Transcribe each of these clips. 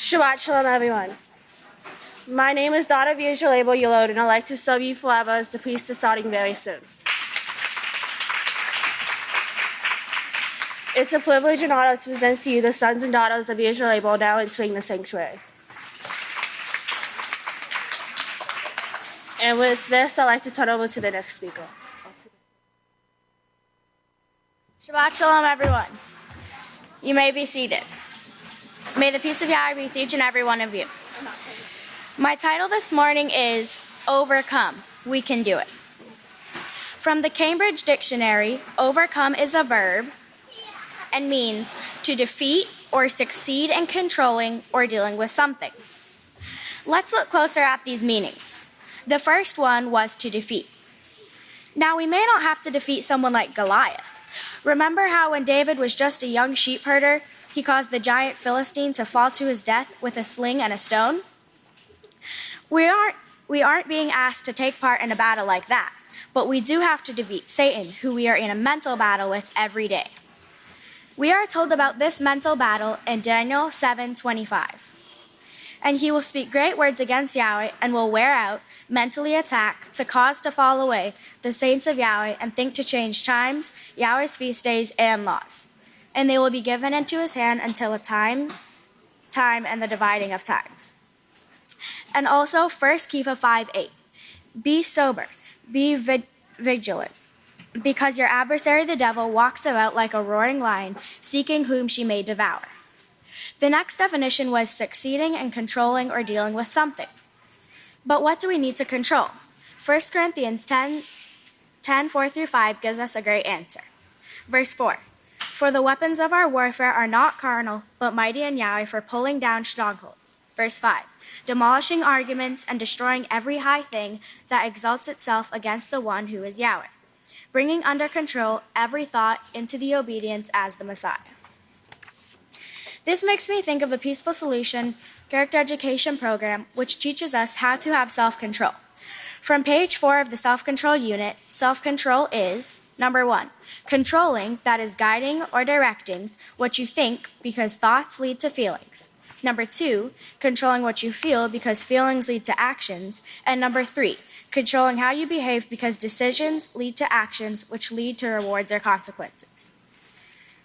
Shabbat Shalom, everyone. My name is daughter of Yisrayl, and I'd like to serve you forever as the priest is starting very soon. It's a privilege and honor to present to you the sons and daughters of Yisrayl now entering the sanctuary. And with this, I'd like to turn over to the next speaker. Shabbat Shalom, everyone. You may be seated. May the peace of Yahweh be with each and every one of you. My title this morning is Overcome, We Can Do It. From the Cambridge Dictionary, overcome is a verb and means to defeat or succeed in controlling or dealing with something. Let's look closer at these meanings. The first one was to defeat. Now, we may not have to defeat someone like Goliath. Remember how when David was just a young sheep herder, he caused the giant Philistine to fall to his death with a sling and a stone? We aren't being asked to take part in a battle like that, but we do have to defeat Satan, who we are in a mental battle with every day. We are told about this mental battle in Daniel 7:25. And he will speak great words against Yahweh and will wear out, mentally attack, to cause to fall away the saints of Yahweh and think to change times, Yahweh's feast days, and laws. And they will be given into his hand until a time and the dividing of times. And also 1 Kepha 5:8. Be sober, be vigilant, because your adversary the devil walks about like a roaring lion, seeking whom she may devour. The next definition was succeeding in controlling or dealing with something. But what do we need to control? 1 Corinthians 10:4-5 gives us a great answer. Verse 4. For the weapons of our warfare are not carnal, but mighty in Yahweh for pulling down strongholds. Verse 5. Demolishing arguments and destroying every high thing that exalts itself against the one who is Yahweh. Bringing under control every thought into the obedience as the Messiah. This makes me think of the Peaceful Solution Character Education Program, which teaches us how to have self-control. From page 4 of the self-control unit, self-control is, number 1, controlling, that is guiding or directing what you think because thoughts lead to feelings. Number 2, controlling what you feel because feelings lead to actions. And number 3, controlling how you behave because decisions lead to actions which lead to rewards or consequences.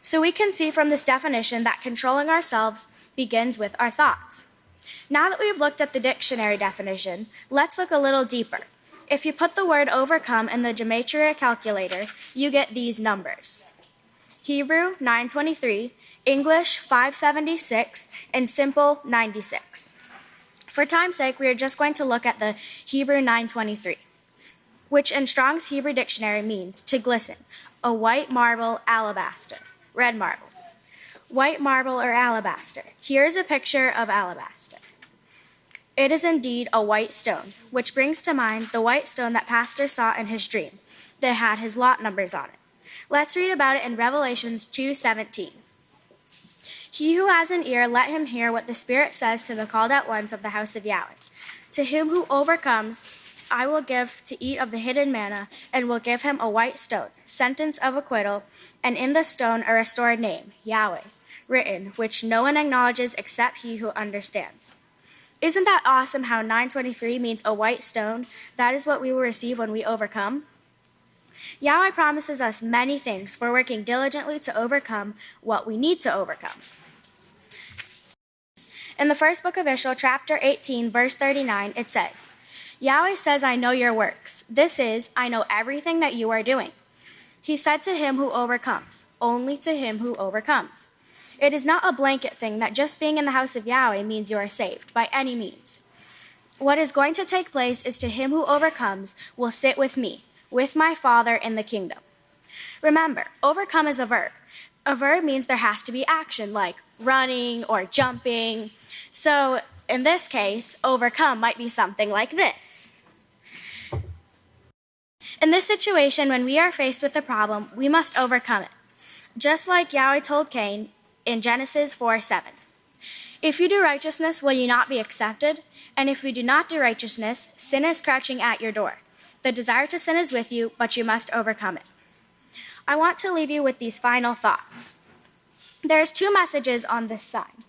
So we can see from this definition that controlling ourselves begins with our thoughts. Now that we've looked at the dictionary definition, let's look a little deeper. If you put the word overcome in the gematria calculator, you get these numbers. Hebrew 923, English 576, and simple 96. For time's sake, we are just going to look at the Hebrew 923, which in Strong's Hebrew Dictionary means to glisten, a white marble, alabaster. Red marble. White marble or alabaster. Here's a picture of alabaster. It is indeed a white stone, which brings to mind the white stone that Pastor saw in his dream that had his lot numbers on it. Let's read about it in Revelations 2:17. He who has an ear, let him hear what the Spirit says to the called out ones of the house of Yahweh. To him who overcomes, I will give to eat of the hidden manna, and will give him a white stone, sentence of acquittal, and in the stone a restored name, Yahweh, written, which no one acknowledges except he who understands. Isn't that awesome how 923 means a white stone? That is what we will receive when we overcome. Yahweh promises us many things for working diligently to overcome what we need to overcome. In the first book of Yisrayl, chapter 18, verse 39, it says, Yahweh says, I know your works. This is, I know everything that you are doing. He said to him who overcomes, only to him who overcomes. It is not a blanket thing that just being in the house of Yahweh means you are saved, by any means. What is going to take place is to him who overcomes will sit with me, with my Father in the kingdom. Remember, overcome is a verb. A verb means there has to be action, like running or jumping. So, in this case, overcome might be something like this. In this situation, when we are faced with a problem, we must overcome it. Just like Yahweh told Cain in Genesis 4:7. If you do righteousness, will you not be accepted? And if you do not do righteousness, sin is crouching at your door. The desire to sin is with you, but you must overcome it. I want to leave you with these final thoughts. There's 2 messages on this side.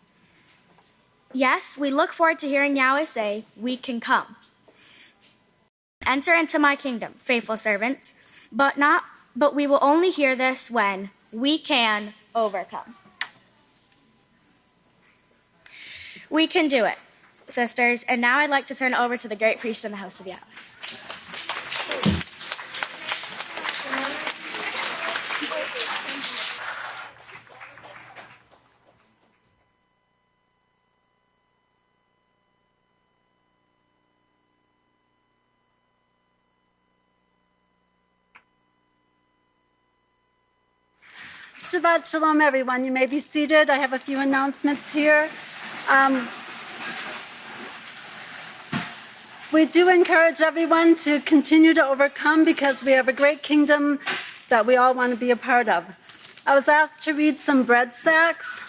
Yes, we look forward to hearing Yahweh say, "We can come." Enter into my kingdom, faithful servants, but we will only hear this when we can overcome. We can do it, sisters, and now I'd like to turn it over to the great priest in the house of Yahweh. Shabbat Shalom, everyone. You may be seated. I have a few announcements here. We do encourage everyone to continue to overcome because we have a great kingdom that we all want to be a part of. I was asked to read some bread sacks,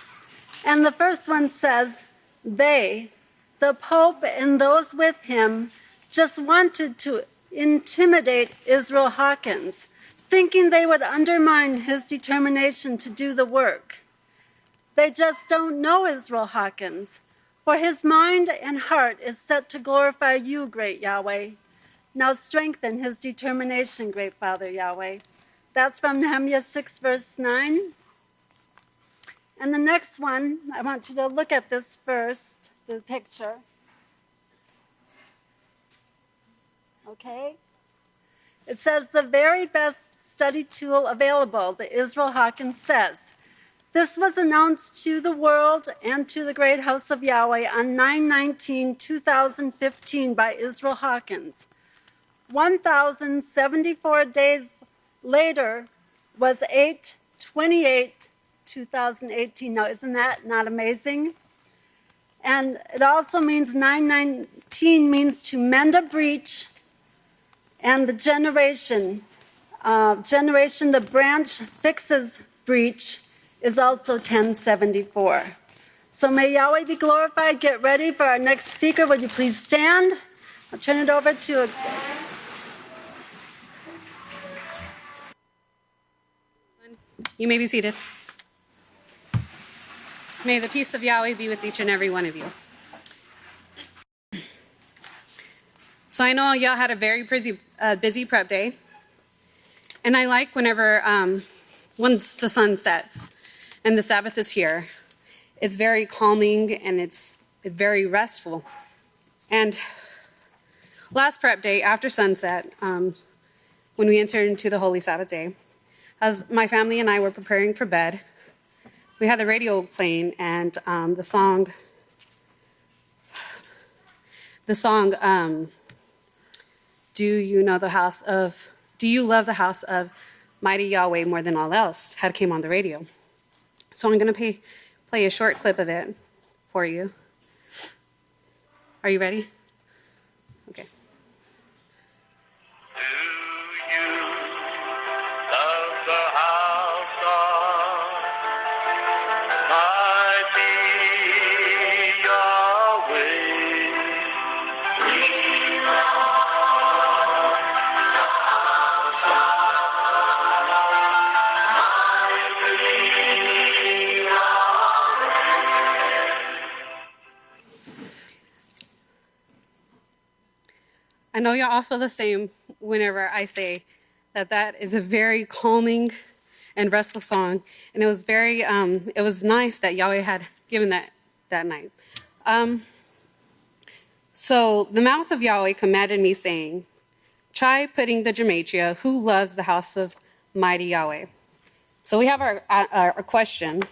and the first one says, "They, the Pope and those with him, just wanted to intimidate Yisrayl Hawkins, thinking they would undermine his determination to do the work. They just don't know Yisrayl Hawkins, for his mind and heart is set to glorify you, great Yahweh. Now strengthen his determination, great Father Yahweh." That's from Nehemiah 6, verse 9. And the next one, I want you to look at this first, the picture. Okay? It says, "The very best study tool available," the Yisrayl Hawkins says. This was announced to the world and to the great house of Yahweh on 9/19/2015 by Yisrayl Hawkins. 1,074 days later was 8/28/2018. Now, isn't that not amazing? And it also means 919 means to mend a breach, and the generation, the branch fixes breach, is also 1074. So may Yahweh be glorified. Get ready for our next speaker. Would you please stand? I'll turn it over to You may be seated. May the peace of Yahweh be with each and every one of you. So I know y'all had a very busy prep day. And I like whenever, once the sun sets and the Sabbath is here, it's very calming and it's very restful. And last prep day after sunset, when we entered into the Holy Sabbath day, as my family and I were preparing for bed, we had the radio playing, and the song, "Do you love the house of Mighty Yahweh more than all else?" came on the radio. So I'm going to play a short clip of it for you. Are you ready? Okay. Do you love the house of Mighty Yahweh? I know y'all all feel the same whenever I say that is a very calming and restful song, and it was very it was nice that Yahweh had given that night. So the mouth of Yahweh commanded me, saying, "Try putting the gematria, who loves the house of Mighty Yahweh." So we have our question.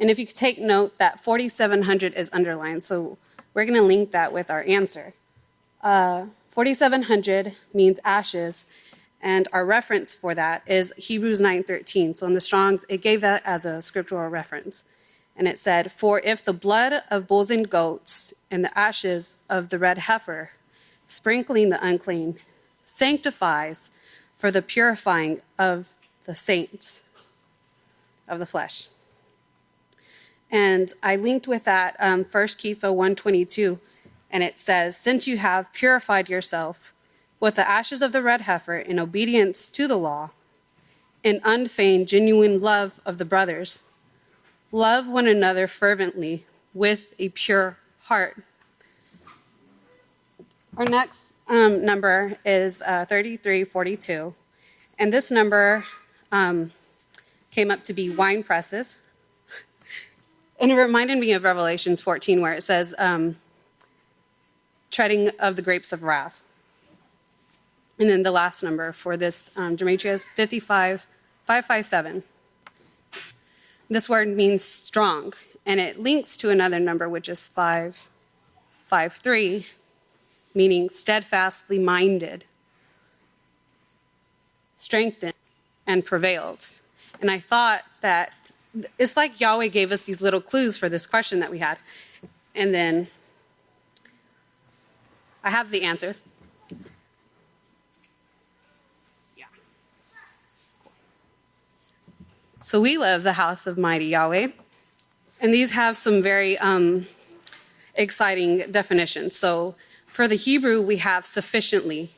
And if you could take note that 4700 is underlined, so we're going to link that with our answer. 4700 means ashes, and our reference for that is Hebrews 9:13. So in the Strong's, it gave that as a scriptural reference. And it said, "For if the blood of bulls and goats and the ashes of the red heifer, sprinkling the unclean, sanctifies for the purifying of the saints of the flesh." And I linked with that 1 Keith 1:22, and it says, "Since you have purified yourself with the ashes of the red heifer in obedience to the law, in unfeigned, genuine love of the brothers. Love one another fervently with a pure heart. Our next number is 3342, and this number came up to be wine presses. And it reminded me of Revelations 14, where it says, treading of the grapes of wrath. And then the last number for this gematria is 557. This word means strong, and it links to another number, which is 553, meaning steadfastly minded, strengthened, and prevailed. And I thought that it's like Yahweh gave us these little clues for this question that we had. And then I have the answer. Yeah. So we love the house of mighty Yahweh. And these have some very exciting definitions. So for the Hebrew, we have sufficiently.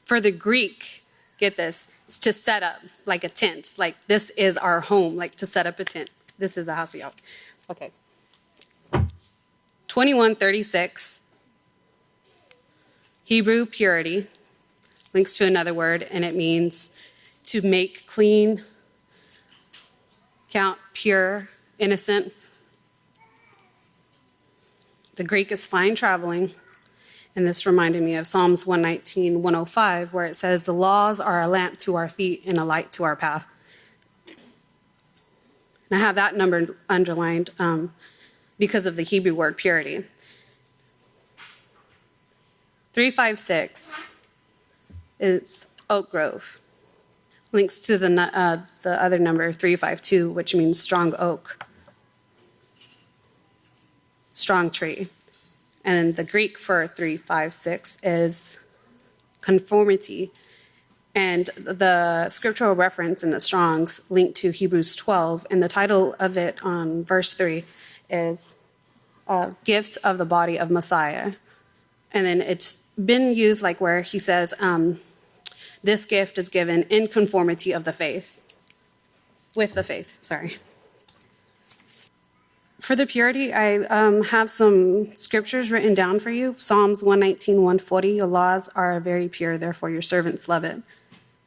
For the Greek, get this, it's to set up like a tent. Like this is our home, like to set up a tent. This is the house of Yahweh. Okay. 2136, Hebrew purity, links to another word, and it means to make clean, count pure, innocent. The Greek is fine traveling, and this reminded me of Psalms 119, 105, where it says, the laws are a lamp to our feet and a light to our path. And I have that number underlined because of the Hebrew word purity. 356 is oak grove. Links to the other number 352, which means strong oak, strong tree. And the Greek for 356 is conformity. And the scriptural reference in the Strong's linked to Hebrews 12, and the title of it on verse 3 is Gift of the Body of Messiah. And then it's been used like where he says, this gift is given in conformity of the faith. With the faith, sorry. For the purity, I have some scriptures written down for you. Psalms 119, 140, your laws are very pure, therefore your servants love it.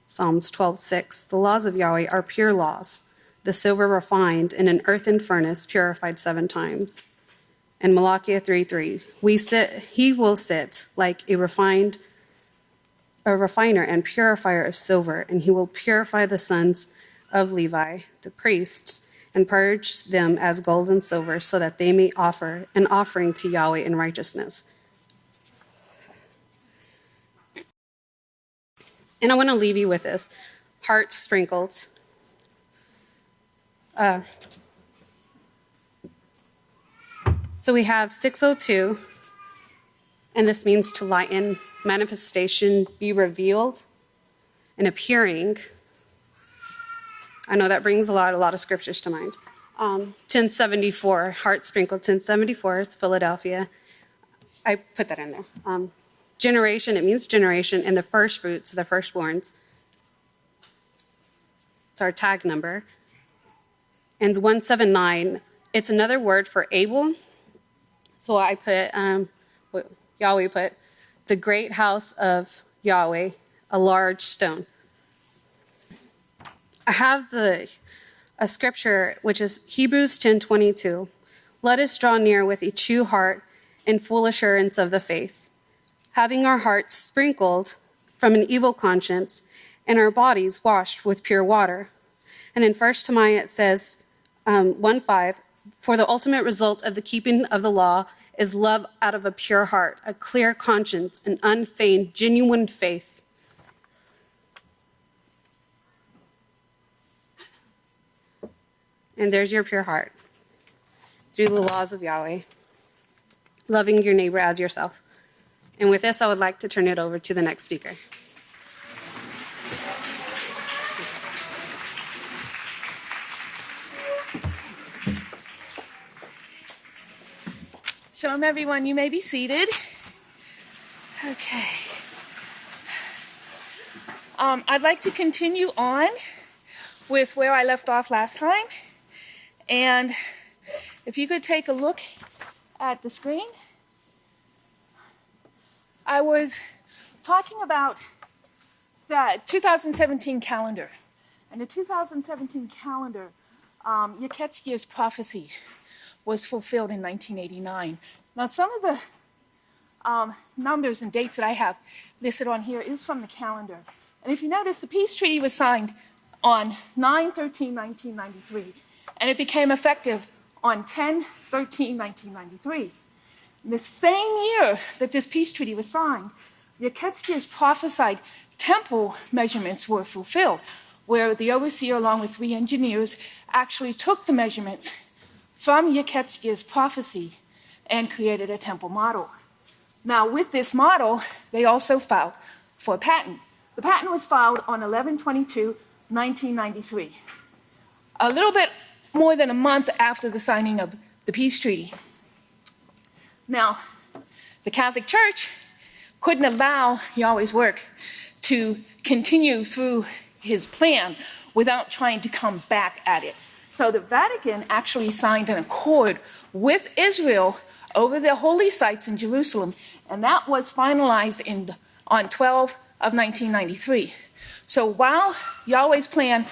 Psalms 12:6, the laws of Yahweh are pure laws, the silver refined in an earthen furnace, purified 7 times. And Micahyah 3:3, he will sit like a refiner and purifier of silver, and he will purify the sons of Levi, the priests, and purge them as gold and silver, so that they may offer an offering to Yahweh in righteousness. And I want to leave you with this. Hearts sprinkled. So we have 602, and this means to lighten, manifestation, be revealed, and appearing. I know that brings a lot of scriptures to mind. 1074, heart sprinkled, 1074, it's Philadelphia. I put that in there. Generation, it means generation, and the first fruits, the firstborns. It's our tag number. And 179, it's another word for Abel. So I put, what Yahweh put, the great house of Yahweh, a large stone. I have a scripture, which is Hebrews 10:22. Let us draw near with a true heart and full assurance of the faith, having our hearts sprinkled from an evil conscience and our bodies washed with pure water. And in 1 Timothy it says, 1:5, for the ultimate result of the keeping of the law is love out of a pure heart, a clear conscience, an unfeigned, genuine faith. And there's your pure heart. Through the laws of Yahweh. Loving your neighbor as yourself. And with this, I would like to turn it over to the next speaker. Shalom, everyone. You may be seated. Okay. I'd like to continue on with where I left off last time. And if you could take a look at the screen. I was talking about the 2017 calendar. And the 2017 calendar, Yahchanan prophecy was fulfilled in 1989. Now, some of the numbers and dates that I have listed on here is from the calendar. And if you notice, the peace treaty was signed on 9/13/1993, and it became effective on 10/13/1993. In the same year that this peace treaty was signed, Yahchanan prophesied temple measurements were fulfilled, where the overseer, along with 3 engineers, actually took the measurements from Yahchanan's prophecy and created a temple model. Now, with this model, they also filed for a patent. The patent was filed on 11/22/1993, a little bit more than a month after the signing of the peace treaty. Now, the Catholic Church couldn't allow Yahweh's work to continue through his plan without trying to come back at it. So the Vatican actually signed an accord with Israel over the holy sites in Jerusalem, and that was finalized on 12/1993. So while Yahweh's plan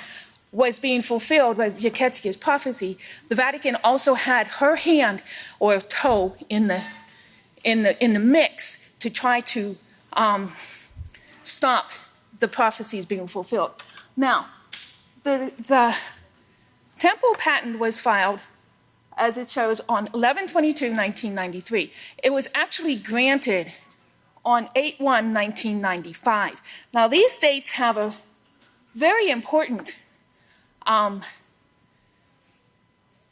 was being fulfilled by Yahchanan prophecy, the Vatican also had her hand or toe in the mix to try to stop the prophecies being fulfilled. Now, the temple patent was filed, as it shows, on 11/22/1993. It was actually granted on 8/1/1995. Now, these dates have a very important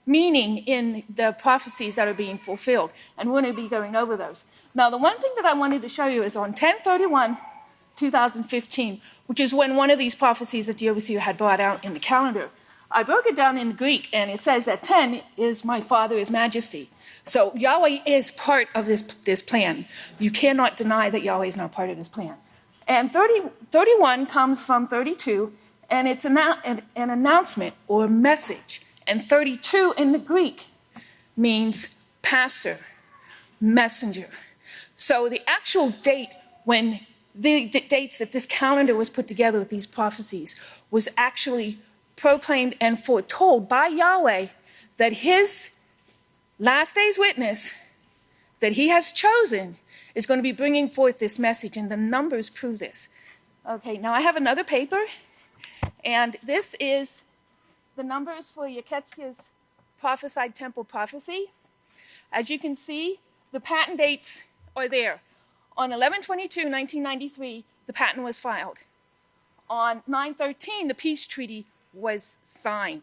meaning in the prophecies that are being fulfilled, and we're going to be going over those. Now, the one thing that I wanted to show you is on 10/31/2015, which is when one of these prophecies that the overseer had brought out in the calendar. I broke it down in Greek, and it says that 10 is my Father, His Majesty. So Yahweh is part of this plan. You cannot deny that Yahweh is not part of this plan. And 31 comes from 32, and it's an announcement or a message. And 32 in the Greek means pastor, messenger. So the actual date when the dates that this calendar was put together with these prophecies was actually proclaimed and foretold by Yahweh that his last day's witness that he has chosen is going to be bringing forth this message, and the numbers prove this. Okay, now I have another paper, and this is the numbers for Yahchanan prophesied temple prophecy. As you can see, the patent dates are there. On 11/22/1993, the patent was filed. On 9/13, the peace treaty was signed.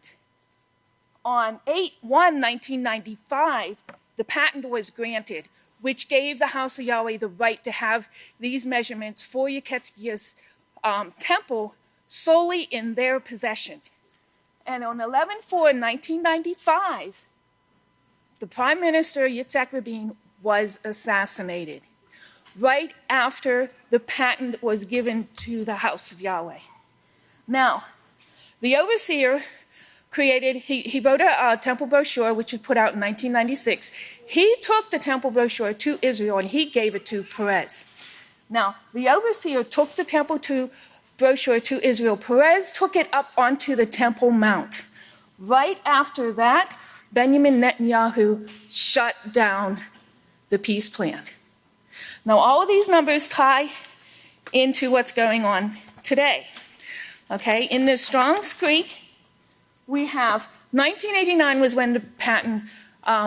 On 8/1/1995, the patent was granted, which gave the house of Yahweh the right to have these measurements for Yahchanan temple solely in their possession. And on 11/4/1995, the Prime Minister, Yitzhak Rabin, was assassinated right after the patent was given to the house of Yahweh. Now, the overseer created, he wrote a temple brochure, which was put out in 1996. He took the temple brochure to Israel, and he gave it to Perez. Now, the overseer took the temple brochure to Israel. Perez took it up onto the Temple Mount. Right after that, Benjamin Netanyahu shut down the peace plan. Now, all of these numbers tie into what's going on today. Okay, in the Strong's Greek, we have 1989 was when the patent,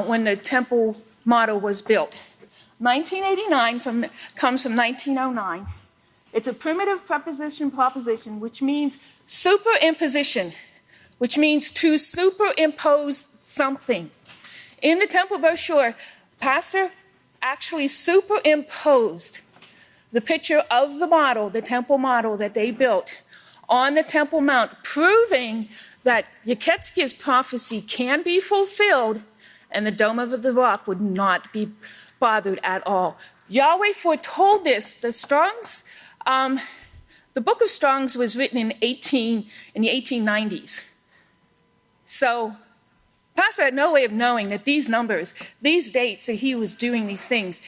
when the temple model was built. 1989 comes from 1909. It's a primitive proposition, which means superimposition, which means to superimpose something. In the temple brochure, pastor actually superimposed the picture of the model, the temple model that they built, on the Temple Mount, proving that Yahchanan prophecy can be fulfilled and the Dome of the Rock would not be bothered at all. Yahweh foretold this. The Strong's, the Book of Strong's was written in the 1890s. So Pastor had no way of knowing that these numbers, these dates that he was doing these things.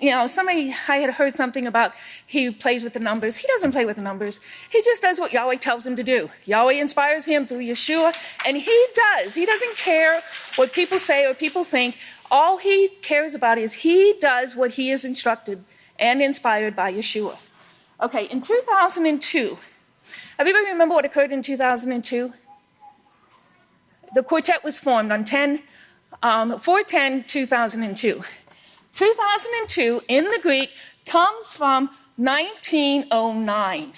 I had heard something about he plays with the numbers. He doesn't play with the numbers. He just does what Yahweh tells him to do. Yahweh inspires him through Yahshua, and he does. He doesn't care what people say or people think. All he cares about is he does what he is instructed and inspired by Yahshua. Okay, in 2002, everybody remember what occurred in 2002? The quartet was formed on 4/10/2002. 2002 in the Greek comes from 1909,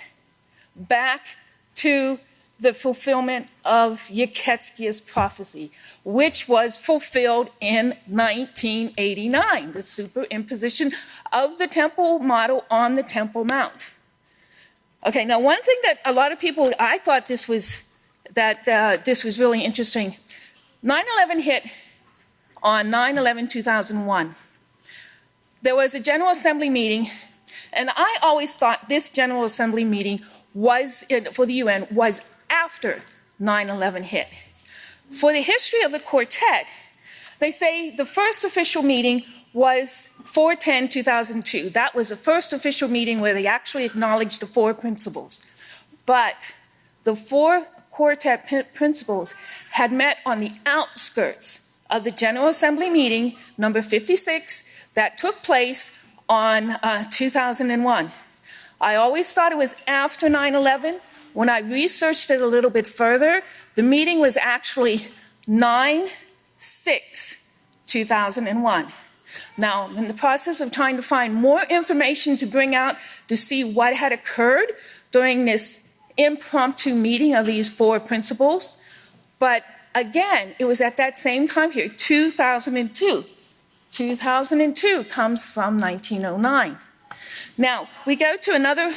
back to the fulfillment of Yahchanan prophecy, which was fulfilled in 1989, the superimposition of the temple model on the Temple Mount. Okay, now one thing that a lot of people, I thought this was really interesting. 9/11 hit on 9/11/2001. There was a General Assembly meeting, and I always thought this General Assembly meeting for the UN was after 9/11 hit. For the history of the quartet, they say the first official meeting was 4/10/2002. That was the first official meeting where they actually acknowledged the four principles. But the four quartet principles had met on the outskirts of the General Assembly meeting, number 56, that took place on 2001. I always thought it was after 9/11. When I researched it a little bit further, the meeting was actually 9/6/2001. Now, in the process of trying to find more information to bring out to see what had occurred during this impromptu meeting of these four principles, but again, it was at that same time period, 2002. 2002 comes from 1909. Now, we go to another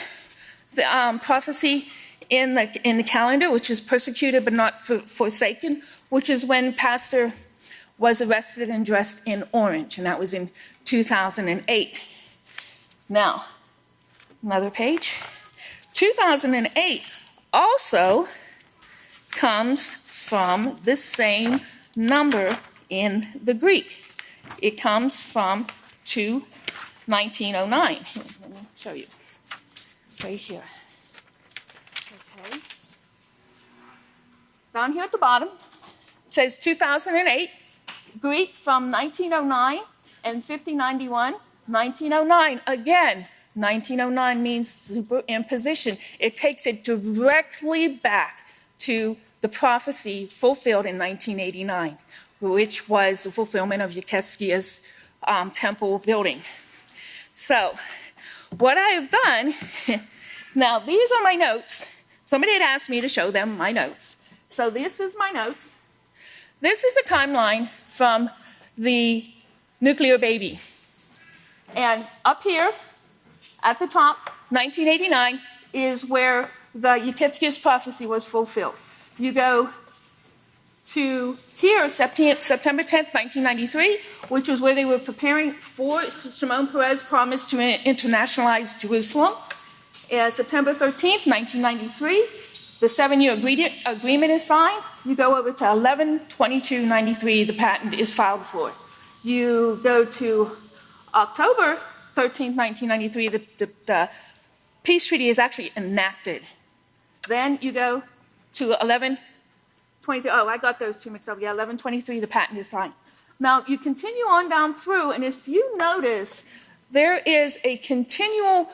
prophecy in the calendar, which is persecuted but not forsaken, which is when Pastor was arrested and dressed in orange, and that was in 2008. Now, another page. 2008 also comes from the same number in the Greek. It comes from 1909. Here, let me show you. Right here. Okay. Down here at the bottom, it says 2008, Greek from 1909 and 5091, 1909. Again, 1909 means superimposition. It takes it directly back to the prophecy fulfilled in 1989, which was the fulfillment of Yahchanan temple building. So, what I have done, now these are my notes. Somebody had asked me to show them my notes. So this is my notes. This is a timeline from the nuclear baby. And up here, at the top, 1989, is where the Yahchanan prophecy was fulfilled. You go to here, September 10th, 1993, which was where they were preparing for Shimon Peres' promise to internationalize Jerusalem. September 13th, 1993, the 7-year agreement is signed. You go over to 11/22/93, the patent is filed for it. You go to October 13th, 1993, the peace treaty is actually enacted. Then you go to 11/23, I got those two mixed up. 11/23, the patent is signed. Now, you continue on down through, and if you notice, there is a continual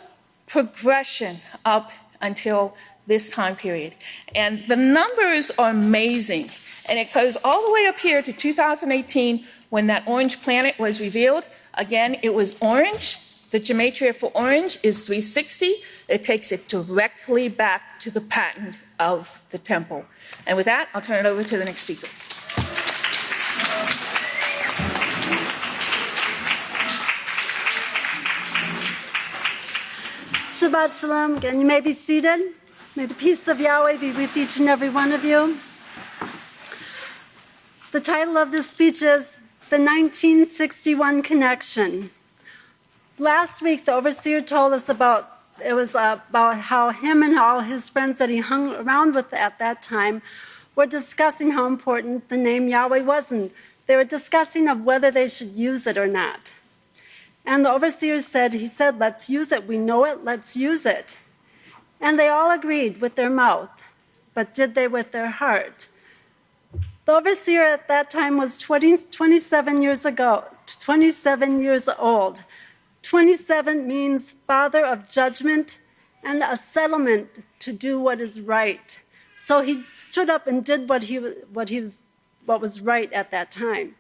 progression up until this time period. And the numbers are amazing. And it goes all the way up here to 2018 when that orange planet was revealed. Again, it was orange. The gematria for orange is 360. It takes it directly back to the patent of the temple. And with that, I'll turn it over to the next speaker. Shabbat Shalom. Again, you may be seated. May the peace of Yahweh be with each and every one of you. The title of this speech is The 1961 Connection. Last week, the overseer told us about how him and all his friends that he hung around with at that time were discussing how important the name Yahweh wasn't. They were discussing of whether they should use it or not. And the overseer said, let's use it. We know it, let's use it. And they all agreed with their mouth, but did they with their heart? The overseer at that time was 27 years old. 27 means father of judgment and a settlement to do what is right. So he stood up and did what was right at that time.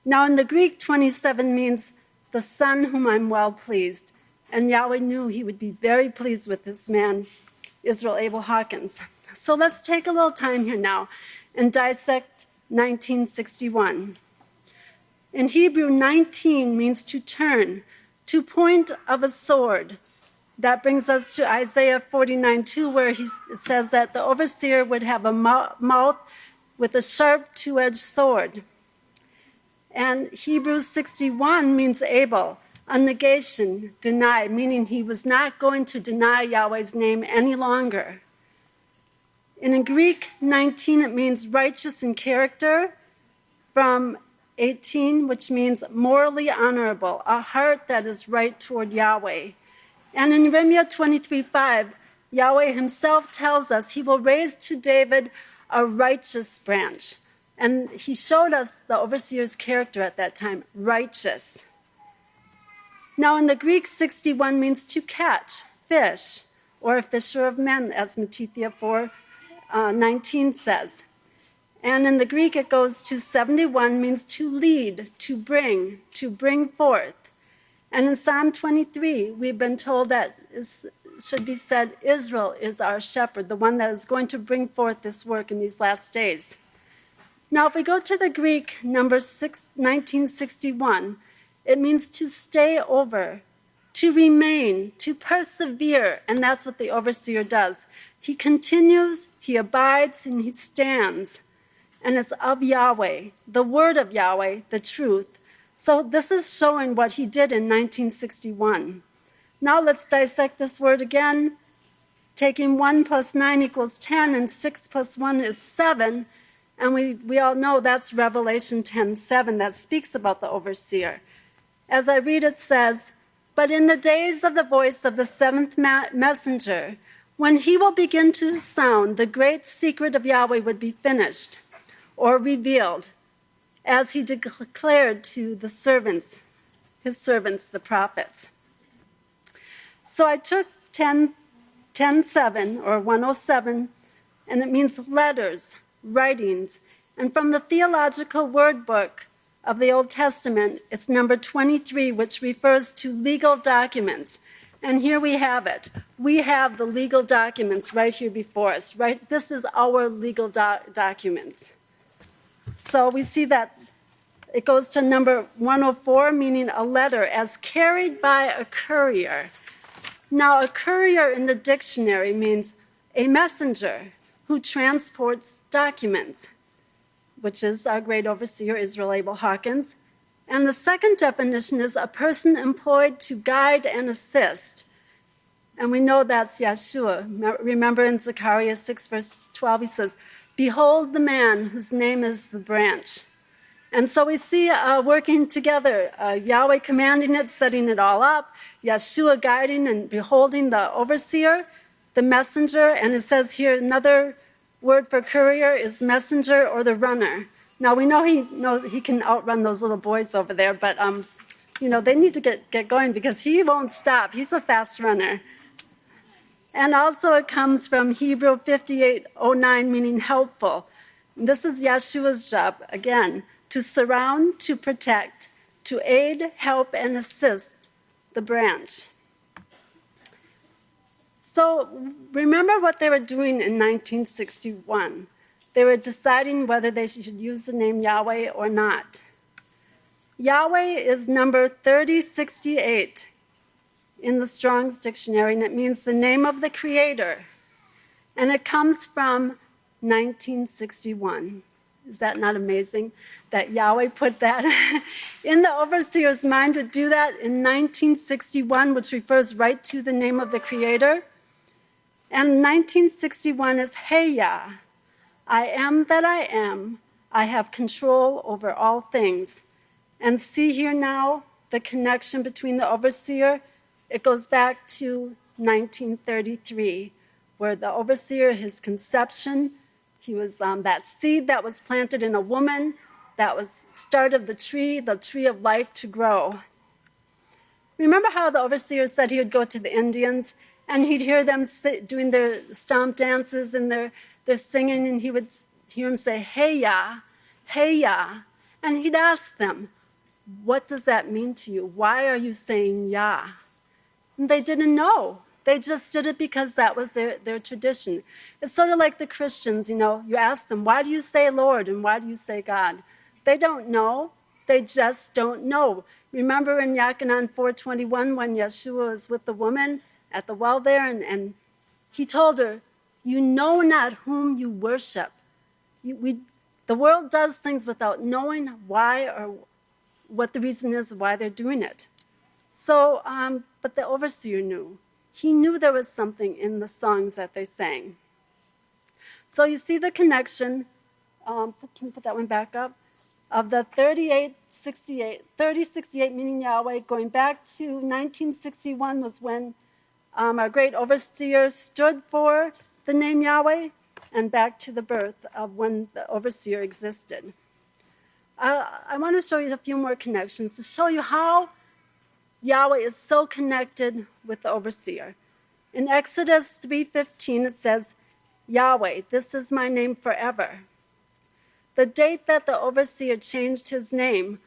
Now in the Greek, 27 means the son whom I'm well pleased. And Yahweh knew he would be very pleased with this man, Yisrayl Hawkins. So let's take a little time here now and dissect 1961. In Hebrew, 19 means to turn, to point of a sword. That brings us to Isaiah 49:2, where it says that the overseer would have a mouth with a sharp two-edged sword. And Hebrews 61 means Abel, a negation, deny, meaning he was not going to deny Yahweh's name any longer. And in Greek, 19, it means righteous in character, from 18, which means morally honorable, a heart that is right toward Yahweh. And in Jeremiah 23:5, Yahweh himself tells us he will raise to David a righteous branch. And he showed us the overseer's character at that time, righteous. Now in the Greek, 61 means to catch, fish, or a fisher of men, as Mattithyah 4:19 says. And in the Greek, it goes to 71 means to lead, to bring forth. And in Psalm 23, we've been told that it should be said, Israel is our shepherd, the one that is going to bring forth this work in these last days. Now, if we go to the Greek number 1961, it means to stay over, to remain, to persevere, and that's what the overseer does. He continues, he abides, and he stands. And it's of Yahweh, the word of Yahweh, the truth. So this is showing what he did in 1961. Now let's dissect this word again. Taking 1 plus 9 equals 10, and 6 plus 1 is 7. And we all know that's Revelation 10:7 that speaks about the overseer. As I read, it says, "But in the days of the voice of the seventh messenger, when he will begin to sound, the great secret of Yahweh would be finished or revealed, as he declared to the servants, his servants, the prophets." So I took 10:7 or 107, and it means letters, writings. And from the theological word book of the Old Testament, it's number 23, which refers to legal documents. And here we have it. We have the legal documents right here before us, right? This is our legal documents. So we see that it goes to number 104, meaning a letter, as carried by a courier. Now, a courier in the dictionary means a messenger who transports documents, which is our great overseer, Yisrayl Hawkins. And the second definition is a person employed to guide and assist. And we know that's Yahshua. Remember in Zechariah 6, verse 12, he says, "Behold the man whose name is the branch." And so we see working together, Yahweh commanding it, setting it all up, Yahshua guiding and beholding the overseer, the messenger, and it says here another word for courier is messenger or the runner. Now we know he can outrun those little boys over there, but they need to get going because he won't stop. He's a fast runner. And also it comes from Hebrew 58:09, meaning helpful. And this is Yahshua's job, again, to surround, to protect, to aid, help, and assist the branch. So remember what they were doing in 1961. They were deciding whether they should use the name Yahweh or not. Yahweh is number 3068 in the Strong's Dictionary, and it means the name of the Creator. And it comes from 1961. Is that not amazing that Yahweh put that in the overseer's mind to do that in 1961, which refers right to the name of the Creator? And 1961 is, Hey Yah, I am that I am. I have control over all things. And see here now the connection between the overseer. It goes back to 1933, where the overseer, his conception, he was that seed that was planted in a woman, that was start of the tree of life to grow. Remember how the overseer said he would go to the Indians and he'd hear them doing their stomp dances and their singing, and he would hear them say, Hey Yah, Hey Yah. And he'd ask them, what does that mean to you? Why are you saying Yah? And they didn't know. They just did it because that was their tradition. It's sort of like the Christians, you ask them, why do you say Lord and why do you say God? They don't know. They just don't know. Remember in Yahchanan 4:21 when Yahshua was with the woman at the well there and he told her, you know not whom you worship. The world does things without knowing why or what the reason is why they're doing it. So, but the overseer knew. He knew there was something in the songs that they sang. So you see the connection, can you put that one back up? Of the 3068, meaning Yahweh, going back to 1961 was when our great overseer stood for the name Yahweh, and back to the birth of when the overseer existed. I want to show you a few more connections to show you how Yahweh is so connected with the overseer. In Exodus 3:15, it says, Yahweh, this is my name forever. The date that the overseer changed his name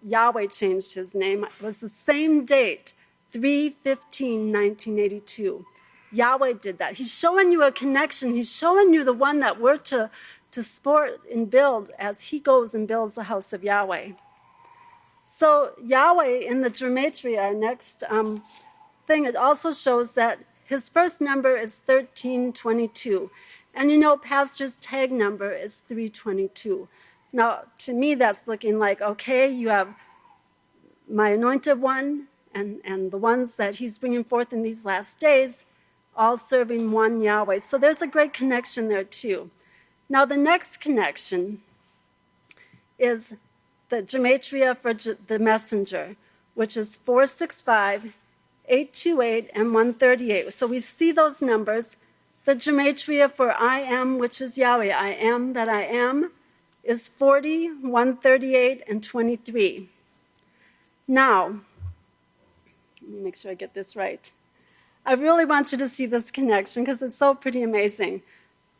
Yahweh changed his name, was the same date, 3/15/1982. Yahweh did that. He's showing you a connection. He's showing you the one that we're to support and build as he goes and builds the house of Yahweh. So Yahweh in the gematria, our next thing, it also shows that his first number is 1322. And pastor's tag number is 322. Now, to me, that's looking like, okay, you have my anointed one and the ones that he's bringing forth in these last days, all serving one Yahweh. So there's a great connection there, too. Now, the next connection is the gematria for the messenger, which is 465, 828, and 138. So we see those numbers. The gematria for I am, which is Yahweh, I am that I am, is 40, 138, and 23. Now, let me make sure I get this right. I really want you to see this connection because it's so pretty amazing.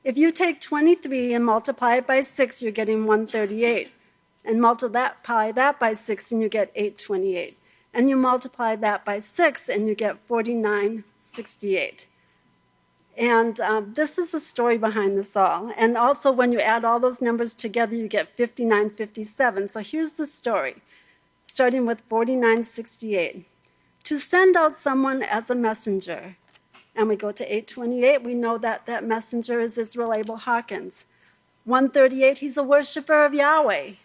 If you take 23 and multiply it by 6, you're getting 138. And multiply that by 6 and you get 828. And you multiply that by 6 and you get 4968. And this is the story behind this all. And also when you add all those numbers together, you get 5957. So here's the story, starting with 4968. To send out someone as a messenger. And we go to 828, we know that that messenger is Yisrayl Abel Hawkins. 138, he's a worshiper of Yahweh.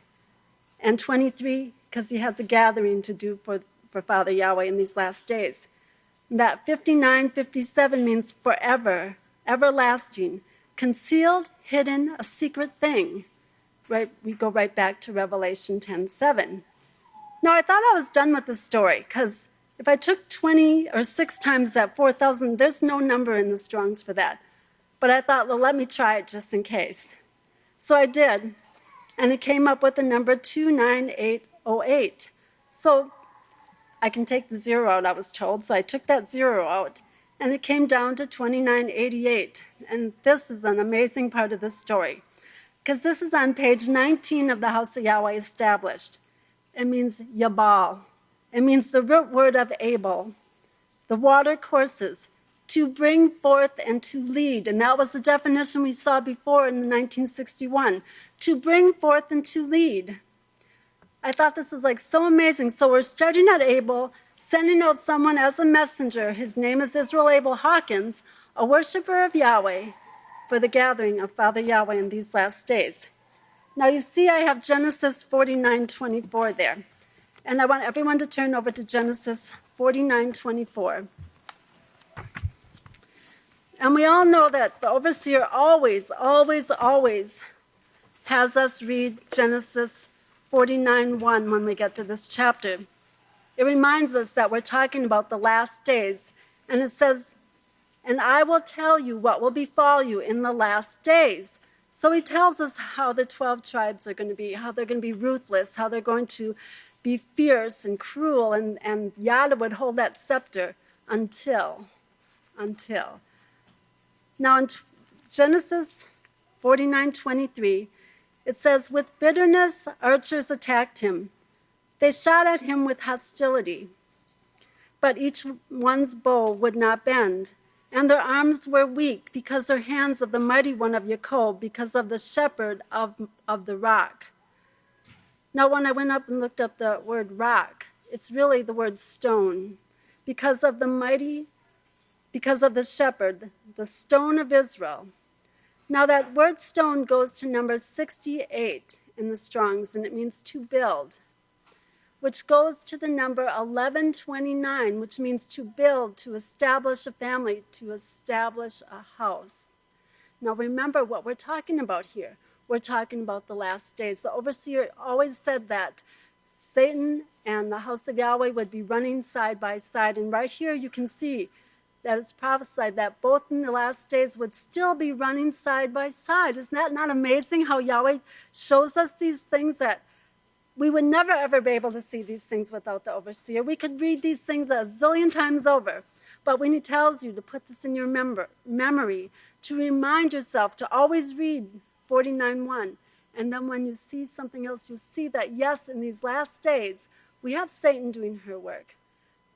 And 23, because he has a gathering to do for Father Yahweh in these last days. That 5957 means forever, everlasting, concealed, hidden, a secret thing. Right? We go right back to Revelation 10:7. Now, I thought I was done with the story, because if I took 20 or 6 times that 4,000, there's no number in the Strongs for that. But I thought, well, let me try it just in case. So I did, and it came up with the number 29808. So I can take the 0 out, I was told. So I took that 0 out, and it came down to 2988. And this is an amazing part of the story, because this is on page 19 of the House of Yahweh Established. It means Yabal. It means the root word of Abel. The water courses, to bring forth and to lead. And that was the definition we saw before in 1961. To bring forth and to lead. I thought this was like so amazing. So we're starting at Abel, sending out someone as a messenger. His name is Yisrayl Abel Hawkins, a worshiper of Yahweh, for the gathering of Father Yahweh in these last days. Now you see I have Genesis 49:24 there. And I want everyone to turn over to Genesis 49:24. And we all know that the overseer always has us read Genesis 49:1 when we get to this chapter. It reminds us that we're talking about the last days. And it says, "And I will tell you what will befall you in the last days." So he tells us how the 12 tribes are going to be, how they're going to be ruthless, how they're going to be fierce and cruel, and Yahweh would hold that scepter until. Now in Genesis 49:23, it says, "With bitterness archers attacked him. They shot at him with hostility, but each one's bow would not bend, and their arms were weak because their hands of the mighty one of Jacob, because of the shepherd of the rock." Now, when I went up and looked up the word rock, it's really the word stone, because of the shepherd, the stone of Israel. Now, that word stone goes to number 68 in the Strongs, and it means to build, which goes to the number 1129, which means to build, to establish a family, to establish a house. Now, remember what we're talking about here. We're talking about the last days. The overseer always said that Satan and the house of Yahweh would be running side by side. And right here you can see that it's prophesied that both in the last days would still be running side by side. Isn't that not amazing how Yahweh shows us these things, that we would never ever be able to see these things without the overseer? We could read these things a zillion times over. But when he tells you to put this in your memory, to remind yourself to always read 49:1. And then when you see something else, you see that, yes, in these last days, we have Satan doing her work.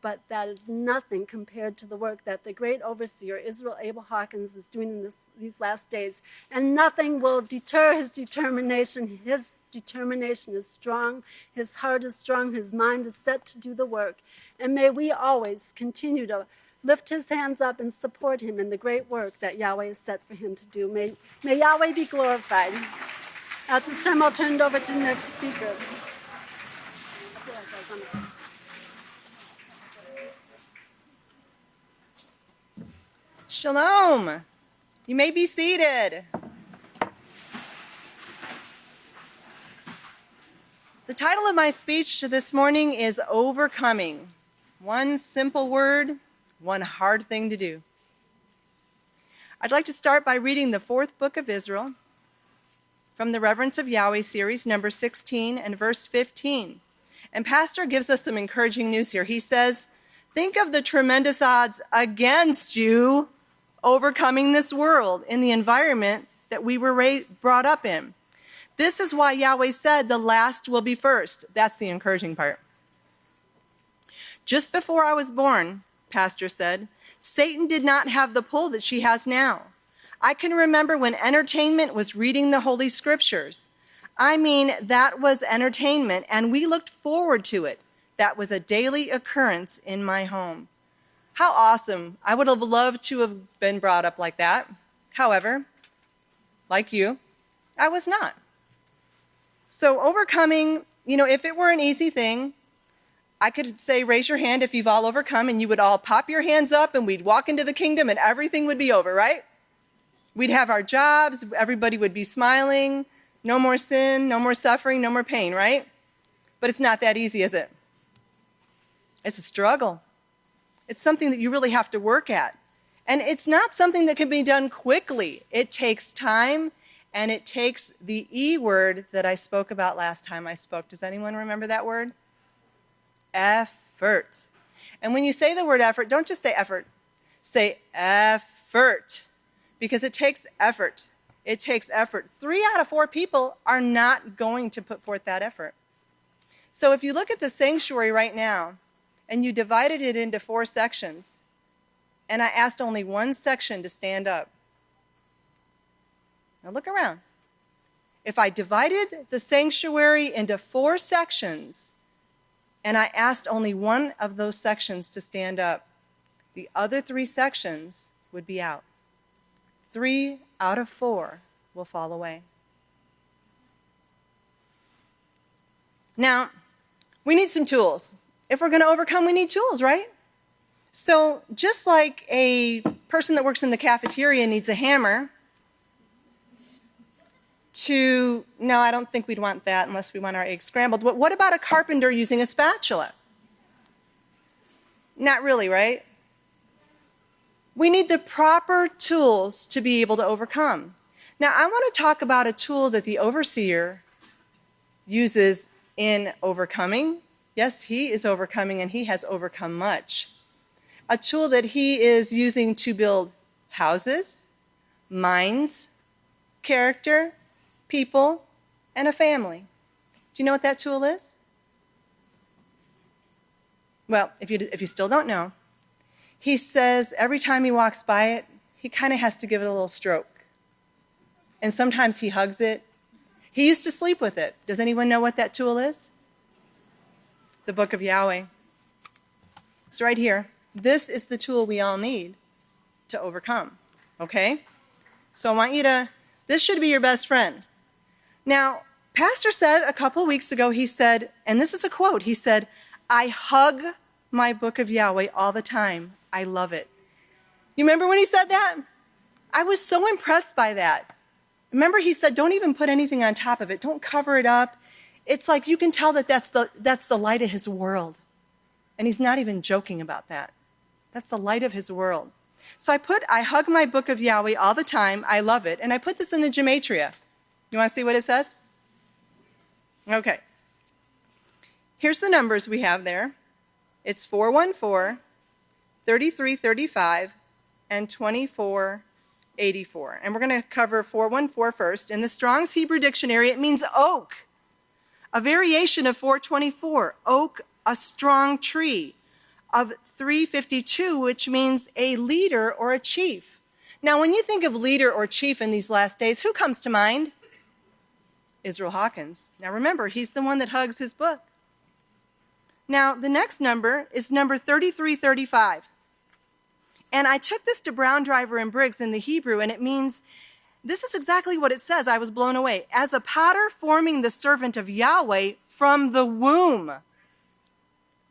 But that is nothing compared to the work that the great overseer, Yisrayl Hawkins, is doing in these last days. And nothing will deter his determination. His determination is strong. His heart is strong. His mind is set to do the work. And may we always continue to lift his hands up and support him in the great work that Yahweh has set for him to do. May Yahweh be glorified. At this time, I'll turn it over to the next speaker. Shalom. You may be seated. The title of my speech this morning is Overcoming. One simple word, one hard thing to do. I'd like to start by reading the 4th book of Israel from the Reverence of Yahweh series, number 16 and verse 15. And Pastor gives us some encouraging news here. He says, "Think of the tremendous odds against you overcoming this world in the environment that we were brought up in. This is why Yahweh said the last will be first." That's the encouraging part. "Just before I was born," Pastor said, "Satan did not have the pull that she has now. I can remember when entertainment was reading the Holy Scriptures. I mean, that was entertainment, and we looked forward to it. That was a daily occurrence in my home." How awesome. I would have loved to have been brought up like that. However, like you, I was not. So overcoming, if it were an easy thing, I could say, raise your hand if you've all overcome, and you would all pop your hands up, and we'd walk into the kingdom, and everything would be over, right? We'd have our jobs, everybody would be smiling, no more sin, no more suffering, no more pain, right? But it's not that easy, is it? It's a struggle. It's something that you really have to work at. And it's not something that can be done quickly. It takes time, and it takes the E word that I spoke about last time I spoke. Does anyone remember that word? Effort. And when you say the word effort, don't just say effort. Say effort. Because it takes effort. It takes effort. 3 out of 4 people are not going to put forth that effort. So if you look at the sanctuary right now, and you divided it into 4 sections, and I asked only one section to stand up. Now look around. If I divided the sanctuary into 4 sections, and I asked only one of those sections to stand up, the other 3 sections would be out. 3 out of 4 will fall away. Now, we need some tools. If we're going to overcome, we need tools, right? So just like a person that works in the cafeteria needs a hammer no, I don't think we'd want that unless we want our eggs scrambled. But what about a carpenter using a spatula? Not really, right? We need the proper tools to be able to overcome. Now, I want to talk about a tool that the overseer uses in overcoming. Yes, he is overcoming, and he has overcome much. A tool that he is using to build houses, minds, character, people, and a family. Do you know what that tool is? Well, if you still don't know, he says every time he walks by it, he kind of has to give it a little stroke. And sometimes he hugs it. He used to sleep with it. Does anyone know what that tool is? The Book of Yahweh. It's right here. This is the tool we all need to overcome, okay? So I want you to, this should be your best friend. Now, Pastor said a couple weeks ago, he said, and this is a quote, he said, "I hug my Book of Yahweh all the time. I love it." You remember when he said that? I was so impressed by that. Remember he said, don't even put anything on top of it. Don't cover it up. It's like you can tell that that's the light of his world. And he's not even joking about that. That's the light of his world. So I hug my Book of Yahweh all the time. I love it. And I put this in the gematria. You want to see what it says? Okay. Here's the numbers we have there. It's 414, 3335, and 2484. And we're going to cover 414 first. In the Strong's Hebrew Dictionary, it means oak, a variation of 424. Oak, a strong tree. Of 352, which means a leader or a chief. Now, when you think of leader or chief in these last days, who comes to mind? Yisrayl Hawkins. Now remember, he's the one that hugs his book. Now, the next number is number 3335. And I took this to Brown, Driver, and Briggs in the Hebrew, and it means, this is exactly what it says. I was blown away. As a potter forming the servant of Yahweh from the womb.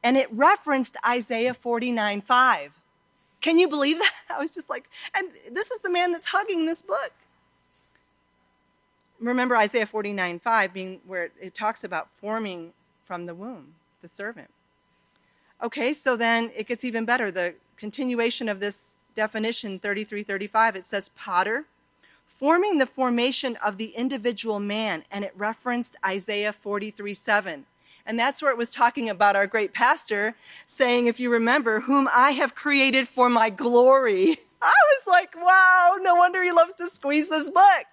And it referenced Isaiah 49:5. Can you believe that? I was just like, and this is the man that's hugging this book. Remember Isaiah 49:5 being where it talks about forming from the womb, the servant. Okay, so then it gets even better. The continuation of this definition, 3335, it says potter, forming the formation of the individual man, and it referenced Isaiah 43:7. And that's where it was talking about our great pastor saying, if you remember, whom I have created for my glory. I was like, wow, no wonder he loves to squeeze this book.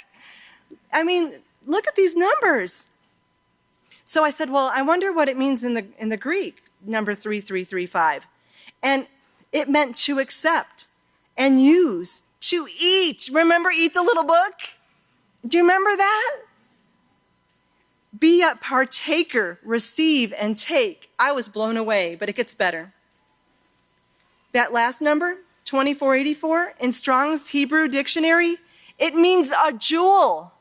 I mean, look at these numbers. So I said, well, I wonder what it means in the Greek, number 3335. And it meant to accept and use, to eat. Remember, eat the little book? Do you remember that? Be a partaker, receive, and take. I was blown away, but it gets better. That last number, 2484, in Strong's Hebrew Dictionary, it means a jewel.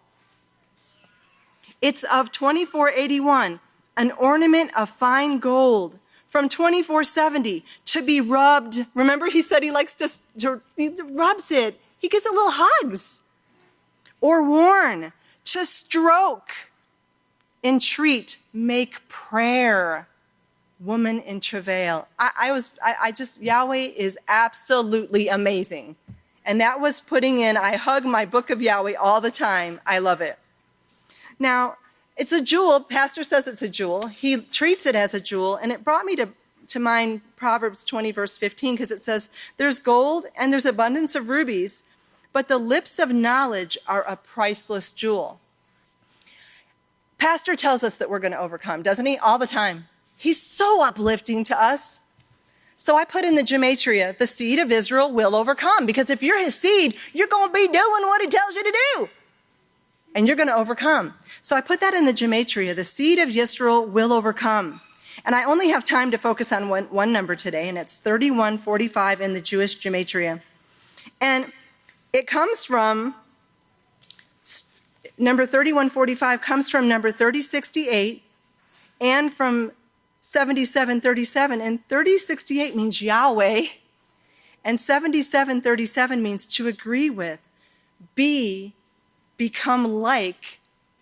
It's of 2481, an ornament of fine gold. From 2470, to be rubbed. Remember, he said he likes he rubs it. He gives it little hugs. Or worn, to stroke. Entreat, make prayer, woman in travail. Yahweh is absolutely amazing. And that was putting in, I hug my Book of Yahweh all the time. I love it. Now, it's a jewel. Pastor says it's a jewel. He treats it as a jewel. And it brought me to mind Proverbs 20, verse 15, because it says, there's gold and there's abundance of rubies, but the lips of knowledge are a priceless jewel. Pastor tells us that we're going to overcome, doesn't he? All the time. He's so uplifting to us. So I put in the gematria, the seed of Israel will overcome. Because if you're his seed, you're going to be doing what he tells you to do. And you're going to overcome. So I put that in the gematria, the seed of Yisrael will overcome. And I only have time to focus on one number today, and it's 3145 in the Jewish gematria. And it comes from number 3145 comes from number 3068 and from 77:37. And 30:68 means Yahweh, and 77:37 means to agree with, be, become like,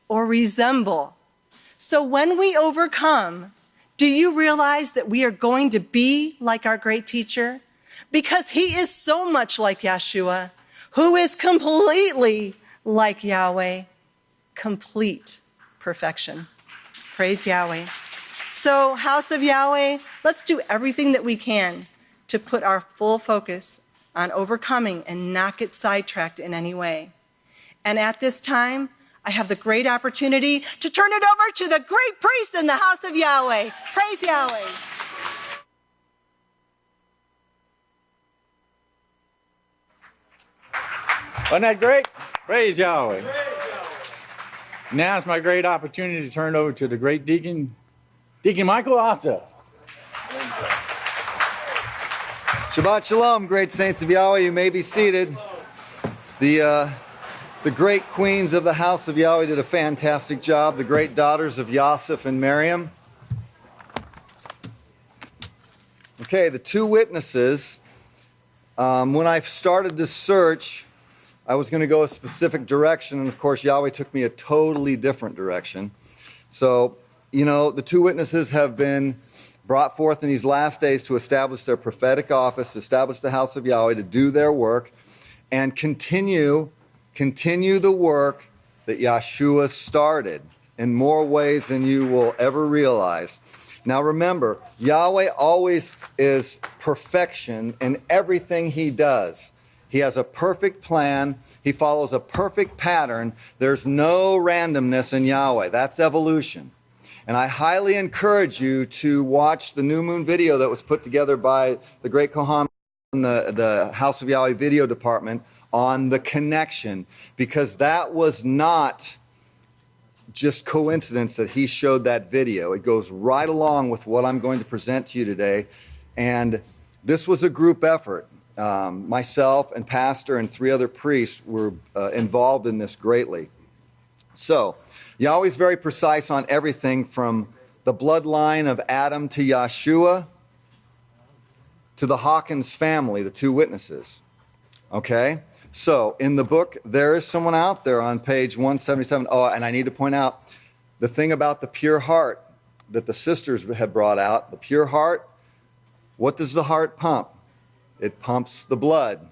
or resemble. So when we overcome, do you realize that we are going to be like our great teacher? Because he is so much like Yahshua, who is completely like Yahweh, complete perfection. Praise Yahweh. So, House of Yahweh, let's do everything that we can to put our full focus on overcoming and not get sidetracked in any way. And at this time, I have the great opportunity to turn it over to the great priest in the house of Yahweh. Praise Yahweh. Wasn't that great? Praise Yahweh. Now it's my great opportunity to turn it over to the great Deacon Micahyah. Shabbat Shalom, great saints of Yahweh. You may be seated. The great queens of the house of Yahweh did a fantastic job. The great daughters of Yosef and Miriam. Okay, the two witnesses. When I started this search, I was going to go a specific direction, and of course Yahweh took me a totally different direction. So, the two witnesses have been brought forth in these last days to establish their prophetic office, establish the house of Yahweh, to do their work, and continue the work that Yahshua started in more ways than you will ever realize. Now remember, Yahweh always is perfection in everything he does. He has a perfect plan. He follows a perfect pattern. There's no randomness in Yahweh. That's evolution. And I highly encourage you to watch the New Moon video that was put together by the great Kohan in the House of Yahweh video department on the connection, because that was not just coincidence that he showed that video. It goes right along with what I'm going to present to you today. And this was a group effort. Myself and pastor and 3 other priests were involved in this greatly. So, Yahweh's very precise on everything from the bloodline of Adam to Yahshua to the Hawkins family, the two witnesses. Okay? So, in the book, there is someone out there on page 177. Oh, and I need to point out the thing about the pure heart that the sisters have brought out. The pure heart, what does the heart pump? It pumps the blood.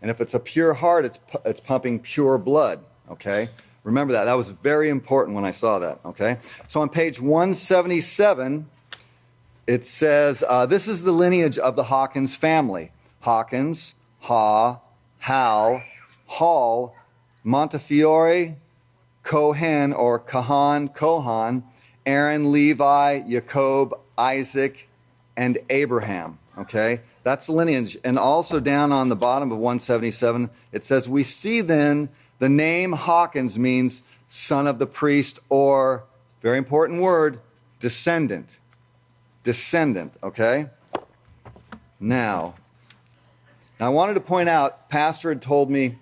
And if it's a pure heart, it's pumping pure blood. Okay? Remember that. That was very important when I saw that. Okay? So on page 177, it says, this is the lineage of the Hawkins family. Hawkins, Hal, Hall, Montefiore, Cohen or Kohan, Aaron, Levi, Jacob, Isaac, and Abraham. Okay? That's the lineage. And also down on the bottom of 177, it says, we see then the name Hawkins means son of the priest, or, very important word, descendant. Descendant, okay? Now, I wanted to point out, Pastor had told me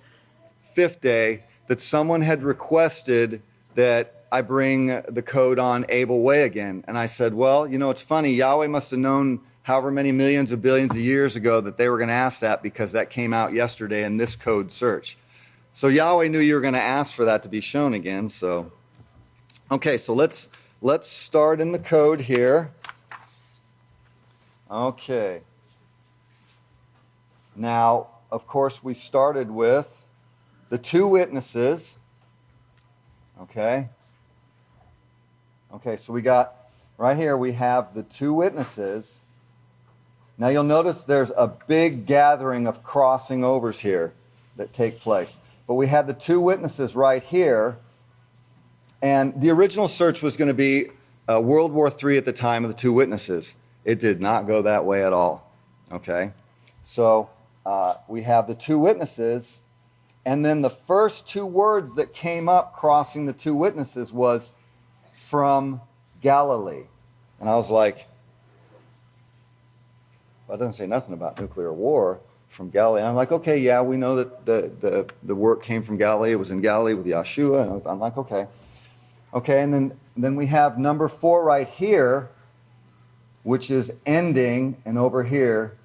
5th day that someone had requested that I bring the code on Abel way again. And I said, well, it's funny. Yahweh must have known however many millions of billions of years ago that they were going to ask that, because that came out yesterday in this code search. So Yahweh knew you were going to ask for that to be shown again. So, okay, so let's start in the code here. Okay. Now, of course, we started with the two witnesses. Okay. Okay, so we got, right here we have the two witnesses. Now you'll notice there's a big gathering of crossing overs here that take place. But we had the two witnesses right here, and the original search was going to be World War III at the time of the two witnesses. It did not go that way at all. Okay? So we have the two witnesses, and then the first 2 words that came up crossing the two witnesses was from Galilee. And I was like, well, it doesn't say nothing about nuclear war from Galilee. And I'm like, okay, yeah, we know that the work came from Galilee. It was in Galilee with Yahshua. And I'm like, okay. Okay, and then we have number 4 right here, which is ending, and over here,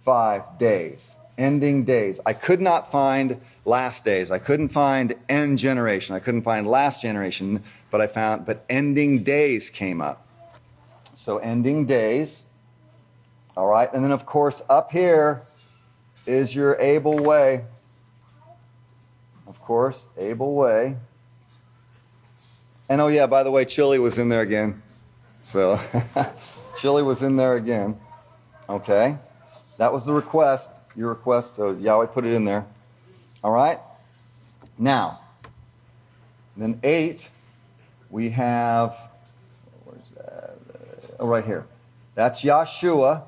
5 days. Ending days. I could not find last days. I couldn't find end generation. I couldn't find last generation, but ending days came up. So ending days. All right, and then of course up here is your Abel way. Of course, Abel way. And oh yeah, by the way, Chili was in there again. So Chili was in there again. Okay, that was the request. Your request, so Yahweh put it in there. All right. Now, then 8, we have, where's that? Oh, right here. That's Yahshua.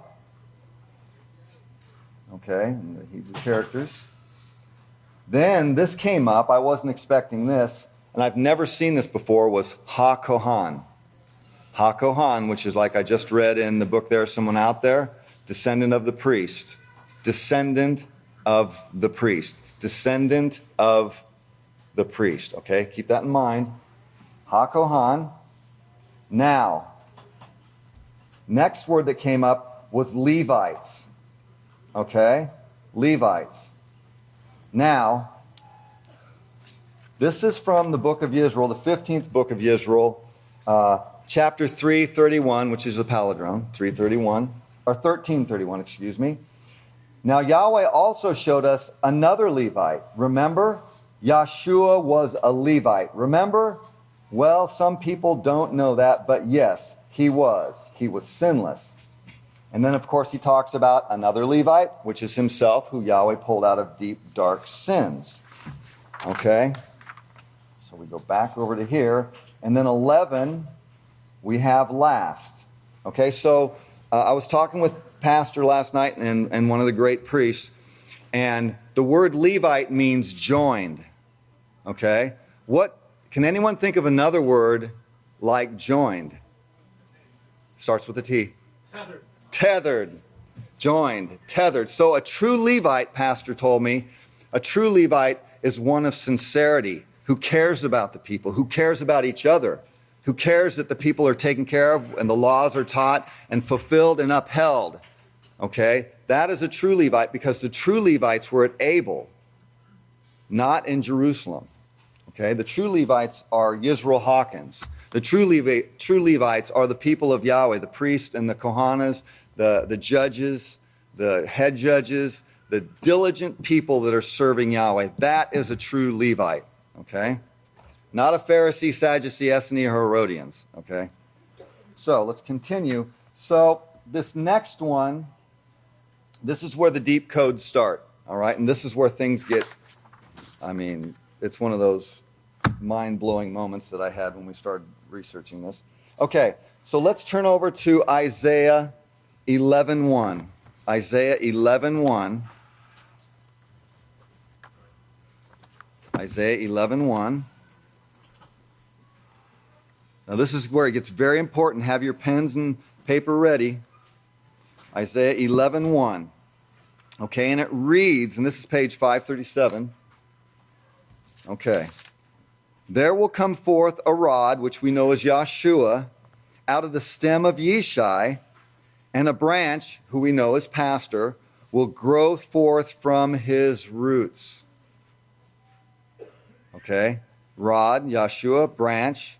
Okay, and the Hebrew characters. Then this came up. I wasn't expecting this, and I've never seen this before, was Ha-Kohan. Ha-Kohan, which is like I just read in the book, There's Someone Out There, descendant of the priest. Descendant of the priest. Descendant of the priest. Okay, keep that in mind. Ha-Kohan. Now, next word that came up was Levites. Okay, Levites. Now, this is from the Book of Yisrayl, the 15th book of Yisrayl, chapter 331, which is a palindrome, 331, or 1331, excuse me. Now, Yahweh also showed us another Levite. Remember, Yahshua was a Levite. Remember? Well, some people don't know that, but yes, he was. He was sinless. And then, of course, he talks about another Levite, which is himself, who Yahweh pulled out of deep, dark sins. Okay? So we go back over to here. And then 11, we have last. Okay, so I was talking with Pastor last night and one of the great priests, and the word Levite means joined. Okay? Can anyone think of another word like joined? Starts with a T. Tethered. Tethered. Joined. Tethered. So a true Levite, Pastor told me, a true Levite is one of sincerity, who cares about the people, who cares about each other, who cares that the people are taken care of and the laws are taught and fulfilled and upheld. Okay? That is a true Levite, because the true Levites were at Abel, not in Jerusalem. Okay? The true Levites are Yisrayl Hawkins. The true Levites are the people of Yahweh, the priests and the Kohanas, the judges, the head judges, the diligent people that are serving Yahweh. That is a true Levite. Okay? Not a Pharisee, Sadducee, Essene, or Herodians. Okay? So let's continue. So this next one, this is where the deep codes start. All right? And this is where things get, it's one of those mind-blowing moments that I had when we started researching this. Okay, so let's turn over to Isaiah 11:1. Isaiah 11:1. Isaiah 11:1. Now this is where it gets very important. Have your pens and paper ready. Isaiah 11:1. Okay, and it reads, and this is page 537. Okay. There will come forth a rod, which we know as Yahshua, out of the stem of Yishai, and a branch, who we know as pastor, will grow forth from his roots. Okay? Rod, Yahshua, branch,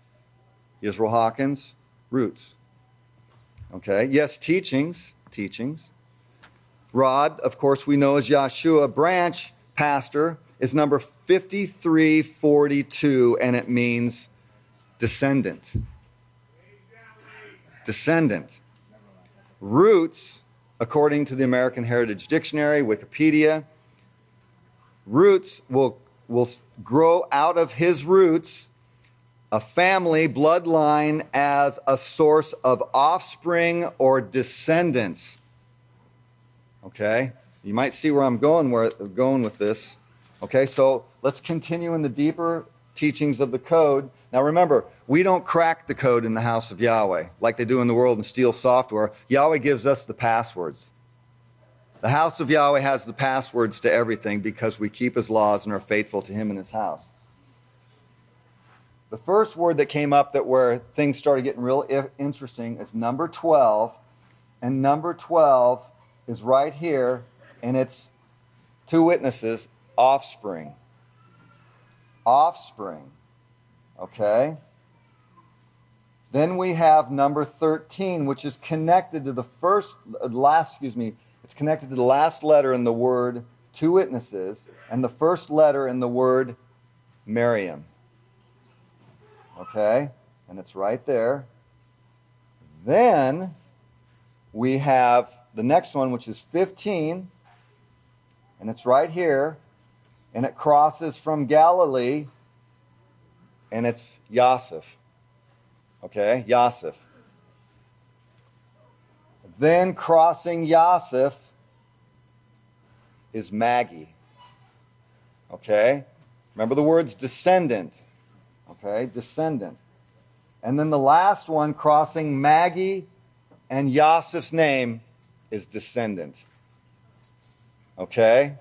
Yisrayl Hawkins, roots. Okay? Yes, teachings. Rod, of course, we know as Yahshua. Branch, pastor, is number 5342, and it means descendant. Descendant. Roots, according to the American Heritage Dictionary, Wikipedia, roots will grow out of his roots a family bloodline as a source of offspring or descendants. Okay? You might see where I'm going with this. Okay, so let's continue in the deeper teachings of the code. Now remember, we don't crack the code in the house of Yahweh like they do in the world and steal software. Yahweh gives us the passwords. The house of Yahweh has the passwords to everything because we keep his laws and are faithful to him and his house. The first word that came up that where things started getting real interesting is number 12. And number 12 is right here, and it's two witnesses, offspring. Offspring. Okay? Then we have number 13, which is connected to the it's connected to the last letter in the word two witnesses, and the first letter in the word Miriam. Okay? And it's right there. Then we have the next one, which is 15, and it's right here, and it crosses from Galilee, and it's Yosef. Okay, Yosef. Then crossing Yosef is Maggie. Okay? Remember the words descendant. Okay, descendant. And then the last one crossing Maggie and Yosef's name is descendant. Okay?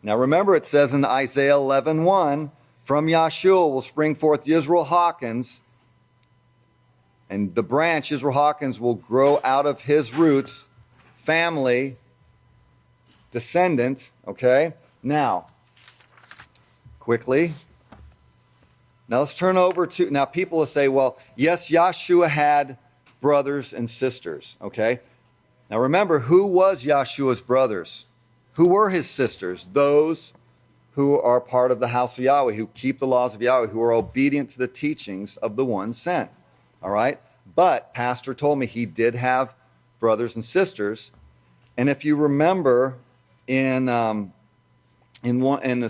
Now remember it says in Isaiah 11:1, from Yahshua will spring forth Yisrayl Hawkins, and the branch, Yisrayl Hawkins, will grow out of his roots, family, descendant. Okay? Now, quickly. Now let's turn over to, now people will say, well, yes, Yahshua had brothers and sisters. Okay? Now remember, who was Yahshua's brothers? Who were his sisters? Those who are part of the house of Yahweh, who keep the laws of Yahweh, who are obedient to the teachings of the one sent. All right? But Pastor told me he did have brothers and sisters. And if you remember in the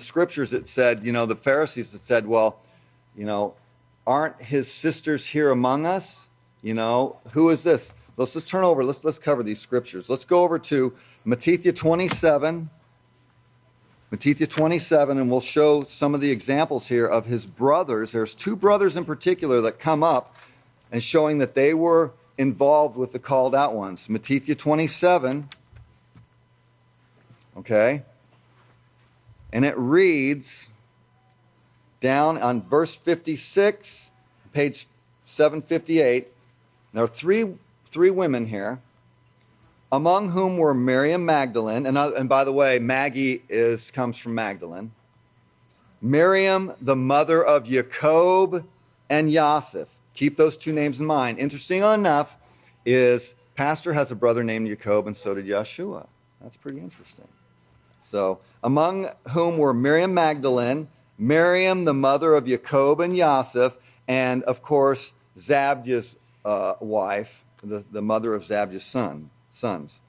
scriptures it said, the Pharisees had said, well, aren't his sisters here among us? Who is this? Let's just turn over. Let's cover these scriptures. Let's go over to Mattithyah 27. Mattithyah 27, and we'll show some of the examples here of his brothers. There's two brothers in particular that come up and showing that they were involved with the called out ones. Mattithyah 27. Okay. And it reads down on verse 56, page 758. There are three women here, among whom were Miriam Magdalene, and by the way, Maggie comes from Magdalene. Miriam, the mother of Jacob and Yosef. Keep those two names in mind. Interesting enough is Pastor has a brother named Jacob, and so did Yahshua. That's pretty interesting. So, among whom were Miriam Magdalene, Miriam, the mother of Jacob and Yosef, and of course, Zabdia's wife, the mother of Zabdia's sons.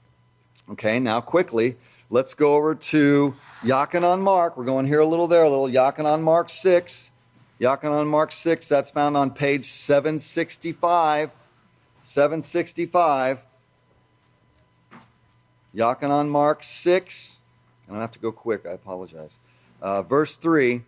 Okay, now quickly, let's go over to Yahchanan Mark. We're going here a little, there a little. Yahchanan Mark 6. Yahchanan Mark 6, that's found on page 765. 765. Yahchanan Mark 6. And I have to go quick, I apologize. Verse 3.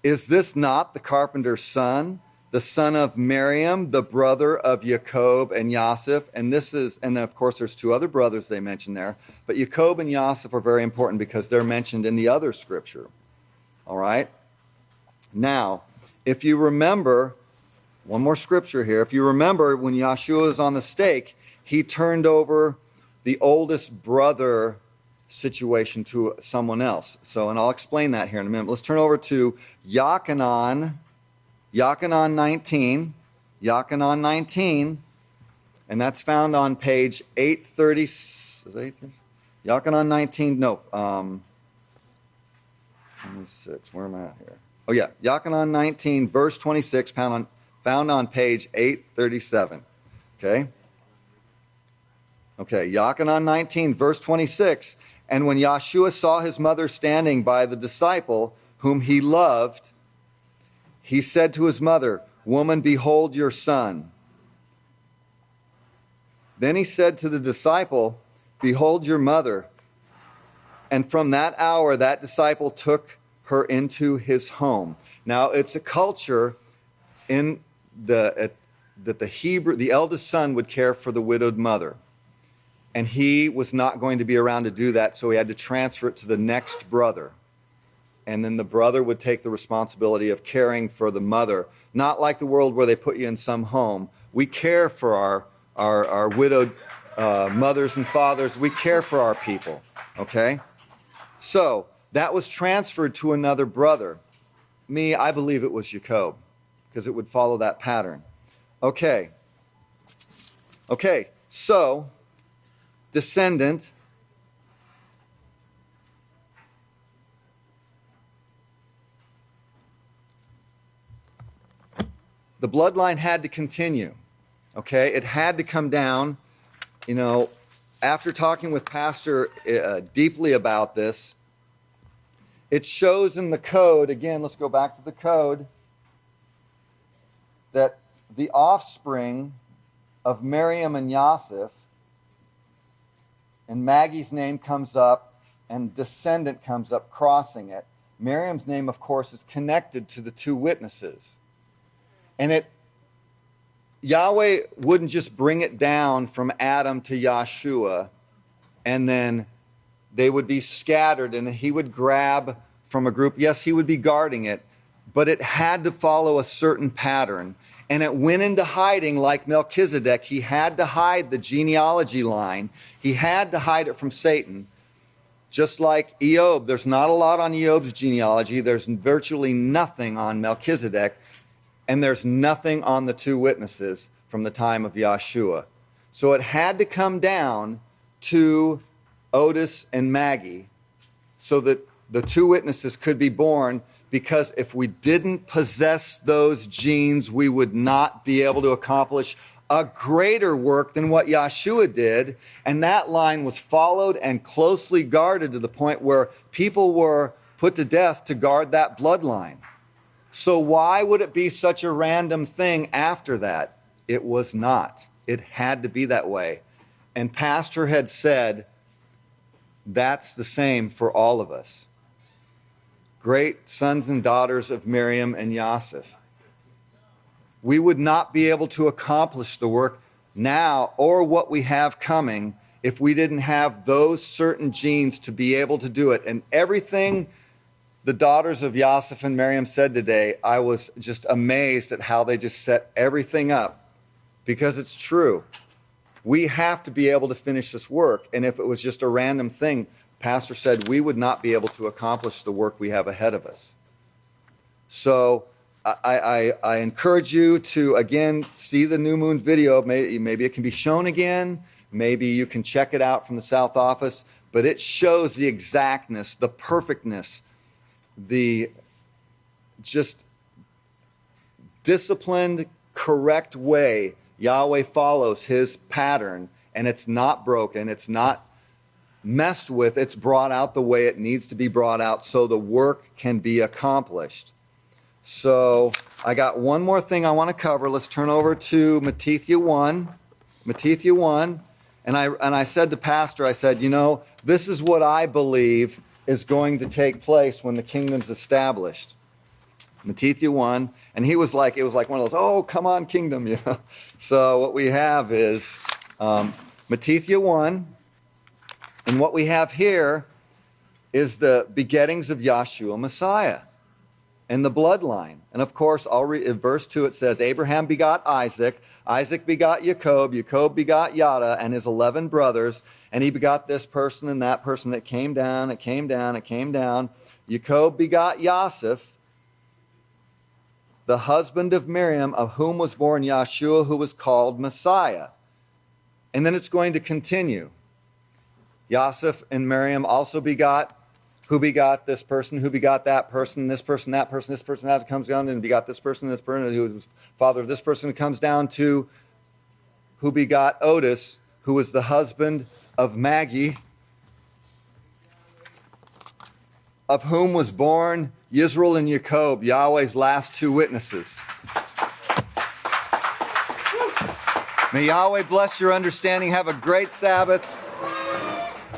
Is this not the carpenter's son, the son of Miriam, the brother of Jacob and Yosef? And of course there's two other brothers they mentioned there. But Jacob and Yosef are very important because they're mentioned in the other scripture. All right? Now, if you remember, one more scripture here. If you remember when Yahshua was on the stake, he turned over the oldest brother situation to someone else. And I'll explain that here in a minute. Let's turn over to Yahchanan 19. Yahchanan 19. And that's found on page 830. Is that 830? Yahchanan 19. No. 26. Where am I at here? Oh, yeah. Yahchanan 19, verse 26, found on page 837. Okay? Okay. Yahchanan 19, verse 26. And when Yahshua saw his mother standing by the disciple whom he loved, he said to his mother, "Woman, behold your son." Then he said to the disciple, "Behold your mother." And from that hour, that disciple took her into his home. Now, it's a culture that the eldest son would care for the widowed mother. And he was not going to be around to do that, so he had to transfer it to the next brother. and then the brother would take the responsibility of caring for the mother. Not like the world where they put you in some home. We care for our widowed mothers and fathers. We care for our people, okay? So that was transferred to another brother. I believe it was Jacob, because it would follow that pattern. Okay, so descendant. The bloodline had to continue, okay? It had to come down. You know, after talking with Pastor deeply about this, it shows in the code, again, let's go back to the code, that the offspring of Miriam and Yosef, and Maggie's name comes up, and descendant comes up crossing it. Miriam's name, of course, is connected to the two witnesses. And Yahweh wouldn't just bring it down from Adam to Yahshua, and then they would be scattered, and he would grab from a group. Yes, he would be guarding it, but it had to follow a certain pattern. And it went into hiding like Melchizedek. He had to hide the genealogy line. He had to hide it from Satan. Just like Eob, there's not a lot on Eob's genealogy. There's virtually nothing on Melchizedek. And there's nothing on the two witnesses from the time of Yahshua. So it had to come down to Otis and Maggie so that the two witnesses could be born, because if we didn't possess those genes, we would not be able to accomplish a greater work than what Yahshua did. And that line was followed and closely guarded to the point where people were put to death to guard that bloodline. So why would it be such a random thing after that? It was not. It had to be that way. And Pastor had said, that's the same for all of us. Great sons and daughters of Miriam and Yosef. We would not be able to accomplish the work now or what we have coming if we didn't have those certain genes to be able to do it. And everything the daughters of Yosef and Miriam said today, I was just amazed at how they just set everything up, because it's true. We have to be able to finish this work. And if it was just a random thing, Pastor said we would not be able to accomplish the work we have ahead of us. So I encourage you to, again, see the New Moon video. Maybe it can be shown again. Maybe you can check it out from the South Office. But it shows the exactness, the perfectness, the just disciplined, correct way Yahweh follows his pattern, and it's not broken, it's not messed with, it's brought out the way it needs to be brought out so the work can be accomplished. So I got one more thing I want to cover. Let's turn over to Mattithyah 1. Mattithyah 1. And I said to Pastor, I said, you know, this is what I believe is going to take place when the kingdom's established. Mattithyah 1. And he was like, it was like one of those, oh, come on, kingdom, you know. So what we have is Mattithyah 1. And what we have here is the begettings of Yahshua Messiah and the bloodline. And of course, I'll read in verse 2, it says, Abraham begot Isaac, Isaac begot Jacob, Jacob begot Yada and his 11 brothers, and he begot this person and that person. It came down, it came down, it came down. Jacob begot Yosef, the husband of Miriam, of whom was born Yahshua, who was called Messiah. And then it's going to continue. Yosef and Miriam also begot, who begot this person, who begot that person, this person, that person, this person, that comes down and begot this person, who was father of this person, comes down to who begot Otis, who was the husband of Maggie, of whom was born Yisrayl and Jacob, Yahweh's last two witnesses. May Yahweh bless your understanding. Have a great Sabbath.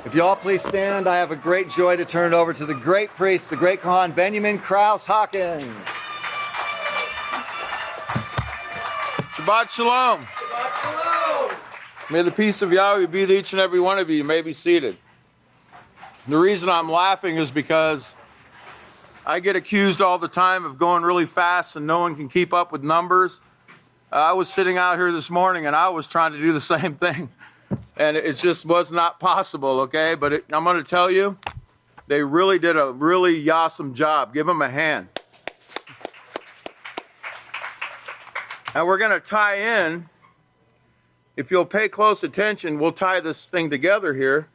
If you all please stand, I have a great joy to turn it over to the great priest, the great Kohan, Benjamin Krause Hawkins. Shabbat Shalom. Shabbat Shalom. May the peace of Yahweh be with each and every one of you. You may be seated. The reason I'm laughing is because I get accused all the time of going really fast and no one can keep up with numbers. I was sitting out here this morning and I was trying to do the same thing. And it just was not possible, okay? But I'm going to tell you, they really did a really awesome job. Give them a hand. And we're going to tie in, if you'll pay close attention, we'll tie this thing together here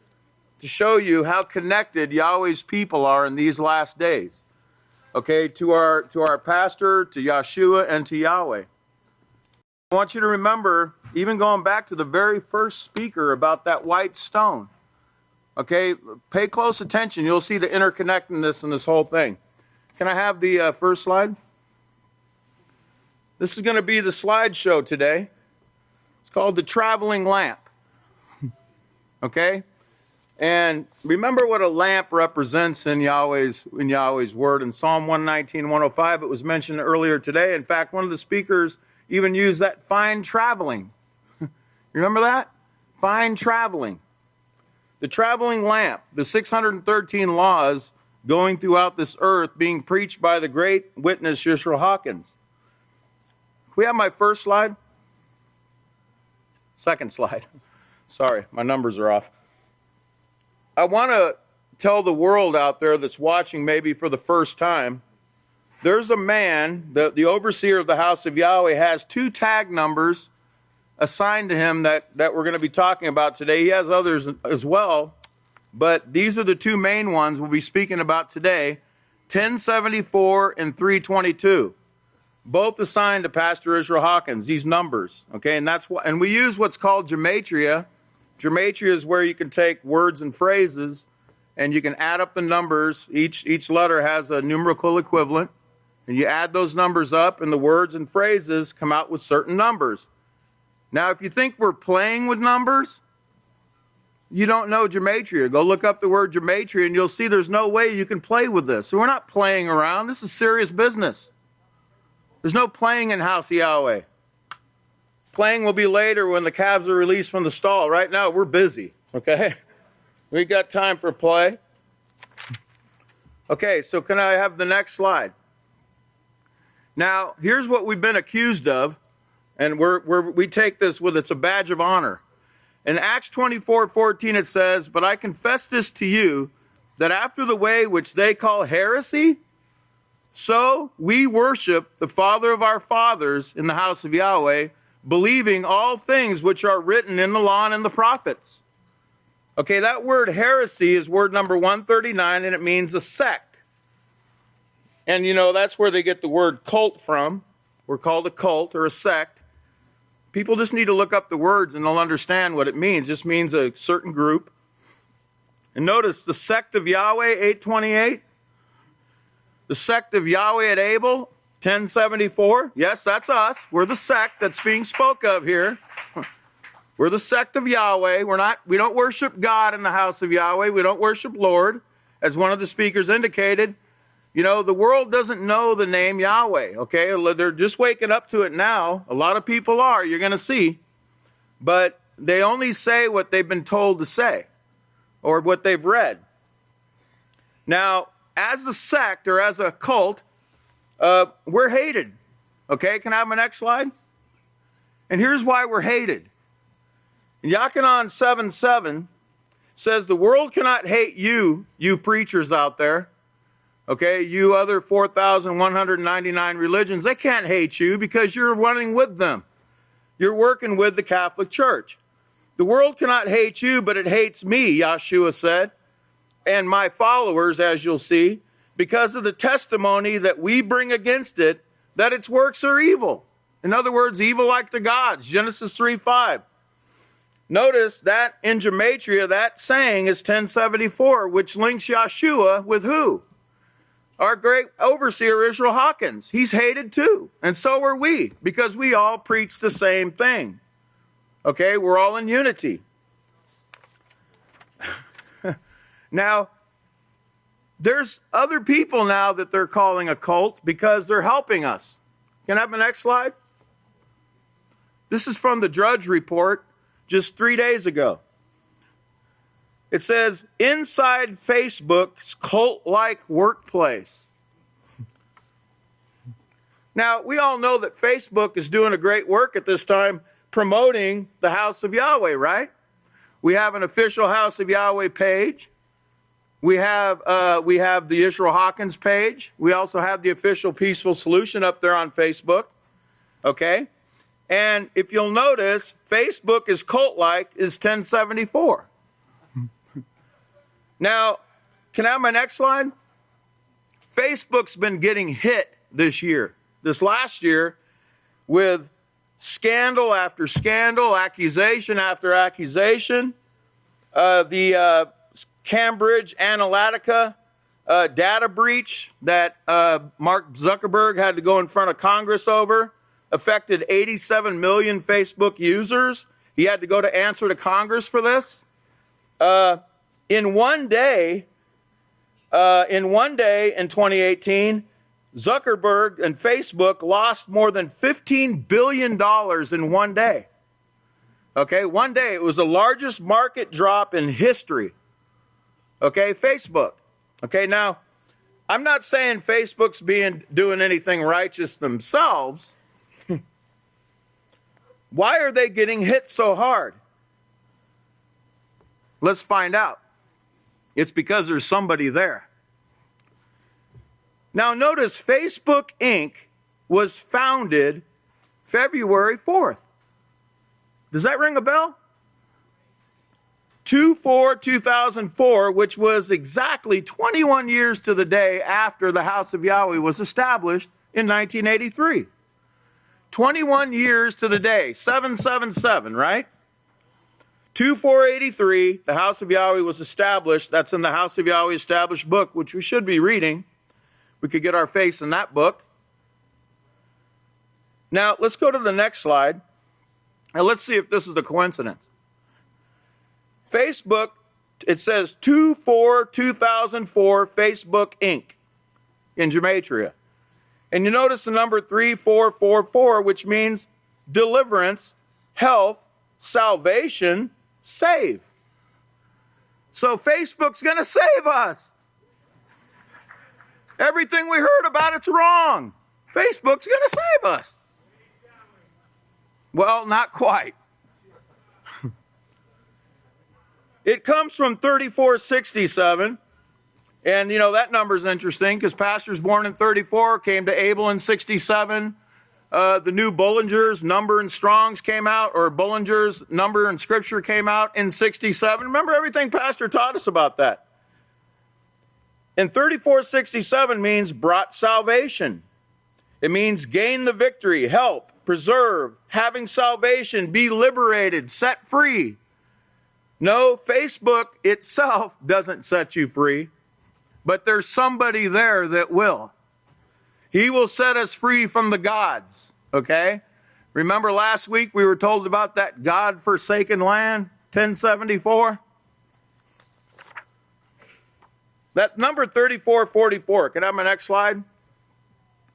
to show you how connected Yahweh's people are in these last days. Okay, to our pastor, to Yahshua, and to Yahweh. I want you to remember, even going back to the very first speaker about that white stone. Okay, pay close attention. You'll see the interconnectedness in this whole thing. Can I have the first slide? This is going to be the slideshow today. It's called the traveling lamp. Okay? And remember what a lamp represents in Yahweh's word. In Psalm 119, 105, it was mentioned earlier today. In fact, one of the speakers even used that fine traveling. Remember that? Fine traveling. The traveling lamp, the 613 laws going throughout this earth being preached by the great witness Yisrayl Hawkins. Can we have my first slide? Second slide. Sorry, my numbers are off. I want to tell the world out there that's watching maybe for the first time, there's a man, the overseer of the house of Yahweh has 2 tag numbers assigned to him that we're going to be talking about today. He has others as well, but these are the 2 main ones we'll be speaking about today, 1074 and 322. Both assigned to Pastor Yisrayl Hawkins, these numbers, okay? And we use what's called gematria. Gematria is where you can take words and phrases and you can add up the numbers. Each letter has a numerical equivalent, and you add those numbers up and the words and phrases come out with certain numbers. Now, if you think we're playing with numbers, you don't know gematria. Go look up the word gematria and you'll see there's no way you can play with this. So we're not playing around. This is serious business. There's no playing in House of Yahweh. Playing will be later when the calves are released from the stall. Right now, we're busy, okay? We got time for play. Okay, so can I have the next slide? Now, here's what we've been accused of, and we take this with it's a badge of honor. In Acts 24:14 it says, "But I confess this to you, that after the way which they call heresy, so we worship the Father of our fathers in the house of Yahweh, believing all things which are written in the law and in the prophets." Okay, that word heresy is word number 139, and it means a sect. And you know, that's where they get the word cult from. We're called a cult or a sect. People just need to look up the words and they'll understand what it means. It just means a certain group. And notice the sect of Yahweh, 828. The sect of Yahweh at Abel, 1074. Yes, that's us. We're the sect that's being spoke of here. We're the sect of Yahweh. We don't worship God in the house of Yahweh. We don't worship Lord. As one of the speakers indicated, you know, the world doesn't know the name Yahweh, okay? They're just waking up to it now. A lot of people are, you're going to see. But they only say what they've been told to say or what they've read. Now, as a sect or as a cult, we're hated. Okay, can I have my next slide? And here's why we're hated. In Yahchanan 7:7 says, "The world cannot hate you, you preachers out there. Okay, you other 4,199 religions, they can't hate you because you're running with them. You're working with the Catholic Church. The world cannot hate you, but it hates me," Yahshua said, "and my followers, as you'll see, because of the testimony that we bring against it, that its works are evil." In other words, evil like the gods, Genesis 3:5. Notice that in gematria, that saying is 1074, which links Yahshua with who? Our great overseer, Yisrayl Hawkins. He's hated too, and so are we, because we all preach the same thing. Okay, we're all in unity. Now, there's other people now that they're calling a cult because they're helping us. Can I have the next slide? This is from the Drudge Report just 3 days ago. It says, "Inside Facebook's cult-like workplace." Now, we all know that Facebook is doing a great work at this time promoting the house of Yahweh, right? We have an official House of Yahweh page. We have the Yisrayl Hawkins page. We also have the official Peaceful Solution up there on Facebook. Okay? And if you'll notice, Facebook is cult-like is 1074. Now, can I have my next slide? Facebook's been getting hit this year, this last year, with scandal after scandal, accusation after accusation. The Cambridge Analytica data breach that Mark Zuckerberg had to go in front of Congress over affected 87 million Facebook users. He had to go to answer to Congress for this. In one day in 2018, Zuckerberg and Facebook lost more than $15 billion in one day. Okay, one day. It was the largest market drop in history. Okay, Facebook. Okay, now, I'm not saying Facebook's doing anything righteous themselves. Why are they getting hit so hard? Let's find out. It's because there's somebody there. Now notice Facebook Inc. was founded February 4th. Does that ring a bell? 2/4/2004, which was exactly 21 years to the day after the House of Yahweh was established in 1983. 21 years to the day, 777, right? 2/4/83, the House of Yahweh was established. That's in the House of Yahweh established book, which we should be reading. We could get our face in that book. Now, let's go to the next slide, and let's see if this is a coincidence. Facebook, it says 2/4/2004, Facebook Inc. in Gematria. And you notice the number 3444, which means deliverance, health, salvation, save. So Facebook's going to save us. Everything we heard about it's wrong. Facebook's going to save us. Well, not quite. It comes from 3467. And, you know, that number's interesting because pastors born in 34 came to Abel in 67. The new Bullinger's number in Strong's came out, or Bullinger's number in Scripture came out in 67. Remember everything Pastor taught us about that. And 3467 means brought salvation. It means gain the victory, help, preserve, having salvation, be liberated, set free. No, Facebook itself doesn't set you free, but there's somebody there that will. He will set us free from the gods, okay? Remember last week we were told about that God-forsaken land, 1074? That number 3444, can I have my next slide?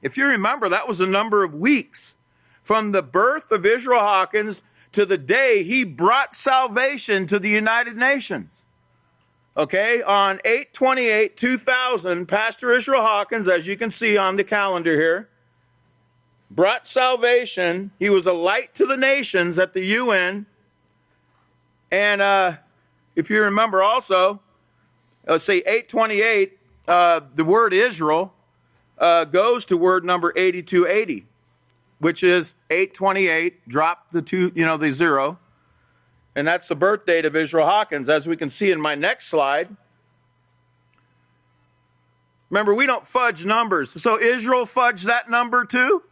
If you remember, that was a number of weeks from the birth of Yisrayl Hawkins to the day he brought salvation to the United Nations. Okay, on 8/28/2000, Pastor Yisrayl Hawkins, as you can see on the calendar here, brought salvation. He was a light to the nations at the UN. And if you remember also, let's say 8/28, the word Israel goes to word number 8280, which is 8/28, drop the two, the 0. And that's the birth date of Yisrayl Hawkins, as we can see in my next slide. Remember, we don't fudge numbers. So Israel fudged that number too?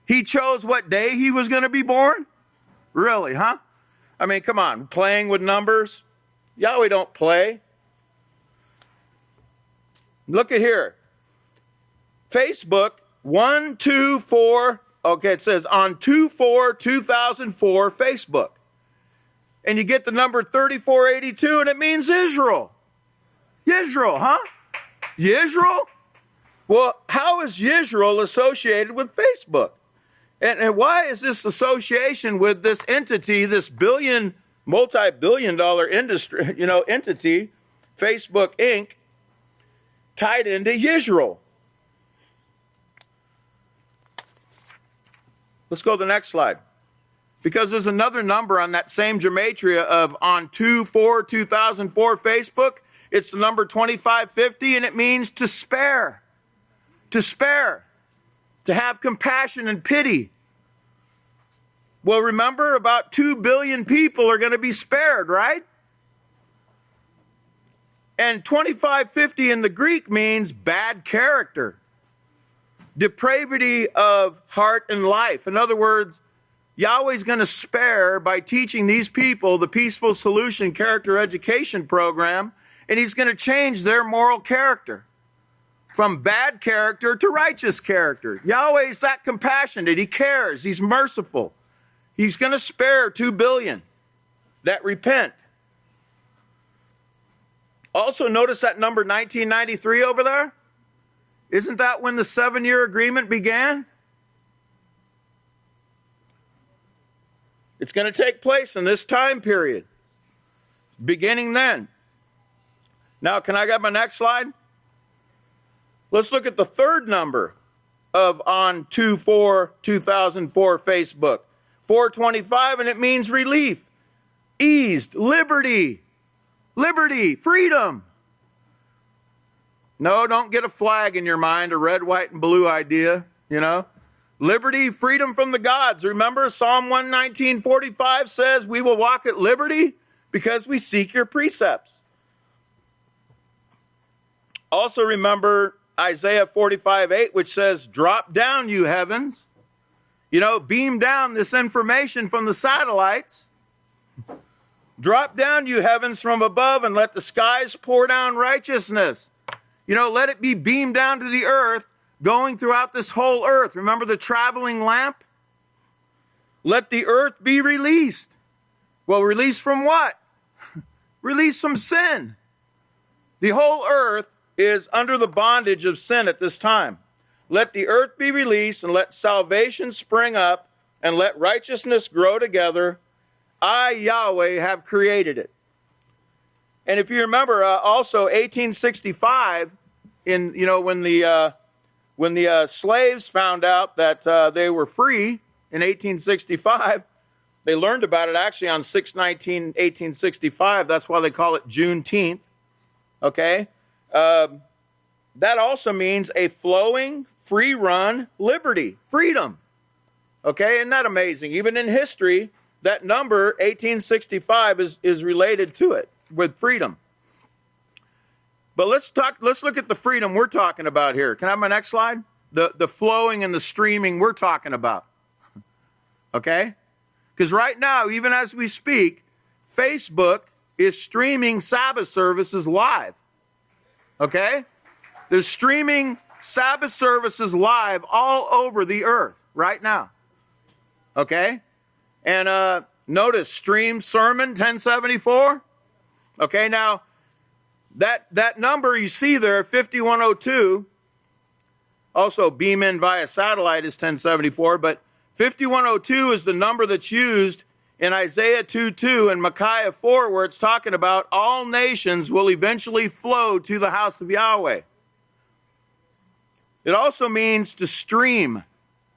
He chose what day he was going to be born? Really, huh? I mean, come on, playing with numbers? Yahweh don't play. Look at here. Facebook, 1/2/4, okay, it says on 2/4/2004, Facebook. And you get the number 3482, and it means Israel. Yisrael, huh? Yisrael? Well, how is Yisrael associated with Facebook? And why is this association with this entity, this multi-billion-dollar industry, entity, Facebook Inc., tied into Yisrael? Let's go to the next slide. Because there's another number on that same gematria of on 2/4/2004 Facebook. It's the number 2550, and it means to spare. To spare. To have compassion and pity. Well, remember, about 2 billion people are going to be spared, right? And 2550 in the Greek means bad character. Depravity of heart and life. In other words, Yahweh's going to spare by teaching these people the Peaceful Solution Character Education Program, and he's going to change their moral character from bad character to righteous character. Yahweh's that compassionate. He cares. He's merciful. He's going to spare 2 billion that repent. Also, notice that number 1993 over there? Isn't that when the 7-year agreement began? It's going to take place in this time period, beginning then. Now, can I get my next slide? Let's look at the third number of on 2/4/2004 Facebook. 425, and it means relief, eased, liberty, freedom. No, don't get a flag in your mind, a red, white, and blue idea, you know. Liberty, freedom from the gods. Remember, Psalm 119:45 says, we will walk at liberty because we seek your precepts. Also remember Isaiah 45:8, which says, drop down, you heavens. You know, beam down this information from the satellites. Drop down, you heavens, from above, and let the skies pour down righteousness. You know, let it be beamed down to the earth, going throughout this whole earth. Remember the traveling lamp? Let the earth be released. Well, released from what? Released from sin. The whole earth is under the bondage of sin at this time. Let the earth be released, and let salvation spring up, and let righteousness grow together. I, Yahweh, have created it. And if you remember, also 1865, when the slaves found out that they were free in 1865, they learned about it actually on 6/19/1865. That's why they call it Juneteenth. Okay, that also means a flowing, free-run liberty, freedom. Okay, isn't that amazing? Even in history, that number 1865 is related to it with freedom. But let's look at the freedom we're talking about here. Can I have my next slide? The flowing and the streaming we're talking about. Okay? Because right now, even as we speak, Facebook is streaming Sabbath services live. Okay? They're streaming Sabbath services live all over the earth right now. Okay? And notice, stream sermon 1074. Okay, now, that number you see there, 5102, also beam in via satellite is 1074, but 5102 is the number that's used in Isaiah 2:2 and Micahyah 4, where it's talking about all nations will eventually flow to the house of Yahweh. It also means to stream.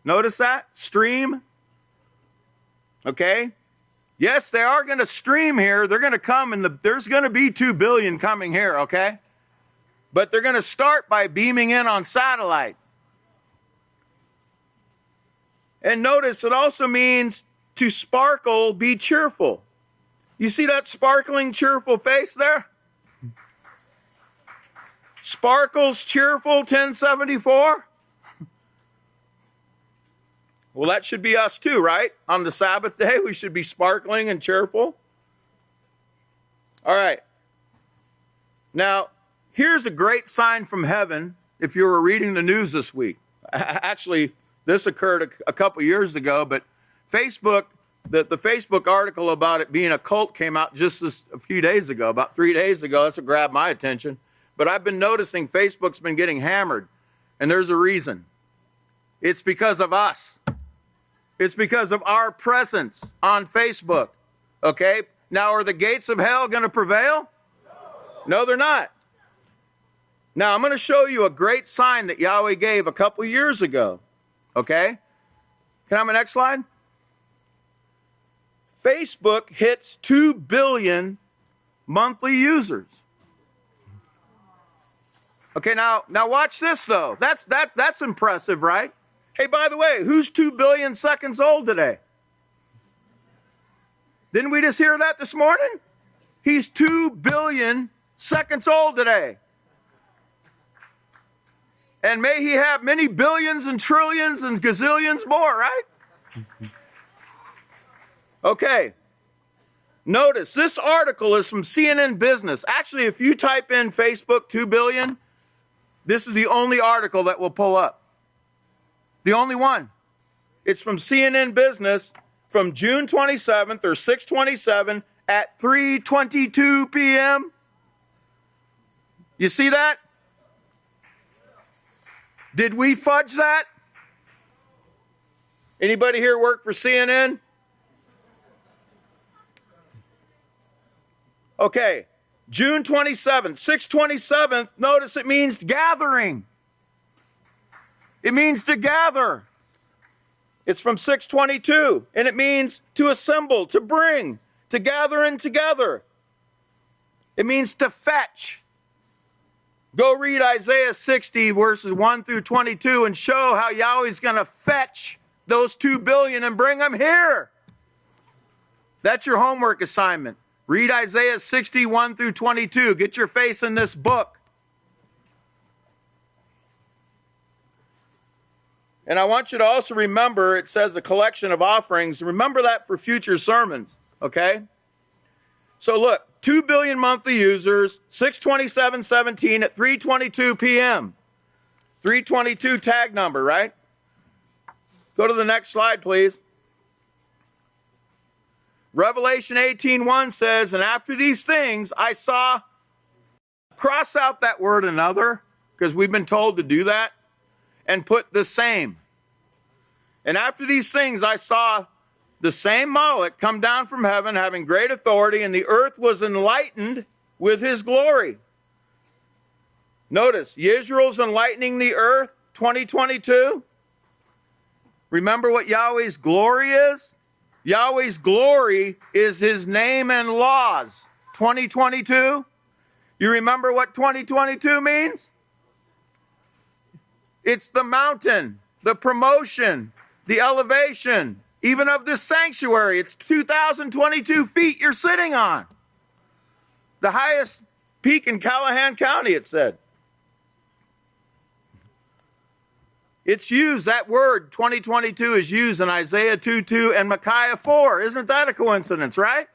Notice that? Stream. Okay? Yes, they are going to stream here. They're going to come, and there's going to be 2 billion coming here, okay? But they're going to start by beaming in on satellite. And notice it also means to sparkle, be cheerful. You see that sparkling, cheerful face there? Sparkles, cheerful, 1074. Well, that should be us too, right? On the Sabbath day, we should be sparkling and cheerful. All right. Now, here's a great sign from heaven if you were reading the news this week. Actually, this occurred a couple years ago, but Facebook, the Facebook article about it being a cult came out just a few days ago, about 3 days ago. That's what grabbed my attention. But I've been noticing Facebook's been getting hammered, and there's a reason. It's because of us. It's because of our presence on Facebook. Okay? Now, are the gates of hell going to prevail? No, they're not. Now, I'm going to show you a great sign that Yahweh gave a couple years ago. Okay? Can I have my next slide? Facebook hits 2 billion monthly users. Okay, now watch this though. That's impressive, right? Hey, by the way, who's 2 billion seconds old today? Didn't we just hear that this morning? He's 2 billion seconds old today. And may he have many billions and trillions and gazillions more, right? Okay. Notice this article is from CNN Business. Actually, if you type in Facebook 2 billion, this is the only article that will pull up. The only one. It's from CNN Business from June 27th or 6/27 at 3:22 p.m. You see that? Did we fudge that? Anybody here work for CNN? Okay, June 27th, 6/27, notice it means gathering. It means to gather. It's from 6/22, and it means to assemble, to bring, to gather in together. It means to fetch. Go read Isaiah 60, verses 1 through 22, and show how Yahweh's going to fetch those 2 billion and bring them here. That's your homework assignment. Read Isaiah 61 through 22. Get your face in this book. And I want you to also remember, it says a collection of offerings. Remember that for future sermons, okay? So look, 2 billion monthly users, 6/27/17 at 3:22 p.m. 322 tag number, right? Go to the next slide, please. Revelation 18:1 says, and after these things I saw, cross out that word another, because we've been told to do that, and put the same. And after these things I saw the same Moloch come down from heaven, having great authority, and the earth was enlightened with his glory. Notice, Yisrael's enlightening the earth, 2022. Remember what Yahweh's glory is? Yahweh's glory is his name and laws, 2022. You remember what 2022 means? It's the mountain, the promotion, the elevation, even of this sanctuary. It's 2,022 feet you're sitting on. The highest peak in Callahan County, it said. It's used, that word 2022 is used in Isaiah 2:2 and Micahyah 4. Isn't that a coincidence, right?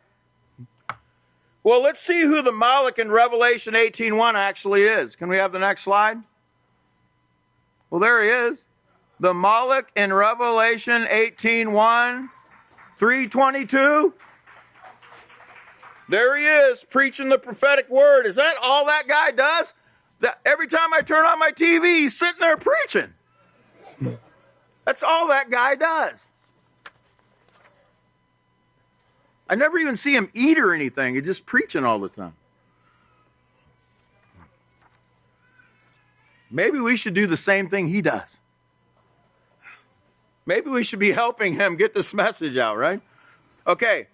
Well, let's see who the Moloch in Revelation 18:1 actually is. Can we have the next slide? Well, there he is. The Moloch in Revelation 18:1, 3:22. There he is, preaching the prophetic word. Is that all that guy does? Every time I turn on my TV, he's sitting there preaching. That's all that guy does. I never even see him eat or anything. He's just preaching all the time. Maybe we should do the same thing he does. Maybe we should be helping him get this message out, right? Okay,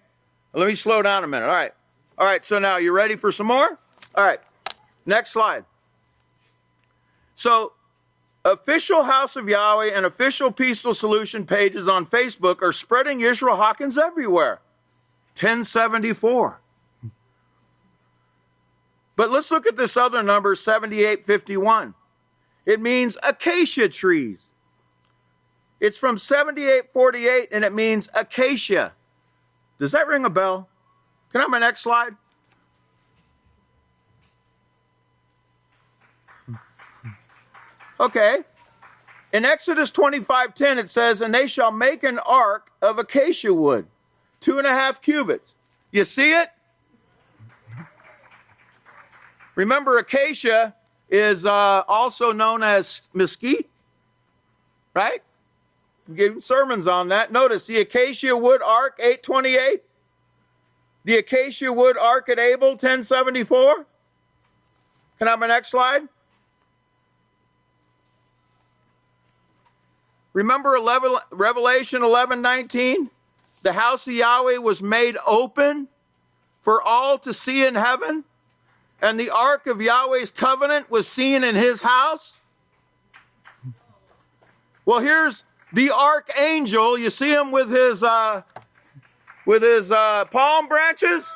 let me slow down a minute. All right, so now you ready for some more? All right, next slide. So, official House of Yahweh and official Peaceful Solution pages on Facebook are spreading Yisrayl Hawkins everywhere. 1074. But let's look at this other number, 7851. It means acacia trees. It's from 7848 and it means acacia. Does that ring a bell? Can I have my next slide? Okay. In Exodus 25:10 it says, and they shall make an ark of acacia wood, 2.5 cubits. You see it? Remember, acacia is also known as mesquite, right? We gave sermons on that. Notice the acacia wood ark, 828. The acacia wood ark at Abel, 1074. Can I have my next slide? Remember Revelation 11:19? The house of Yahweh was made open for all to see in heaven, and the ark of Yahweh's covenant was seen in his house. Well, here's the archangel. You see him with his palm branches?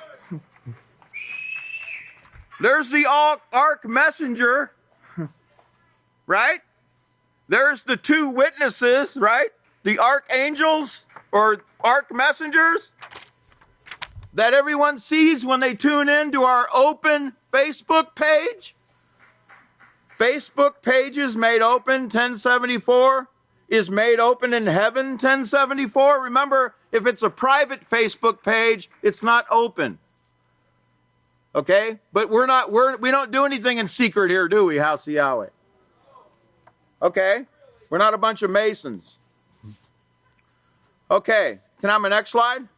There's the ark messenger, right? There's the two witnesses, right? The archangels or ark messengers that everyone sees when they tune in to our open Facebook page. Facebook pages made open 1074 is made open in heaven 1074. Remember, if it's a private Facebook page, it's not open. Okay? But we don't do anything in secret here, do we, House of Yahweh? Okay? We're not a bunch of Masons. Okay. Can I have my next slide?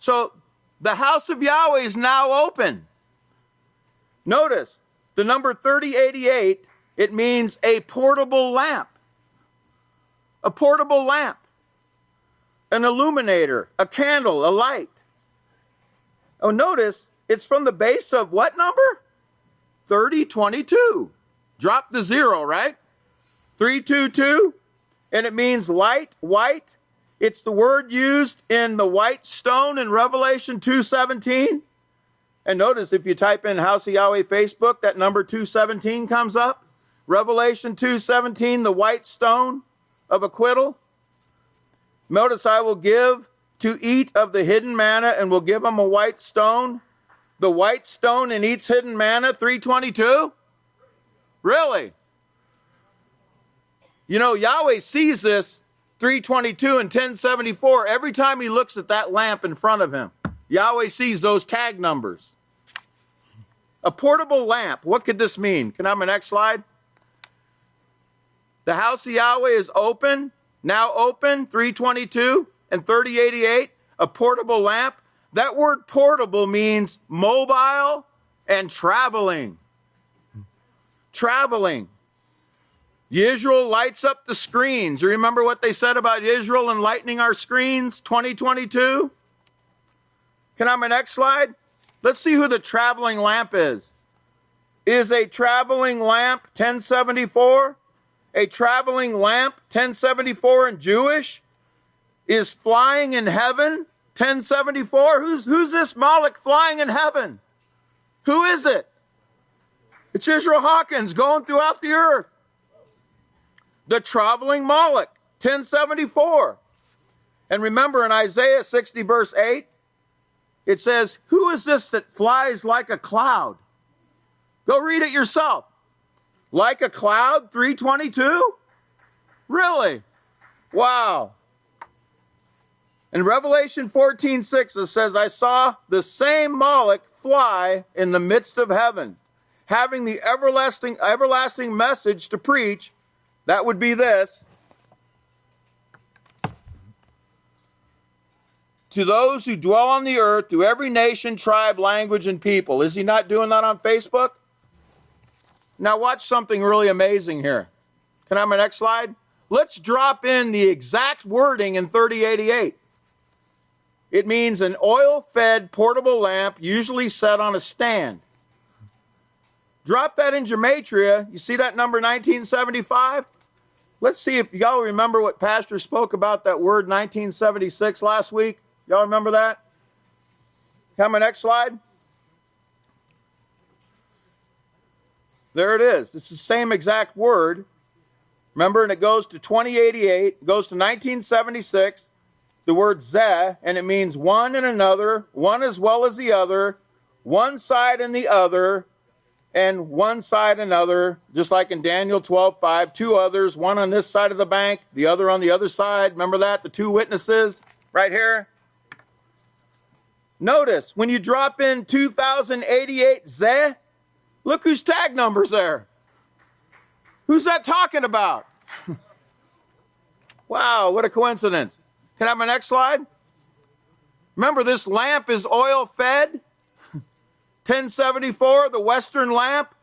So, the house of Yahweh is now open. Notice, the number 3088, it means a portable lamp. A portable lamp. An illuminator, a candle, a light. Oh, notice, it's from the base of what number? 3022. Drop the 0, right? 322, and it means light, white. It's the word used in the white stone in Revelation 2:17. And notice if you type in House of Yahweh Facebook, that number 217 comes up. Revelation 2:17, the white stone of acquittal. Notice, I will give to eat of the hidden manna and will give them a white stone. The white stone and eats hidden manna, 322? Really? You know, Yahweh sees this 322 and 1074 every time he looks at that lamp in front of him. Yahweh sees those tag numbers. A portable lamp. What could this mean? Can I have my next slide? The house of Yahweh is open, now open, 322 and 3088, a portable lamp. That word portable means mobile and traveling. Traveling. Yisrael lights up the screens. You remember what they said about Yisrael enlightening our screens, 2022? Can I have my next slide? Let's see who the traveling lamp is. Is a traveling lamp 1074? A traveling lamp 1074 in Jewish? Is flying in heaven 1074? Who's this Moloch flying in heaven? Who is it? It's Yisrayl Hawkins going throughout the earth. The traveling Moloch, 1074. And remember in Isaiah 60 verse 8, it says, who is this that flies like a cloud? Go read it yourself. Like a cloud, 322? Really? Wow. In Revelation 14:6, it says, I saw the same Moloch fly in the midst of heaven, having the everlasting message to preach. That would be this. To those who dwell on the earth, to every nation, tribe, language, and people. Is he not doing that on Facebook? Now watch something really amazing here. Can I have my next slide? Let's drop in the exact wording in 3088. It means an oil-fed portable lamp, usually set on a stand. Drop that in gematria. You see that number 1975? Let's see if y'all remember what Pastor spoke about that word 1976 last week. Y'all remember that? Can I have my next slide? There it is. It's the same exact word. Remember, and it goes to 2088. It goes to 1976. The word zeh, and it means one and another, one as well as the other, one side and the other, and one side another, just like in Daniel 12:5, two others, one on this side of the bank, the other on the other side. Remember that? The two witnesses right here. Notice, when you drop in 2088 zeh, look whose tag number's there. Who's that talking about? Wow, what a coincidence. Can I have my next slide? Remember, this lamp is oil fed. 1074, the Western lamp.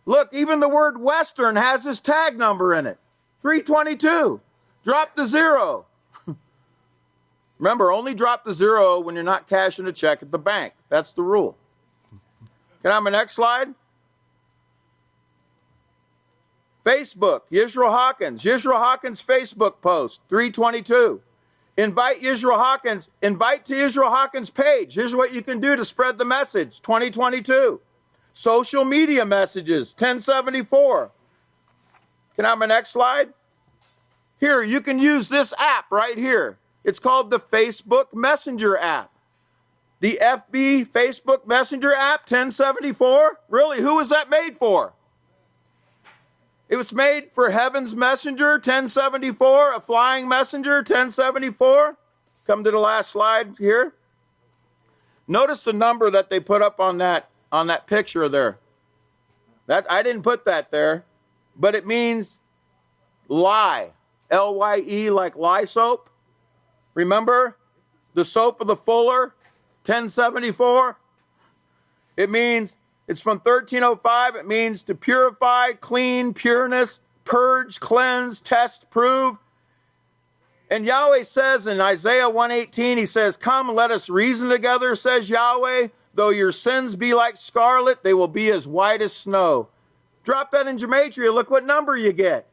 Look, even the word Western has this tag number in it. 322. Drop the zero. Remember, only drop the zero when you're not cashing a check at the bank. That's the rule. Can I have my next slide? Facebook, Yisrayl Hawkins. Yisrayl Hawkins Facebook post, 322. Invite Yisrayl Hawkins. Invite to Yisrayl Hawkins page. Here's what you can do to spread the message, 2022. Social media messages, 1074. Can I have my next slide? Here, you can use this app right here. It's called the Facebook Messenger app. The FB Facebook Messenger app, 1074. Really, who was that made for? It was made for Heaven's Messenger, 1074, a flying messenger, 1074. Come to the last slide here. Notice the number that they put up on that picture there. That I didn't put that there, but it means lye, L-Y-E, like lye soap. Remember the soap of the fuller, 1074? It means, it's from 1305. It means to purify, clean, pureness, purge, cleanse, test, prove. And Yahweh says in Isaiah 1:18, he says, come, let us reason together, says Yahweh. Though your sins be like scarlet, they will be as white as snow. Drop that in gematria. Look what number you get.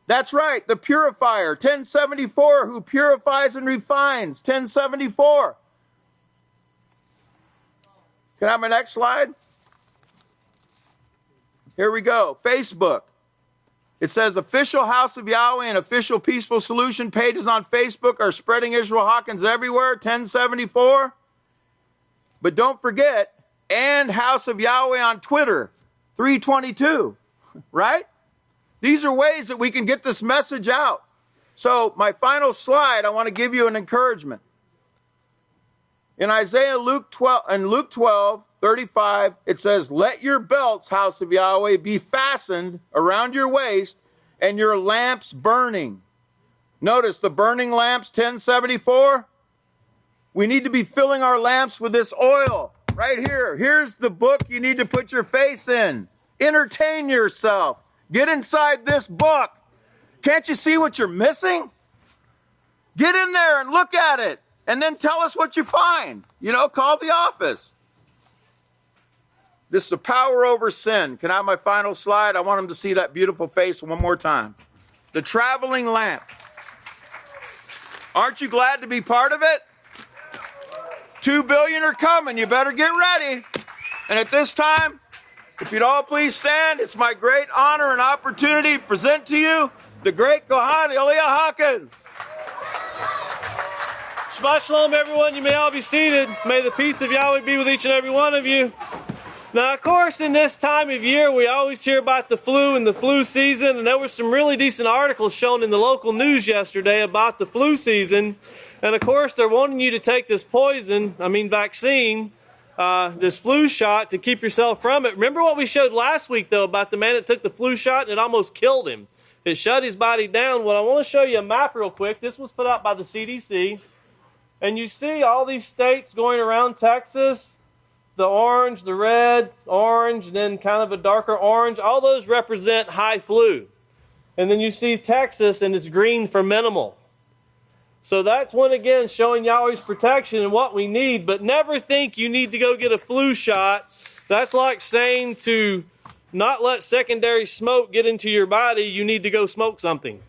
That's right, the purifier, 1074, who purifies and refines, 1074. Can I have my next slide? Here we go. Facebook. It says official House of Yahweh and official Peaceful Solution pages on Facebook are spreading Yisrayl Hawkins everywhere, 1074. But don't forget, and House of Yahweh on Twitter, 322, right? These are ways that we can get this message out. So my final slide, I want to give you an encouragement. In Luke 12:35, it says, let your belts, House of Yahweh, be fastened around your waist and your lamps burning. Notice the burning lamps, 1074. We need to be filling our lamps with this oil right here. Here's the book you need to put your face in. Entertain yourself. Get inside this book. Can't you see what you're missing? Get in there and look at it. And then tell us what you find. You know, call the office. This is the power over sin. Can I have my final slide? I want them to see that beautiful face one more time. The traveling lamp. Aren't you glad to be part of it? 2 billion are coming. You better get ready. And at this time, if you'd all please stand, it's my great honor and opportunity to present to you the great Kohan Yisrayl Hawkins. Shabbat Shalom, everyone. You may all be seated. May the peace of Yahweh be with each and every one of you. Now, of course, in this time of year, we always hear about the flu and the flu season, and there were some really decent articles shown in the local news yesterday about the flu season. And, of course, they're wanting you to take this vaccine, this flu shot to keep yourself from it. Remember what we showed last week, though, about the man that took the flu shot and it almost killed him. It shut his body down. Well, I want to show you a map real quick. This was put out by the CDC. And you see all these states going around Texas, the orange, the red, orange, and then kind of a darker orange. All those represent high flu. And then you see Texas, and it's green for minimal. So that's one, again, showing Yahweh's protection and what we need. But never think you need to go get a flu shot. That's like saying to not let secondary smoke get into your body, you need to go smoke something.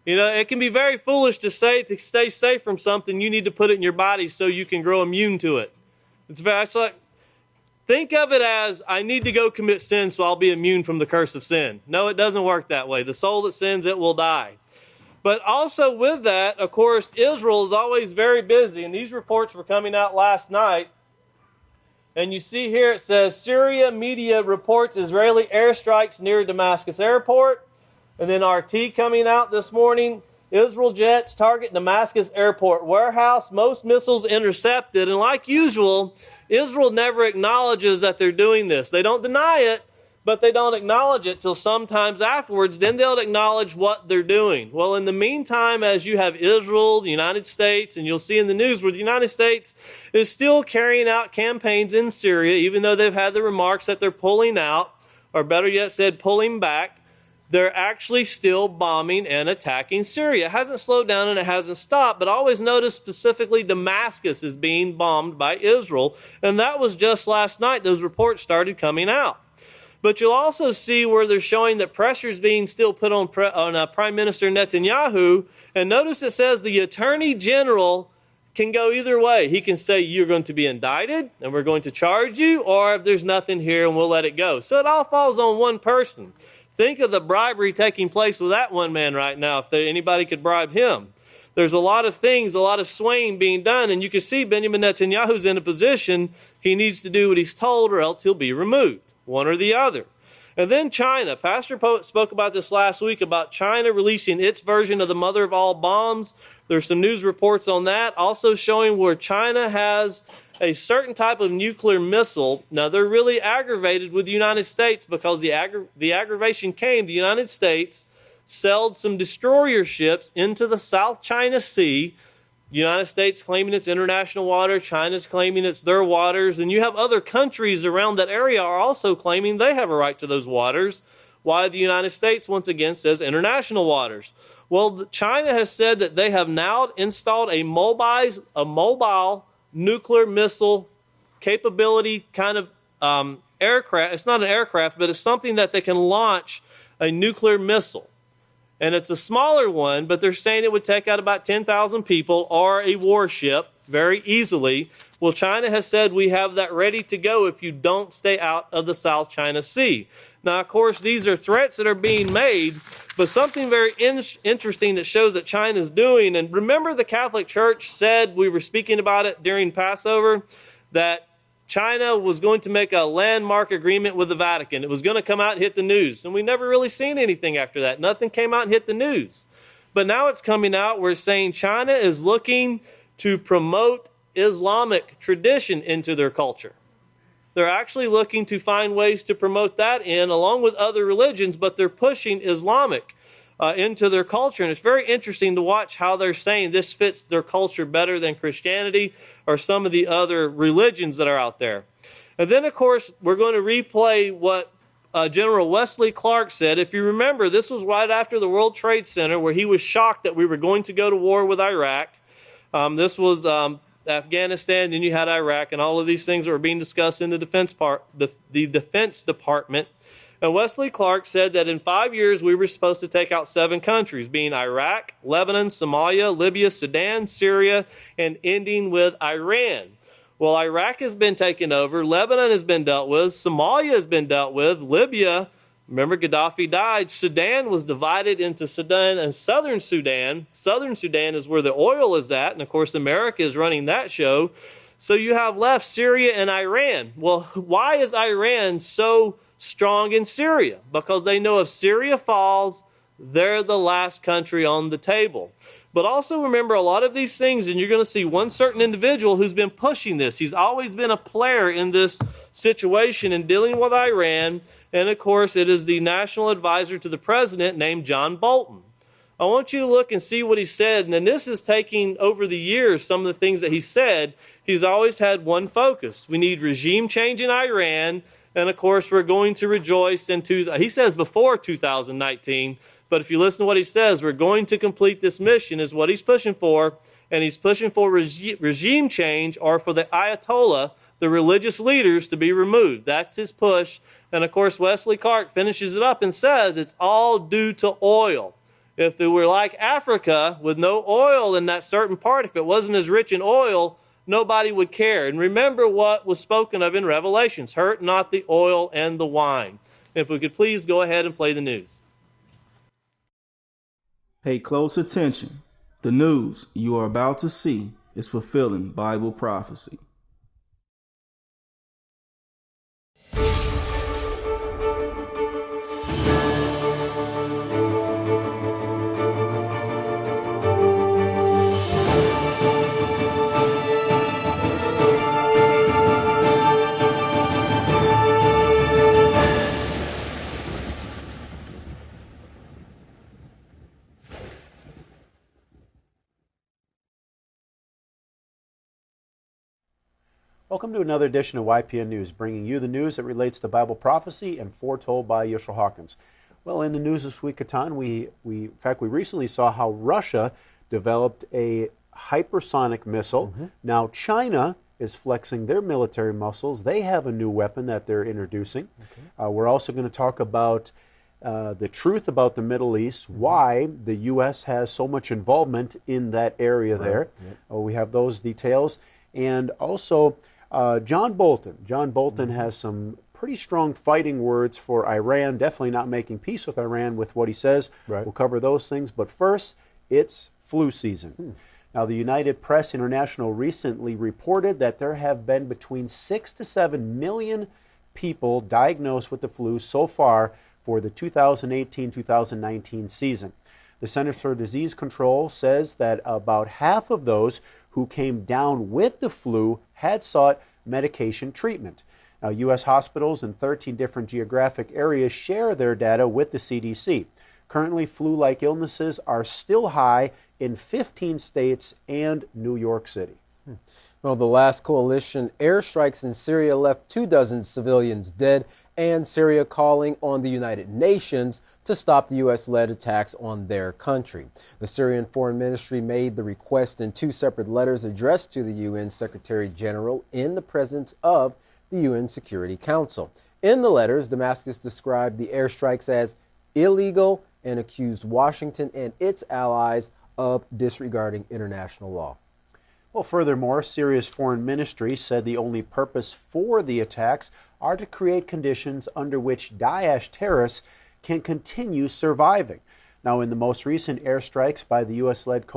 You know, it can be very foolish to say to stay safe from something, you need to put it in your body so you can grow immune to it. It's like, think of it as, I need to go commit sin so I'll be immune from the curse of sin. No, it doesn't work that way. The soul that sins, it will die. But also with that, of course, Israel is always very busy. And these reports were coming out last night. And you see here it says, Syria media reports Israeli airstrikes near Damascus airport. And then RT coming out this morning, Israel jets target Damascus airport warehouse, most missiles intercepted. And like usual, Israel never acknowledges that they're doing this. They don't deny it, but they don't acknowledge it till sometimes afterwards. Then they'll acknowledge what they're doing. Well, in the meantime, as you have Israel, the United States, and you'll see in the news where the United States is still carrying out campaigns in Syria, even though they've had the remarks that they're pulling out, or better yet said, pulling back. they're actually still bombing and attacking Syria. It hasn't slowed down and it hasn't stopped, but always notice specifically Damascus is being bombed by Israel, and that was just last night. Those reports started coming out. But you'll also see where they're showing that pressure is being still put on Prime Minister Netanyahu, and notice it says the Attorney General can go either way. He can say you're going to be indicted and we're going to charge you, or if there's nothing here and we'll let it go. So it all falls on one person. Think of the bribery taking place with that one man right now, if anybody could bribe him. There's a lot of things, a lot of swaying being done, and you can see Benjamin Netanyahu's in a position he needs to do what he's told or else he'll be removed, one or the other. And then China. Pastor Poet spoke about this last week, about China releasing its version of the mother of all bombs. There's some news reports on that, also showing where China has a certain type of nuclear missile. Now, they're really aggravated with the United States because the aggravation came. The United States sailed some destroyer ships into the South China Sea. The United States claiming it's international water, China's claiming it's their waters, and you have other countries around that area are also claiming they have a right to those waters, while the United States once again says international waters. Well, China has said that they have now installed a mobile nuclear missile capability kind of aircraft. It's not an aircraft, but it's something that they can launch a nuclear missile. And it's a smaller one, but they're saying it would take out about 10,000 people or a warship very easily. Well, China has said we have that ready to go if you don't stay out of the South China Sea. Now, of course, these are threats that are being made, but something very interesting that shows that China is doing. And remember, the Catholic Church said, we were speaking about it during Passover, that China was going to make a landmark agreement with the Vatican. It was going to come out and hit the news. And we never really seen anything after that. Nothing came out and hit the news. But now it's coming out. We're saying China is looking to promote Islamic tradition into their culture. They're actually looking to find ways to promote that in, along with other religions, but they're pushing Islamic into their culture. And it's very interesting to watch how they're saying this fits their culture better than Christianity or some of the other religions that are out there. And then, of course, we're going to replay what General Wesley Clark said. If you remember, this was right after the World Trade Center, where he was shocked that we were going to go to war with Iraq. This was Afghanistan, and you had Iraq, and all of these things that were being discussed in the Defense Department. And Wesley Clark said that in 5 years we were supposed to take out 7 countries, being Iraq, Lebanon, Somalia, Libya, Sudan, Syria, and ending with Iran. Well, Iraq has been taken over, Lebanon has been dealt with, Somalia has been dealt with, Libya, remember Gaddafi died, Sudan was divided into Sudan and Southern Sudan. Southern Sudan is where the oil is at, and of course America is running that show. So you have left Syria and Iran. Well, why is Iran so strong in Syria? Because they know if Syria falls, they're the last country on the table. But also remember a lot of these things, and you're going to see one certain individual who's been pushing this. He's always been a player in this situation in dealing with Iran. And of course, it is the national advisor to the president named John Bolton. I want you to look and see what he said. And then this is taking over the years, some of the things that he said. He's always had one focus. We need regime change in Iran. And of course, we're going to rejoice he says before 2019. But if you listen to what he says, we're going to complete this mission is what he's pushing for. And he's pushing for regime change, or for the Ayatollah, the religious leaders, to be removed. That's his push. And of course, Wesley Clark finishes it up and says it's all due to oil. If it were like Africa with no oil in that certain part, if it wasn't as rich in oil, nobody would care. And remember what was spoken of in Revelations, hurt not the oil and the wine. If we could please go ahead and play the news. Pay close attention. The news you are about to see is fulfilling Bible prophecy. Welcome to another edition of YPN News, bringing you the news that relates to Bible prophecy and foretold by Yisrayl Hawkins. Well, in the news this week, Katan, we recently saw how Russia developed a hypersonic missile. Now China is flexing their military muscles. They have a new weapon that they're introducing. We're also going to talk about the truth about the Middle East, why the U.S. has so much involvement in that area there. We have those details. And also John Bolton. John Bolton has some pretty strong fighting words for Iran, definitely not making peace with Iran with what he says. We'll cover those things. But first, it's flu season. Now, the United Press International recently reported that there have been between 6 to 7 million people diagnosed with the flu so far for the 2018-2019 season. The Centers for Disease Control says that about half of those who came down with the flu had sought medication treatment. Now, U.S. hospitals in 13 different geographic areas share their data with the CDC. Currently, flu-like illnesses are still high in 15 states and New York City. Well, the last coalition airstrikes in Syria left 24 civilians dead, and Syria calling on the United Nations to stop the U.S.-led attacks on their country. The Syrian Foreign Ministry made the request in 2 separate letters addressed to the UN Secretary General in the presence of the UN Security Council. In the letters, Damascus described the airstrikes as illegal and accused Washington and its allies of disregarding international law. Well, furthermore, Syria's foreign ministry said the only purpose for the attacks are to create conditions under which Daesh terrorists can continue surviving. Now, in the most recent airstrikes by the U.S.-led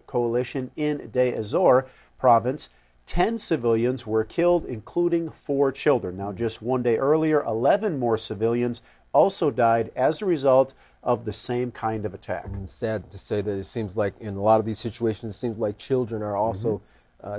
coalition in Deir ez-Zor province, 10 civilians were killed, including 4 children. Now, just one day earlier, 11 more civilians also died as a result of the same kind of attack. And sad to say that it seems like in a lot of these situations, it seems like children are also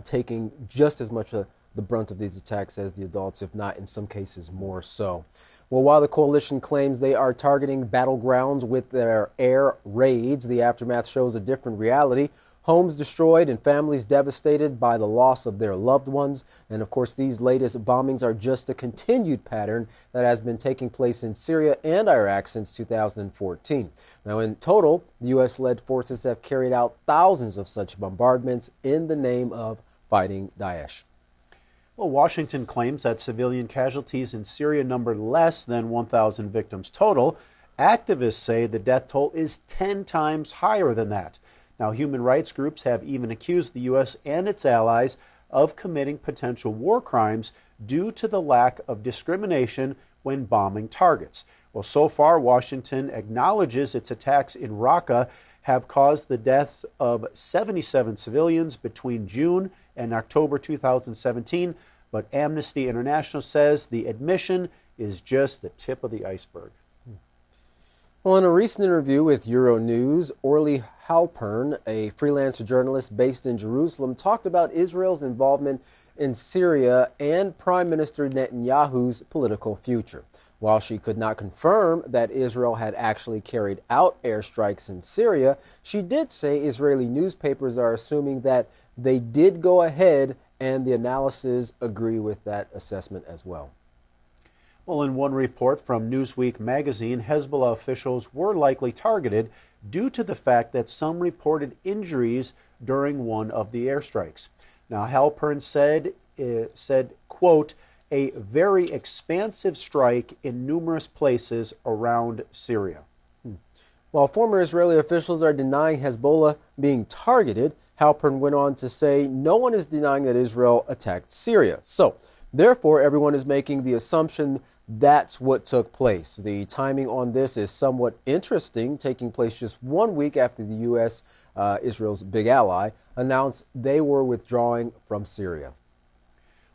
taking just as much of the brunt of these attacks as the adults, if not in some cases more so. Well, while the coalition claims they are targeting battlegrounds with their air raids, the aftermath shows a different reality. Homes destroyed and families devastated by the loss of their loved ones. And of course, these latest bombings are just a continued pattern that has been taking place in Syria and Iraq since 2014. Now, in total, the U.S.-led forces have carried out thousands of such bombardments in the name of fighting Daesh. Well, Washington claims that civilian casualties in Syria number less than 1,000 victims total. Activists say the death toll is 10 times higher than that. Now, human rights groups have even accused the U.S. and its allies of committing potential war crimes due to the lack of discrimination when bombing targets. Well, so far, Washington acknowledges its attacks in Raqqa have caused the deaths of 77 civilians between June and October 2017, but Amnesty International says the admission is just the tip of the iceberg. Well, in a recent interview with Euronews, Orly Halpern, a freelance journalist based in Jerusalem, talked about Israel's involvement in Syria and Prime Minister Netanyahu's political future. While she could not confirm that Israel had actually carried out airstrikes in Syria, she did say Israeli newspapers are assuming that they did go ahead, and the analysis agree with that assessment as well. Well, in one report from Newsweek magazine, Hezbollah officials were likely targeted due to the fact that some reported injuries during one of the airstrikes. Now, Halpern said, quote, a very expansive strike in numerous places around Syria. While former Israeli officials are denying Hezbollah being targeted, Halpern went on to say no one is denying that Israel attacked Syria. So, therefore, everyone is making the assumption that's what took place. The timing on this is somewhat interesting, taking place just 1 week after the U.S., Israel's big ally, announced they were withdrawing from Syria.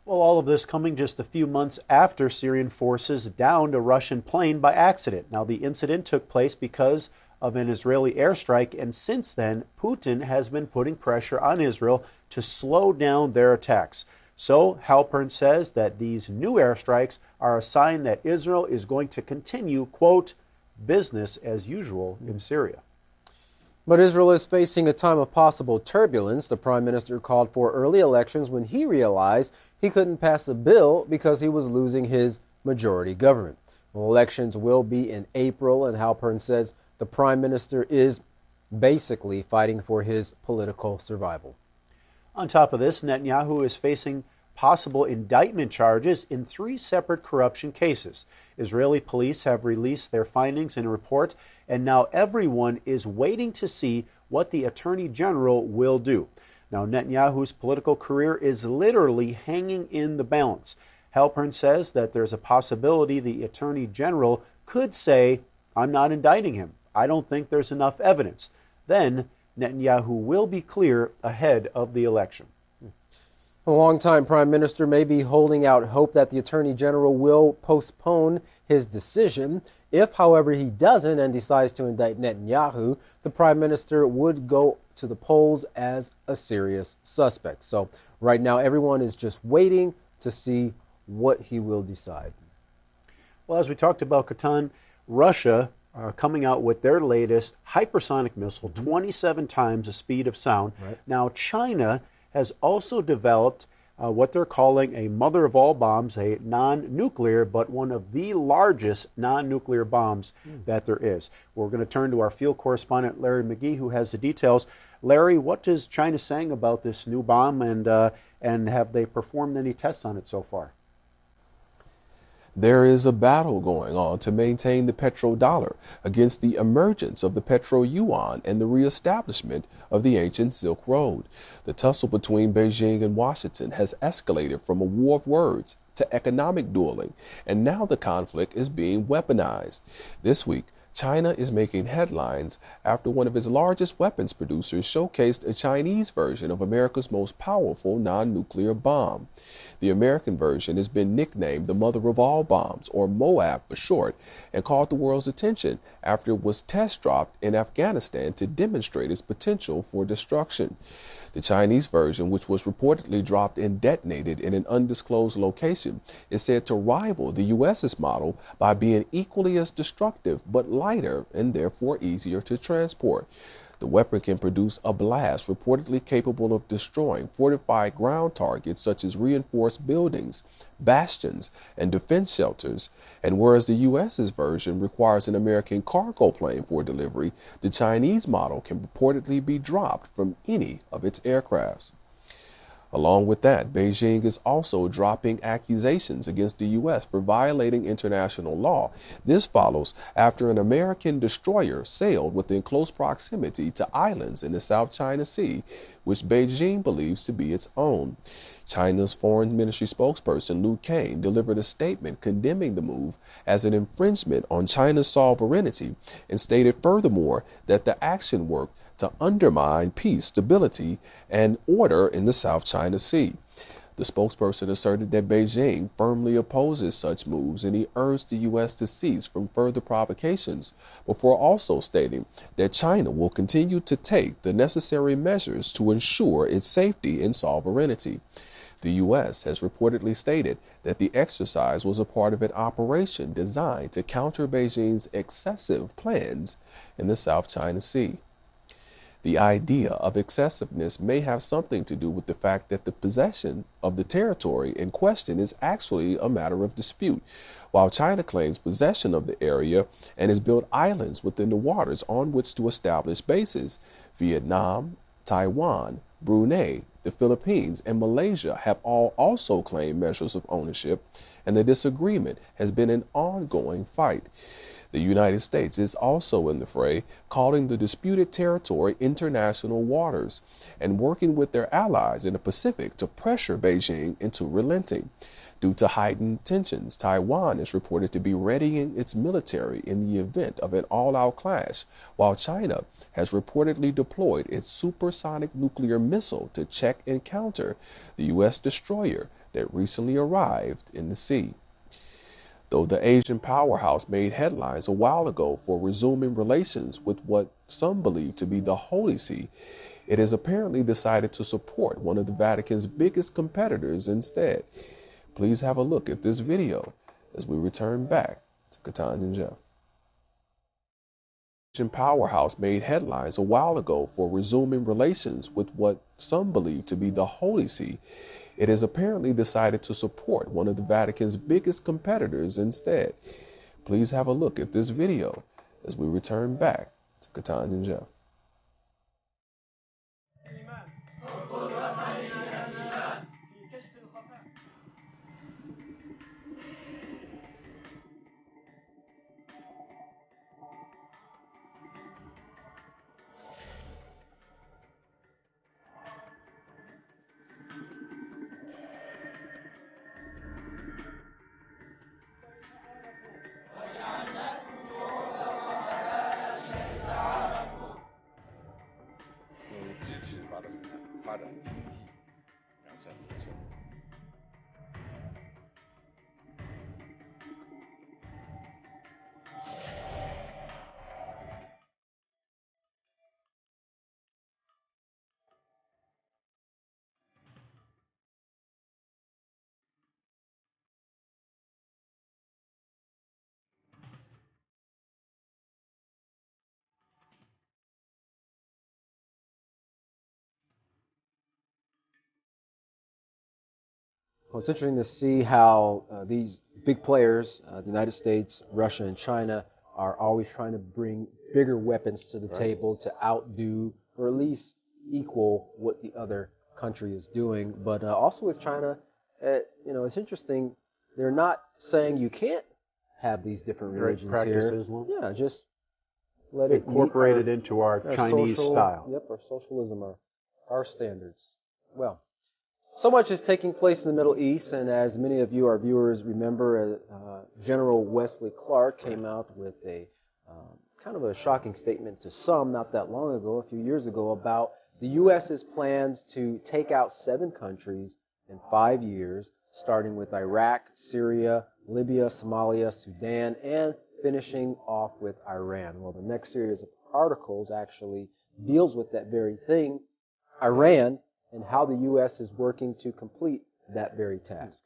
Well, all of this coming just a few months after Syrian forces downed a Russian plane by accident. Now, the incident took place because of an Israeli airstrike, and since then, Putin has been putting pressure on Israel to slow down their attacks. So, Halpern says that these new airstrikes are a sign that Israel is going to continue, quote, business as usual in Syria. But Israel is facing a time of possible turbulence. The prime minister called for early elections when he realized he couldn't pass a bill because he was losing his majority government. Elections will be in April, and Halpern says the prime minister is basically fighting for his political survival. On top of this, Netanyahu is facing possible indictment charges in 3 separate corruption cases. Israeli police have released their findings in a report, and now everyone is waiting to see what the Attorney General will do. Now, Netanyahu's political career is literally hanging in the balance. Halpern says that there's a possibility the Attorney General could say, "I'm not indicting him. I don't think there's enough evidence." Then Netanyahu will be clear ahead of the election. A longtime prime minister may be holding out hope that the Attorney General will postpone his decision. If, however, he doesn't and decides to indict Netanyahu, the prime minister would go to the polls as a serious suspect. So right now, everyone is just waiting to see what he will decide. Well, as we talked about, Katan, Russia coming out with their latest hypersonic missile, 27 times the speed of sound. Right. Now, China has also developed what they're calling a mother of all bombs, a non-nuclear, but one of the largest non-nuclear bombs that there is. We're going to turn to our field correspondent, Larry McGee, who has the details. Larry, what is China saying about this new bomb, and have they performed any tests on it so far? There is a battle going on to maintain the petrodollar against the emergence of the petro-yuan and the reestablishment of the ancient Silk Road. The tussle between Beijing and Washington has escalated from a war of words to economic dueling, and now the conflict is being weaponized. This week, China is making headlines after one of its largest weapons producers showcased a Chinese version of America's most powerful non-nuclear bomb. The American version has been nicknamed the mother of all bombs, or MOAB for short, and caught the world's attention after it was test dropped in Afghanistan to demonstrate its potential for destruction. The Chinese version, which was reportedly dropped and detonated in an undisclosed location, is said to rival the U.S.'s model by being equally as destructive but lighter and therefore easier to transport. The weapon can produce a blast reportedly capable of destroying fortified ground targets such as reinforced buildings, bastions, and defense shelters. And whereas the U.S.'s version requires an American cargo plane for delivery, the Chinese model can purportedly be dropped from any of its aircrafts. Along with that, Beijing is also dropping accusations against the U.S. for violating international law. This follows after an American destroyer sailed within close proximity to islands in the South China Sea, which Beijing believes to be its own. China's Foreign Ministry spokesperson Liu Kang delivered a statement condemning the move as an infringement on China's sovereignty and stated furthermore that the action worked to undermine peace, stability, and order in the South China Sea. The spokesperson asserted that Beijing firmly opposes such moves, and he urged the U.S. to cease from further provocations, before also stating that China will continue to take the necessary measures to ensure its safety and sovereignty. The U.S. has reportedly stated that the exercise was a part of an operation designed to counter Beijing's excessive plans in the South China Sea. The idea of excessiveness may have something to do with the fact that the possession of the territory in question is actually a matter of dispute. While China claims possession of the area and has built islands within the waters on which to establish bases, Vietnam, Taiwan, Brunei, the Philippines, and Malaysia have all also claimed measures of ownership, and the disagreement has been an ongoing fight. The United States is also in the fray, calling the disputed territory international waters and working with their allies in the Pacific to pressure Beijing into relenting. Due to heightened tensions, Taiwan is reported to be readying its military in the event of an all-out clash, while China has reportedly deployed its supersonic nuclear missile to check and counter the U.S. destroyer that recently arrived in the sea. Though the Asian powerhouse made headlines a while ago for resuming relations with what some believe to be the Holy See, it has apparently decided to support one of the Vatican's biggest competitors instead. Please have a look at this video as we return back to Katan and Jeff. The Asian powerhouse made headlines a while ago for resuming relations with what some believe to be the Holy See. It has apparently decided to support one of the Vatican's biggest competitors instead. Please have a look at this video as we return back to Katan and Jeff. Well, it's interesting to see how these big players, the United States, Russia, and China, are always trying to bring bigger weapons to the table to outdo or at least equal what the other country is doing. But also with China, it's interesting. They're not saying you can't have these different religions practice here. Islam. Yeah, just let it incorporate it into our Chinese style. Yep, our socialism, our standards. Well, so much is taking place in the Middle East, and as many of you, our viewers, remember, General Wesley Clark came out with a kind of a shocking statement to some not that long ago, a few years ago, about the U.S.'s plans to take out 7 countries in 5 years, starting with Iraq, Syria, Libya, Somalia, Sudan, and finishing off with Iran. Well, the next series of articles actually deals with that very thing, Iran, and how the U.S. is working to complete that very task.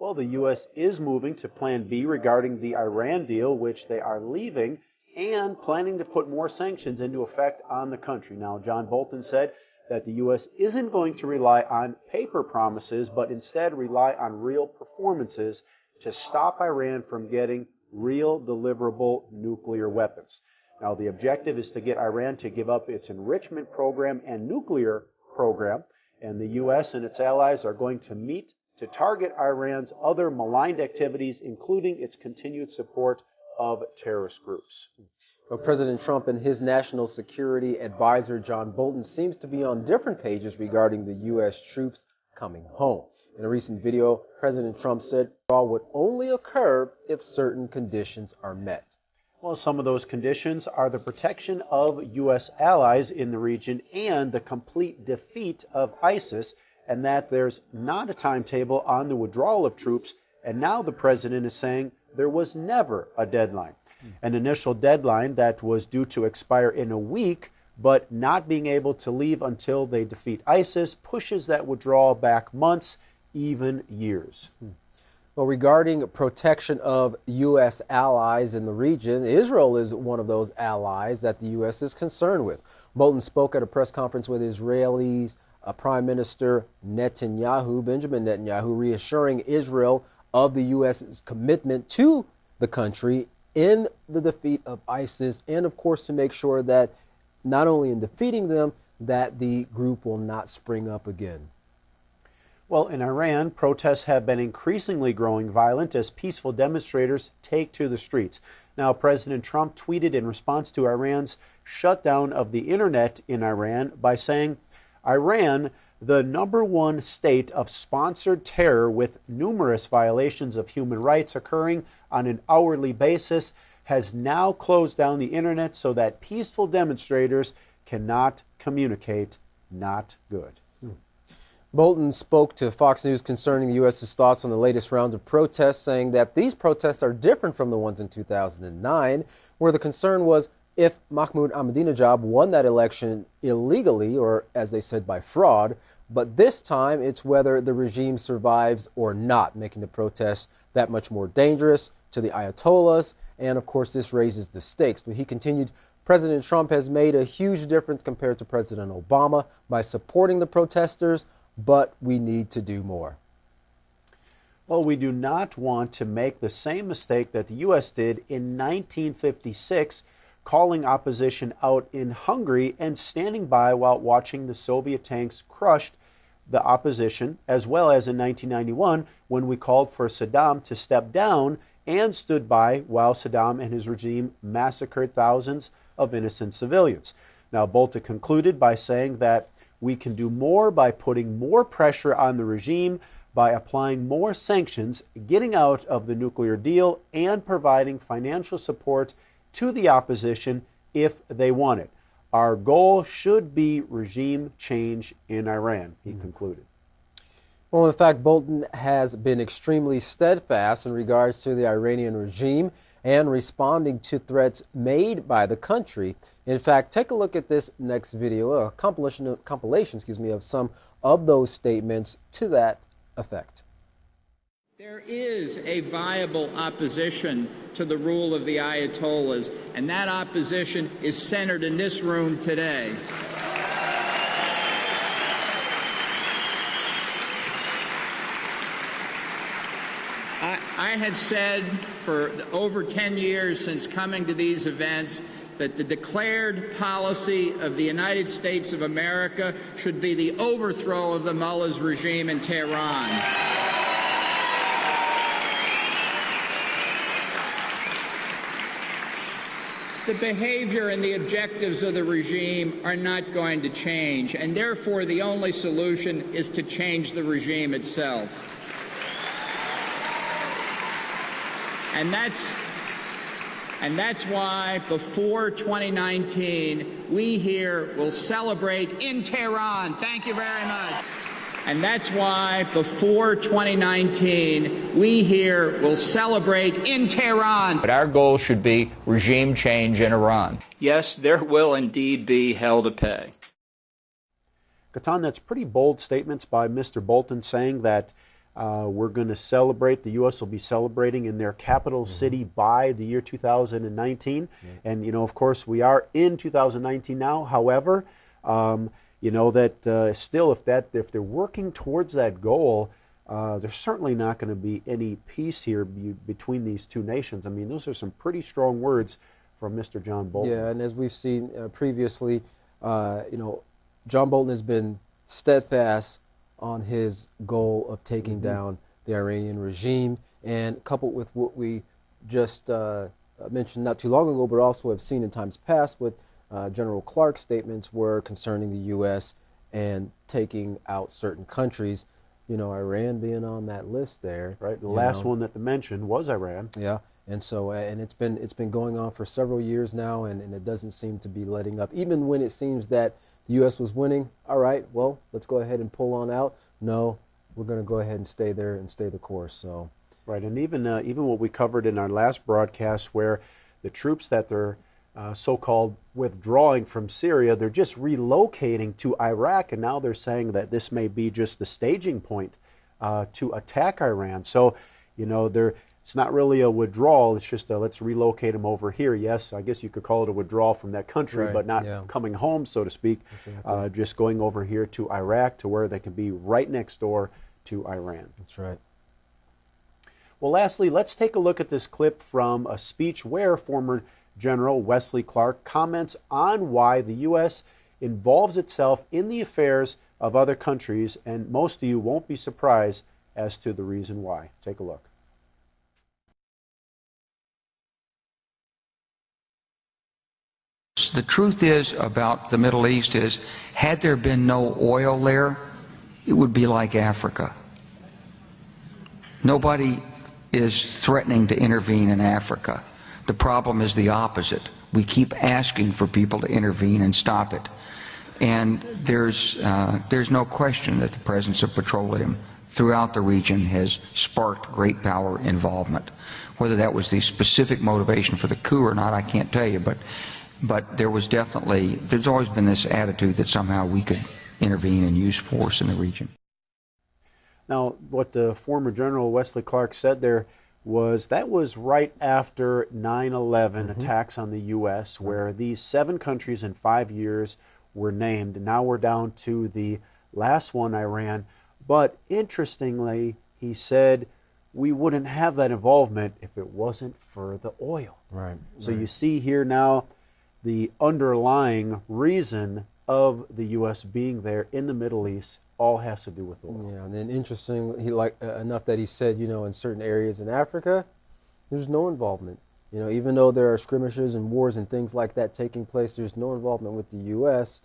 Well, the U.S. is moving to Plan B regarding the Iran deal, which they are leaving, and planning to put more sanctions into effect on the country. Now, John Bolton said that the U.S. isn't going to rely on paper promises, but instead rely on real performances to stop Iran from getting real deliverable nuclear weapons. Now, the objective is to get Iran to give up its enrichment program and nuclear program, and the U.S. and its allies are going to meet to target Iran's other maligned activities, including its continued support of terrorist groups. Well, President Trump and his national security advisor, John Bolton, seems to be on different pages regarding the U.S. troops coming home. In a recent video, President Trump said withdrawal would only occur if certain conditions are met. Well, some of those conditions are the protection of U.S. allies in the region and the complete defeat of ISIS, and that there's not a timetable on the withdrawal of troops, and now the president is saying there was never a deadline. An initial deadline that was due to expire in a week, but not being able to leave until they defeat ISIS pushes that withdrawal back months, even years. Well, regarding protection of U.S. allies in the region, Israel is one of those allies that the U.S. is concerned with. Bolton spoke at a press conference with Israel's Prime Minister Netanyahu, Benjamin Netanyahu, reassuring Israel of the U.S.'s commitment to the country in the defeat of ISIS, and of course to make sure that not only in defeating them, that the group will not spring up again. Well, in Iran, protests have been increasingly growing violent as peaceful demonstrators take to the streets. Now, President Trump tweeted in response to Iran's shutdown of the internet in Iran by saying, Iran, the #1 state of sponsored terror with numerous violations of human rights occurring on an hourly basis, has now closed down the internet so that peaceful demonstrators cannot communicate. Not good. Bolton spoke to Fox News concerning the U.S.'s thoughts on the latest round of protests, saying that these protests are different from the ones in 2009, where the concern was if Mahmoud Ahmadinejad won that election illegally, or as they said, by fraud. But this time, it's whether the regime survives or not, making the protests that much more dangerous to the Ayatollahs. And, of course, this raises the stakes. But he continued, President Trump has made a huge difference compared to President Obama by supporting the protesters, but we need to do more. Well, we do not want to make the same mistake that the U.S. did in 1956, calling opposition out in Hungary and standing by while watching the Soviet tanks crushed the opposition, as well as in 1991 when we called for Saddam to step down and stood by while Saddam and his regime massacred thousands of innocent civilians. Now, Bolton concluded by saying that we can do more by putting more pressure on the regime, by applying more sanctions, getting out of the nuclear deal, and providing financial support to the opposition if they want it. Our goal should be regime change in Iran, he concluded. Well, in fact, Bolton has been extremely steadfast in regards to the Iranian regime and responding to threats made by the country. In fact, take a look at this next video, a compilation of some of those statements to that effect. There is a viable opposition to the rule of the Ayatollahs, and that opposition is centered in this room today. I have said for over 10 years since coming to these events that the declared policy of the United States of America should be the overthrow of the mullahs regime in Tehran. The behavior and the objectives of the regime are not going to change, and therefore the only solution is to change the regime itself. And that's why before 2019, we here will celebrate in Tehran. Thank you very much. And that's why before 2019, we here will celebrate in Tehran. But our goal should be regime change in Iran. Yes, there will indeed be hell to pay. Katan, that's pretty bold statements by Mr. Bolton saying that we're going to celebrate, the U.S. will be celebrating in their capital city by the year 2019. And, you know, of course, we are in 2019 now. However, you know that still, if they're working towards that goal, there's certainly not going to be any peace here between these two nations. I mean, those are some pretty strong words from Mr. John Bolton. Yeah, and as we've seen previously, you know, John Bolton has been steadfast on his goal of taking down the Iranian regime, and coupled with what we just mentioned not too long ago, but also have seen in times past with General Clark's statements were concerning the U.S. and taking out certain countries, you know, Iran being on that list there. Right, the last one that they mentioned was Iran. Yeah, and so, and it's been going on for several years now, and it doesn't seem to be letting up. Even when it seems that the U.S. was winning, all right, well, let's go ahead and pull on out. No, we're going to go ahead and stay there and stay the course. So, right, and even what we covered in our last broadcast, where the troops that they're so-called withdrawing from Syria, they're just relocating to Iraq, and now they're saying that this may be just the staging point to attack Iran. So, you know, it's not really a withdrawal, it's just let's relocate them over here. Yes, I guess you could call it a withdrawal from that country, right, but not coming home, so to speak, just going over here to Iraq to where they can be right next door to Iran. That's right. Well, lastly, let's take a look at this clip from a speech where former General Wesley Clark comments on why the U.S. involves itself in the affairs of other countries, and most of you won't be surprised as to the reason why. Take a look. The truth is about the Middle East is, had there been no oil there, it would be like Africa. Nobody is threatening to intervene in Africa. The problem is the opposite. We keep asking for people to intervene and stop it. And there's no question that the presence of petroleum throughout the region has sparked great power involvement. Whether that was the specific motivation for the coup or not, I can't tell you, but there's always been this attitude that somehow we could intervene and use force in the region. Now, what the former General Wesley Clark said there was that was right after 9/11 attacks on the U.S., where these 7 countries in 5 years were named. And now we're down to the last one, Iran. But interestingly, he said we wouldn't have that involvement if it wasn't for the oil. Right. So you see here now the underlying reason of the U.S. being there in the Middle East all has to do with oil. Yeah, and then interesting, enough that he said, in certain areas in Africa, there's no involvement. Even though there are skirmishes and wars and things like that taking place, there's no involvement with the U.S.,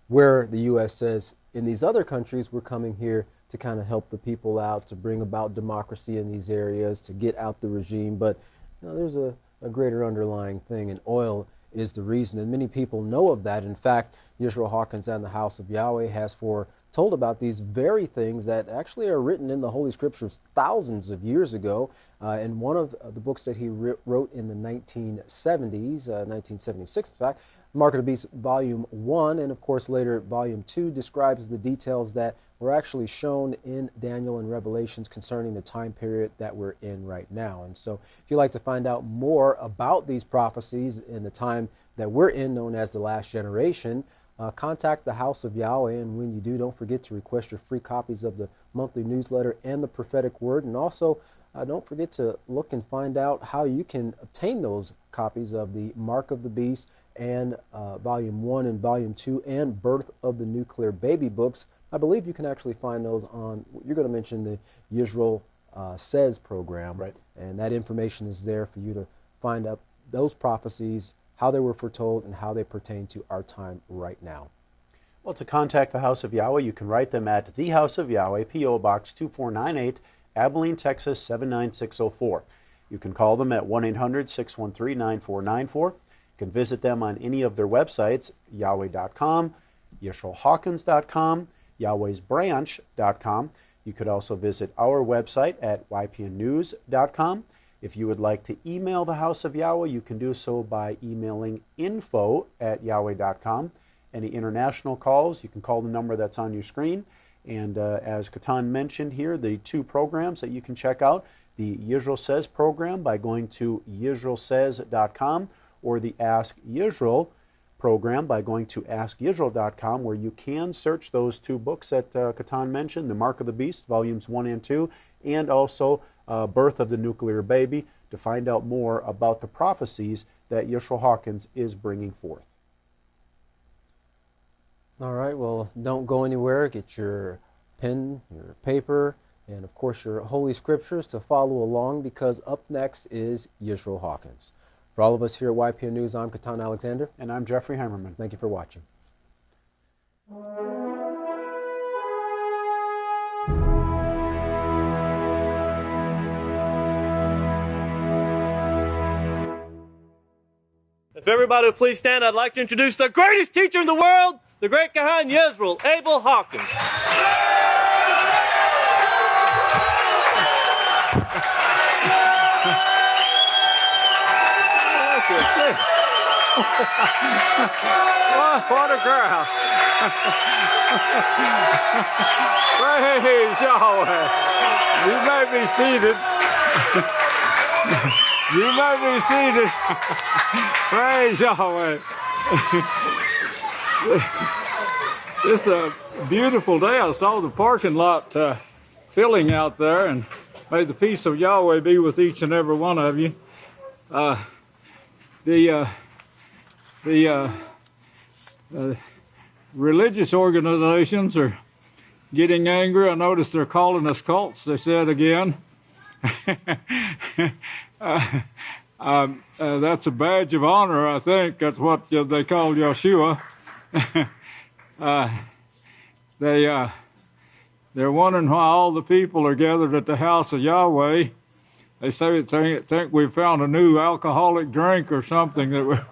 where the U.S. says, in these other countries, we're coming here to kind of help the people out, to bring about democracy in these areas, to get out the regime. But there's a greater underlying thing, and oil is the reason. And many people know of that. In fact, Yisrayl Hawkins and the House of Yahweh has foretold about these very things that actually are written in the Holy Scriptures thousands of years ago. In one of the books that he wrote in the 1970s, 1976 in fact, Mark of the Beast Volume 1, and of course later Volume 2, describes the details that were actually shown in Daniel and Revelations concerning the time period that we're in right now. And so if you'd like to find out more about these prophecies in the time that we're in, known as the last generation, contact the House of Yahweh, and when you do, don't forget to request your free copies of the monthly newsletter and the prophetic word, and also don't forget to look and find out how you can obtain those copies of the Mark of the Beast and Volume 1 and Volume 2 and Birth of the Nuclear Baby books. I believe you can actually find those on, you're going to mention the Yisrael Says program, right? And that information is there for you to find out those prophecies, how they were foretold, and how they pertain to our time right now. Well, to contact the House of Yahweh, you can write them at the House of Yahweh, P.O. Box 2498, Abilene, Texas 79604. You can call them at 1-800-613-9494. You can visit them on any of their websites, Yahweh.com, YisraelHawkins.com, Yahweh'sBranch.com. You could also visit our website at YPNnews.com. If you would like to email the House of Yahweh, you can do so by emailing info@Yahweh.com. Any international calls, you can call the number that's on your screen. And as Katan mentioned here, the two programs that you can check out, the Yisrael Says program by going to YisraelSays.com, or the Ask Yisrael program by going to AskYisrael.com, where you can search those two books that Katan mentioned, the Mark of the Beast, Volumes 1 and 2, and also Birth of the Nuclear Baby, to find out more about the prophecies that Yisrayl Hawkins is bringing forth. All right, well, don't go anywhere. Get your pen, your paper, and of course your Holy Scriptures to follow along, because up next is Yisrayl Hawkins. For all of us here at YPN News, I'm Katan Alexander. And I'm Jeffrey Heimerman. Thank you for watching. If everybody would please stand, I'd like to introduce the greatest teacher in the world, the great Kahan Yisrael, Abel Hawkins. What a crowd. Praise Yahweh. You may be seated. You may be seated. Praise Yahweh. It's a beautiful day. I saw the parking lot filling out there, and may the peace of Yahweh be with each and every one of you. The religious organizations are getting angry. I noticed they're calling us cults, they said again. That's a badge of honor, I think. That's what they call Yahshua. They're wondering why all the people are gathered at the house of Yahweh. They say think we've found a new alcoholic drink or something that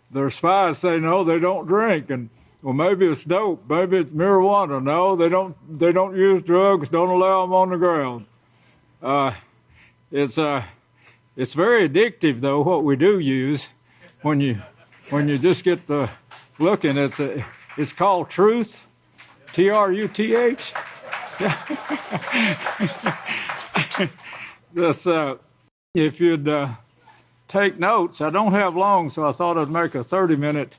their spies say no, they don't drink, and well, maybe it's dope, maybe it's marijuana. No, they don't use drugs. Don't allow them on the ground. It's very addictive though what we do use when you just get the looking. It's called truth, TRUTH. This, if you'd take notes, I don't have long, so I thought I'd make a 30-minute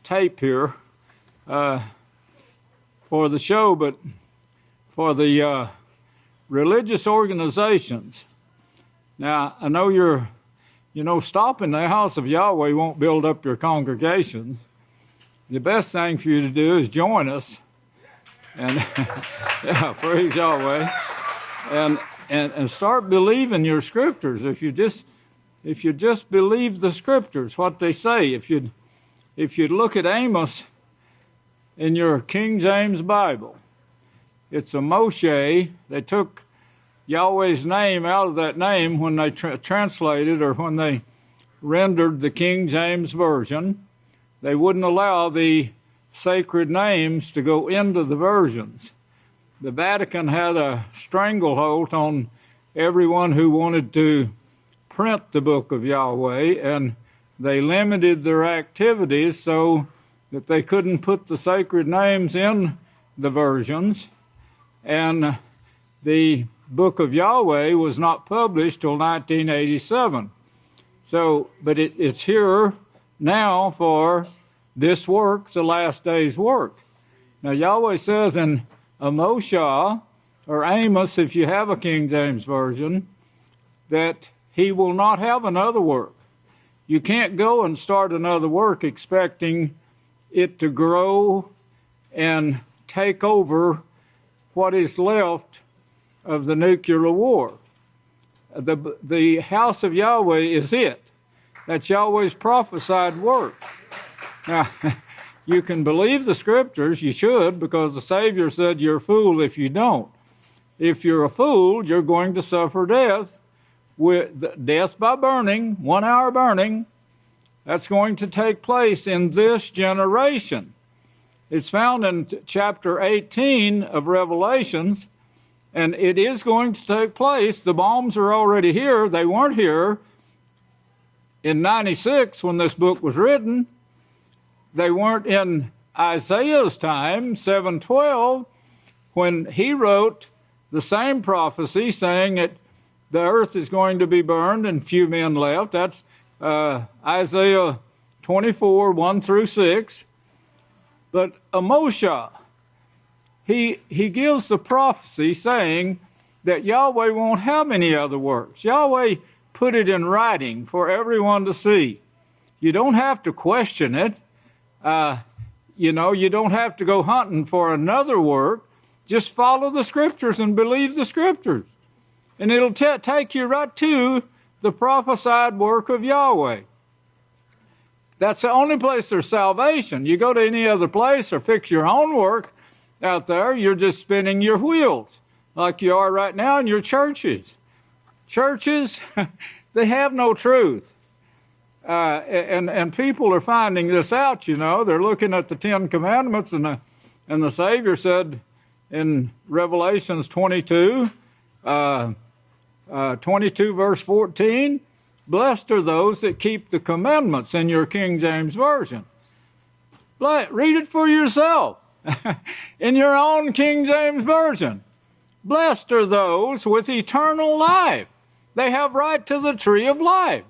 tape here for the show, but for the religious organizations. Now, I know stopping the house of Yahweh won't build up your congregations. The best thing for you to do is join us. And yeah, praise Yahweh. And start believing your scriptures. If you just believe the scriptures, what they say. If you look at Amos in your King James Bible, it's a Moshe. They took Yahweh's name out of that name when they translated or when they rendered the King James Version. They wouldn't allow the sacred names to go into the versions. The Vatican had a stranglehold on everyone who wanted to print the Book of Yahweh, and they limited their activities so that they couldn't put the sacred names in the versions. And the Book of Yahweh was not published till 1987. But it's here now for this work, the last day's work. Now Yahweh says in Micahyah, or Amos, if you have a King James Version, that he will not have another work. You can't go and start another work expecting it to grow and take over what is left of the nuclear war. The house of Yahweh is it. That's Yahweh's prophesied work. Now, you can believe the scriptures, you should, because the Savior said you're a fool if you don't. If you're a fool, you're going to suffer death, death by burning, 1 hour burning. That's going to take place in this generation. It's found in chapter 18 of Revelations, and it is going to take place. The bombs are already here. They weren't here in 96 when this book was written. They weren't in Isaiah's time, 712, when he wrote the same prophecy saying that the earth is going to be burned and few men left. That's Isaiah 24, 1 through 6. But Micahyah, he gives the prophecy saying that Yahweh won't have any other works. Yahweh put it in writing for everyone to see. You don't have to question it. You don't have to go hunting for another work. Just follow the scriptures and believe the scriptures. And it'll take you right to the prophesied work of Yahweh. That's the only place there's salvation. You go to any other place or fix your own work out there, you're just spinning your wheels like you are right now in your churches. Churches, they have no truth. And people are finding this out, They're looking at the Ten Commandments, and the Savior said in Revelations 22, 22 verse 14, blessed are those that keep the commandments in your King James Version. Read it for yourself in your own King James Version. Blessed are those with eternal life. They have right to the tree of life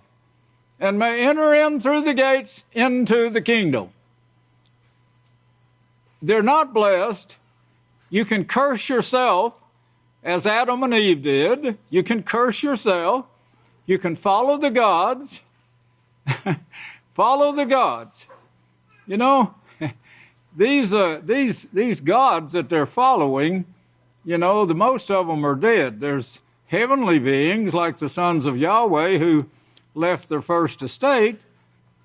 and may enter in through the gates into the kingdom. They're not blessed. You can curse yourself as Adam and Eve did. You can curse yourself. You can follow the gods. Follow the gods. These gods that they're following, the most of them are dead. There's heavenly beings like the sons of Yahweh who left their first estate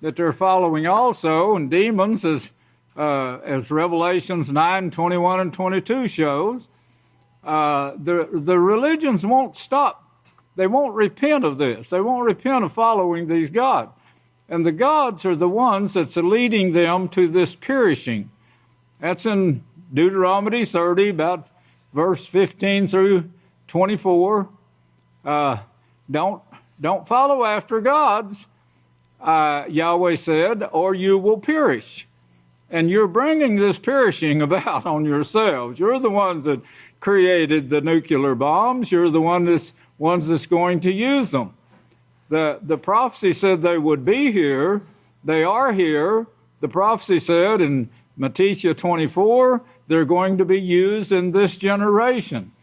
that they're following also, and demons as Revelations 9, 21, and 22 shows. The religions won't stop. They won't repent of this. They won't repent of following these gods. And the gods are the ones that's leading them to this perishing. That's in Deuteronomy 30, about verse 15 through 24. Don't follow after gods, Yahweh said, or you will perish. And you're bringing this perishing about on yourselves. You're the ones that created the nuclear bombs. You're the ones that's going to use them. The prophecy said they would be here. They are here. The prophecy said in Mattithyah 24, they're going to be used in this generation.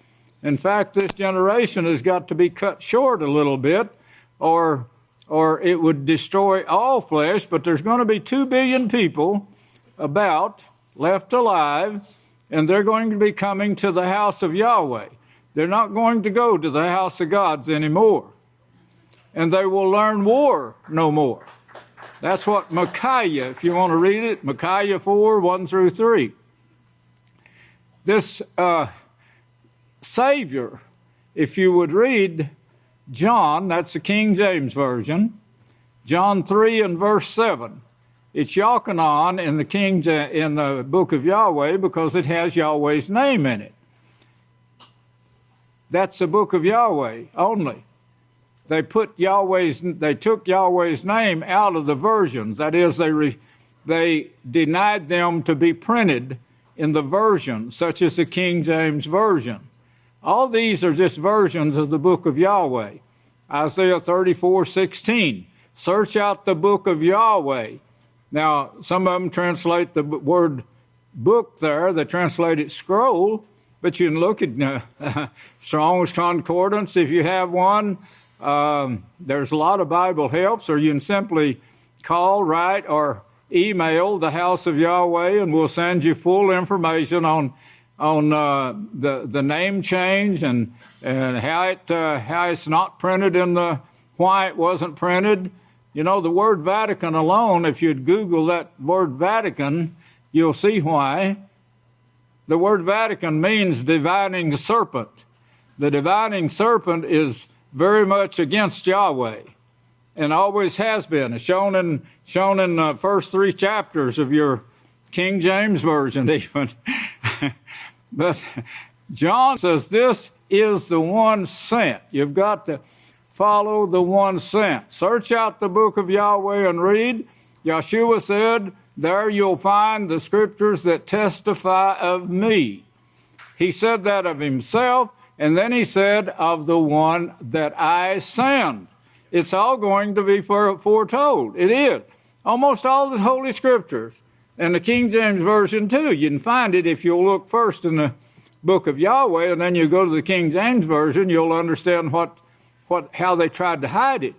In fact, this generation has got to be cut short a little bit, or it would destroy all flesh. But there's going to be 2 billion people about left alive, and they're going to be coming to the house of Yahweh. They're not going to go to the house of gods anymore. And they will learn war no more. That's what Micahyah, if you want to read it, Micahyah 4, 1 through 3. This Savior, if you would read John, that's the King James Version, John 3 and verse 7. It's Yahchanan in the Book of Yahweh because it has Yahweh's name in it. That's the Book of Yahweh only. They took Yahweh's name out of the versions. That is, they denied them to be printed in the version, such as the King James Version. All these are just versions of the Book of Yahweh. Isaiah 34:16. Search out the Book of Yahweh. Now, some of them translate the word book there. They translate it scroll. But you can look at Strong's Concordance if you have one. There's a lot of Bible helps, or you can simply call, write, or email the House of Yahweh, and we'll send you full information on the name change and how it's not printed in why it wasn't printed. You know, the word Vatican alone, if you'd Google that word Vatican, you'll see why. The word Vatican means divining serpent. The divining serpent is very much against Yahweh, and always has been. It's shown in the first 3 chapters of your King James Version, even. But John says this is the one sent. You've got to follow the one sent. Search out the Book of Yahweh and read. Yahshua said, there you'll find the scriptures that testify of me. He said that of himself, and then he said of the one that I send. It's all going to be foretold. It is. Almost all the Holy Scriptures. And the King James Version, too. You can find it if you'll look first in the Book of Yahweh, and then you go to the King James Version, you'll understand how they tried to hide it.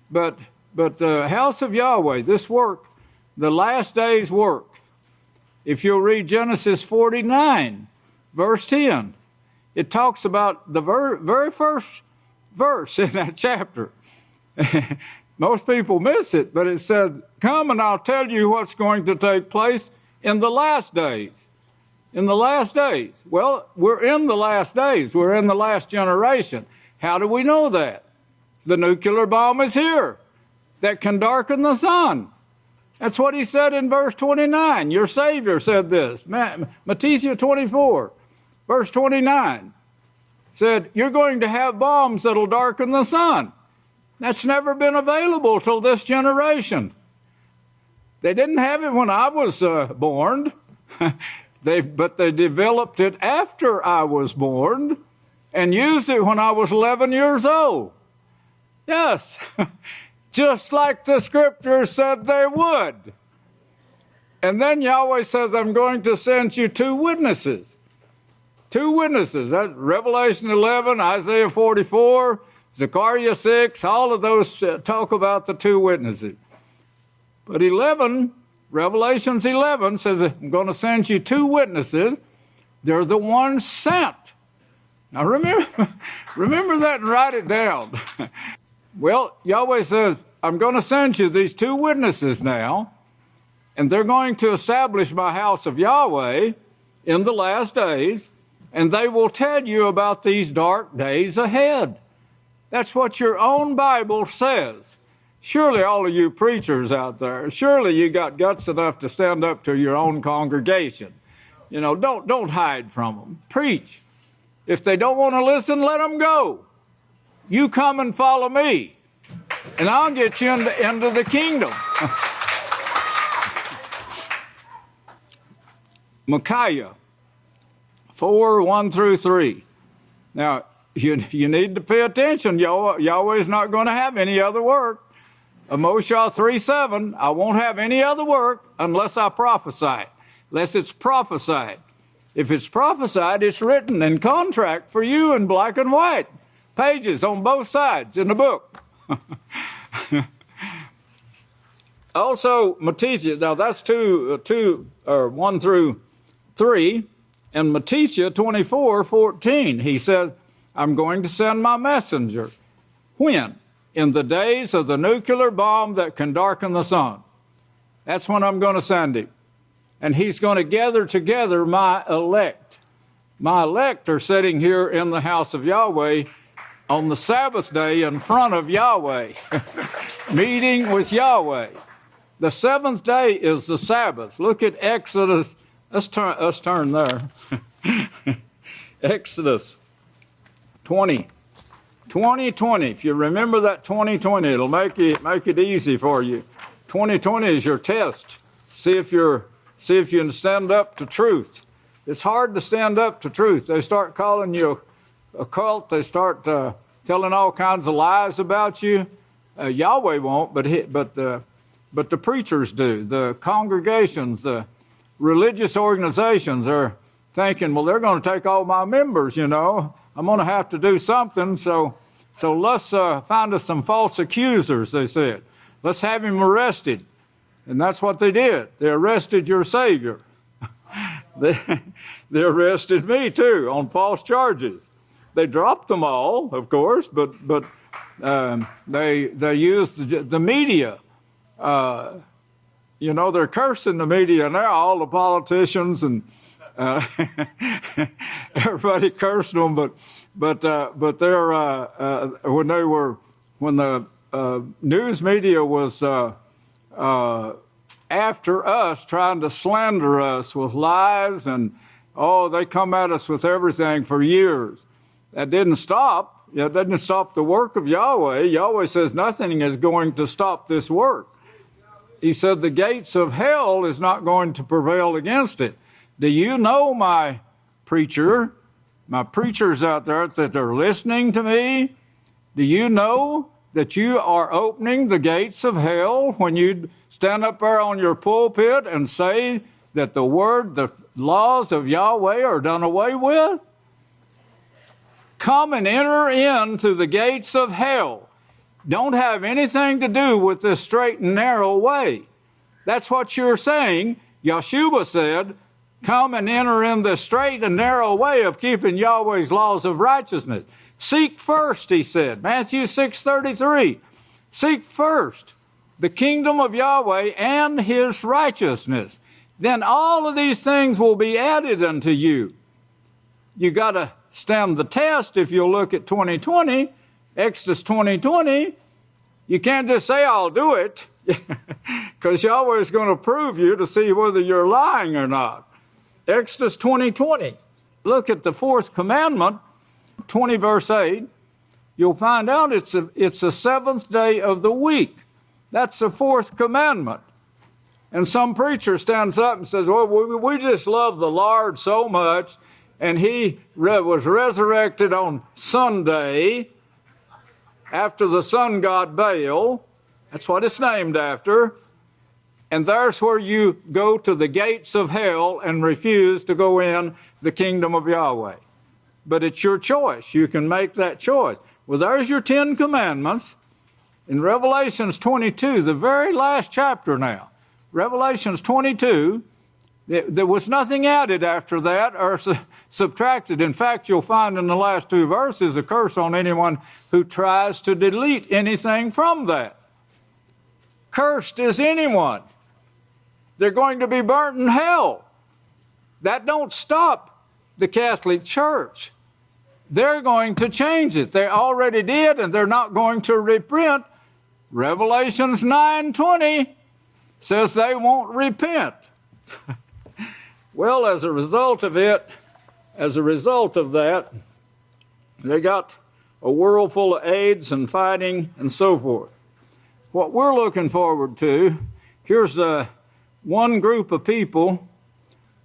But the house of Yahweh, this work, the last day's work, if you'll read Genesis 49, verse 10, it talks about the very first verse in that chapter. Most people miss it, but it said, come and I'll tell you what's going to take place in the last days. In the last days. Well, we're in the last days. We're in the last generation. How do we know that? The nuclear bomb is here that can darken the sun. That's what he said in verse 29. Your Savior said this. Mattithyah 24, verse 29, said, you're going to have bombs that'll darken the sun. That's never been available till this generation. They didn't have it when I was born, but they developed it after I was born and used it when I was 11 years old. Yes, just like the scriptures said they would. And then Yahweh says, I'm going to send you 2 witnesses. 2 witnesses. That's Revelation 11, Isaiah 44, Zechariah 6, all of those talk about the 2 witnesses. But Revelations 11 says, I'm going to send you 2 witnesses. They're the ones sent. Now remember that and write it down. Well, Yahweh says, I'm going to send you these 2 witnesses now, and they're going to establish my house of Yahweh in the last days, and they will tell you about these dark days ahead. That's what your own Bible says. Surely all of you preachers out there, surely you got guts enough to stand up to your own congregation. You know, don't hide from them. Preach. If they don't want to listen, let them go. You come and follow me, and I'll get you into the kingdom. Micahyah 4, 1 through 3. Now, you need to pay attention. Yahweh's not going to have any other work. Moshe 3, 7, I won't have any other work unless I prophesy, unless it's prophesied. If it's prophesied, it's written in contract for you in black and white, pages on both sides in the book. Also, Mattithyah, now that's 1 through 3, and Mattithyah 24:14, he said, I'm going to send my messenger. When? In the days of the nuclear bomb that can darken the sun. That's when I'm going to send him. And he's going to gather together my elect. My elect are sitting here in the house of Yahweh on the Sabbath day in front of Yahweh, meeting with Yahweh. The seventh day is the Sabbath. Look at Exodus. Let's turn there. Exodus 20. 2020. If you remember that 2020, it'll make it easy for you. 2020 is your test. See if you can stand up to truth. It's hard to stand up to truth. They start calling you a cult. They start telling all kinds of lies about you. Yahweh won't, but the preachers do. The congregations, the religious organizations are thinking, well, they're going to take all my members, you know. I'm going to have to do something, so let's find us some false accusers, they said. Let's have him arrested. And that's what they did. They arrested your Savior. They arrested me, too, on false charges. They dropped them all, of course, but they used the media. You know, they're cursing the media now, all the politicians and everybody cursed them, but they're when the news media was after us, trying to slander us with lies, and they come at us with everything for years. That didn't stop. It didn't stop the work of Yahweh. Yahweh says nothing is going to stop this work. He said the gates of hell is not going to prevail against it. Do you know, my preachers out there, that they're listening to me? Do you know that you are opening the gates of hell when you stand up there on your pulpit and say that the laws of Yahweh are done away with? Come and enter into the gates of hell. Don't have anything to do with this straight and narrow way. That's what you're saying. Yahshua said, come and enter in the straight and narrow way of keeping Yahweh's laws of righteousness. Seek first, he said, Matthew 6:33. Seek first the kingdom of Yahweh and his righteousness. Then all of these things will be added unto you. You got to stand the test. If you'll look at 2020, Exodus 20:20, you can't just say, I'll do it, because Yahweh is going to prove you to see whether you're lying or not. Exodus 20:20. Look at the fourth commandment, 20 verse 8. You'll find out it's the seventh day of the week. That's the fourth commandment. And some preacher stands up and says, well, we just love the Lord so much, and he was resurrected on Sunday after the sun god Baal. That's what it's named after. And there's where you go to the gates of hell and refuse to go in the kingdom of Yahweh. But it's your choice. You can make that choice. Well, there's your 10 commandments. In Revelations 22, the very last chapter now, Revelations 22, there was nothing added after that or subtracted. In fact, you'll find in the last 2 verses a curse on anyone who tries to delete anything from that. Cursed is anyone. They're going to be burnt in hell. That don't stop the Catholic Church. They're going to change it. They already did, and they're not going to repent. Revelations 9:20 says they won't repent. Well, as a result of that, they got a world full of AIDS and fighting and so forth. What we're looking forward to, here's one group of people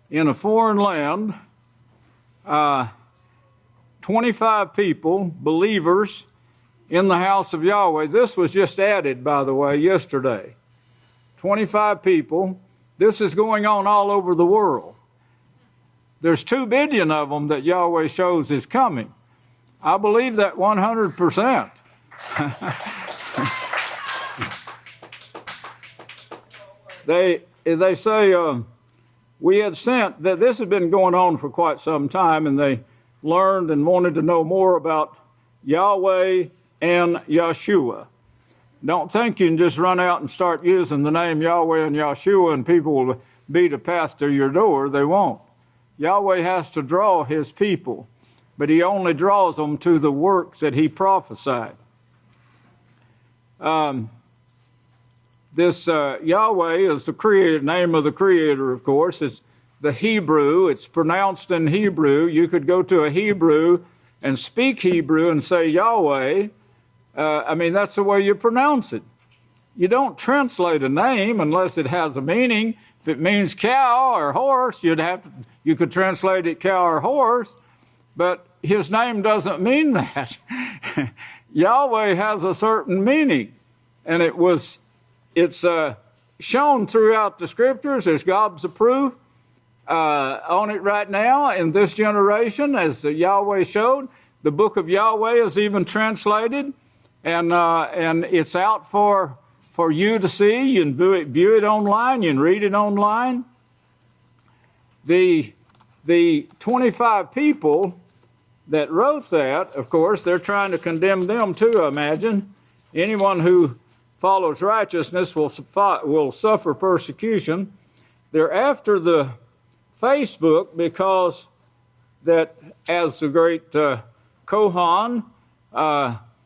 in a foreign land, 25 people, believers, in the house of Yahweh. This was just added, by the way, yesterday. 25 people. This is going on all over the world. There's 2 billion of them that Yahweh shows is coming. I believe that 100%. They say we had sent, that this has been going on for quite some time, and they learned and wanted to know more about Yahweh and Yahshua. Don't think you can just run out and start using the name Yahweh and Yahshua and people will beat a path to your door. They won't. Yahweh has to draw his people, but he only draws them to the works that he prophesied. This Yahweh is the creator, name of the creator, of course. It's the Hebrew. It's pronounced in Hebrew. You could go to a Hebrew and speak Hebrew and say Yahweh. That's the way you pronounce it. You don't translate a name unless it has a meaning. If it means cow or horse, you could translate it cow or horse, but his name doesn't mean that. Yahweh has a certain meaning, and it's shown throughout the scriptures. There's God's proof on it right now in this generation, as Yahweh showed. The Book of Yahweh is even translated, and it's out for you to see. You can view it online. You can read it online. The 25 people that wrote that, of course, they're trying to condemn them too, I imagine. Anyone who follows righteousness will suffer persecution. They're after the Facebook because that, as the great Kohan,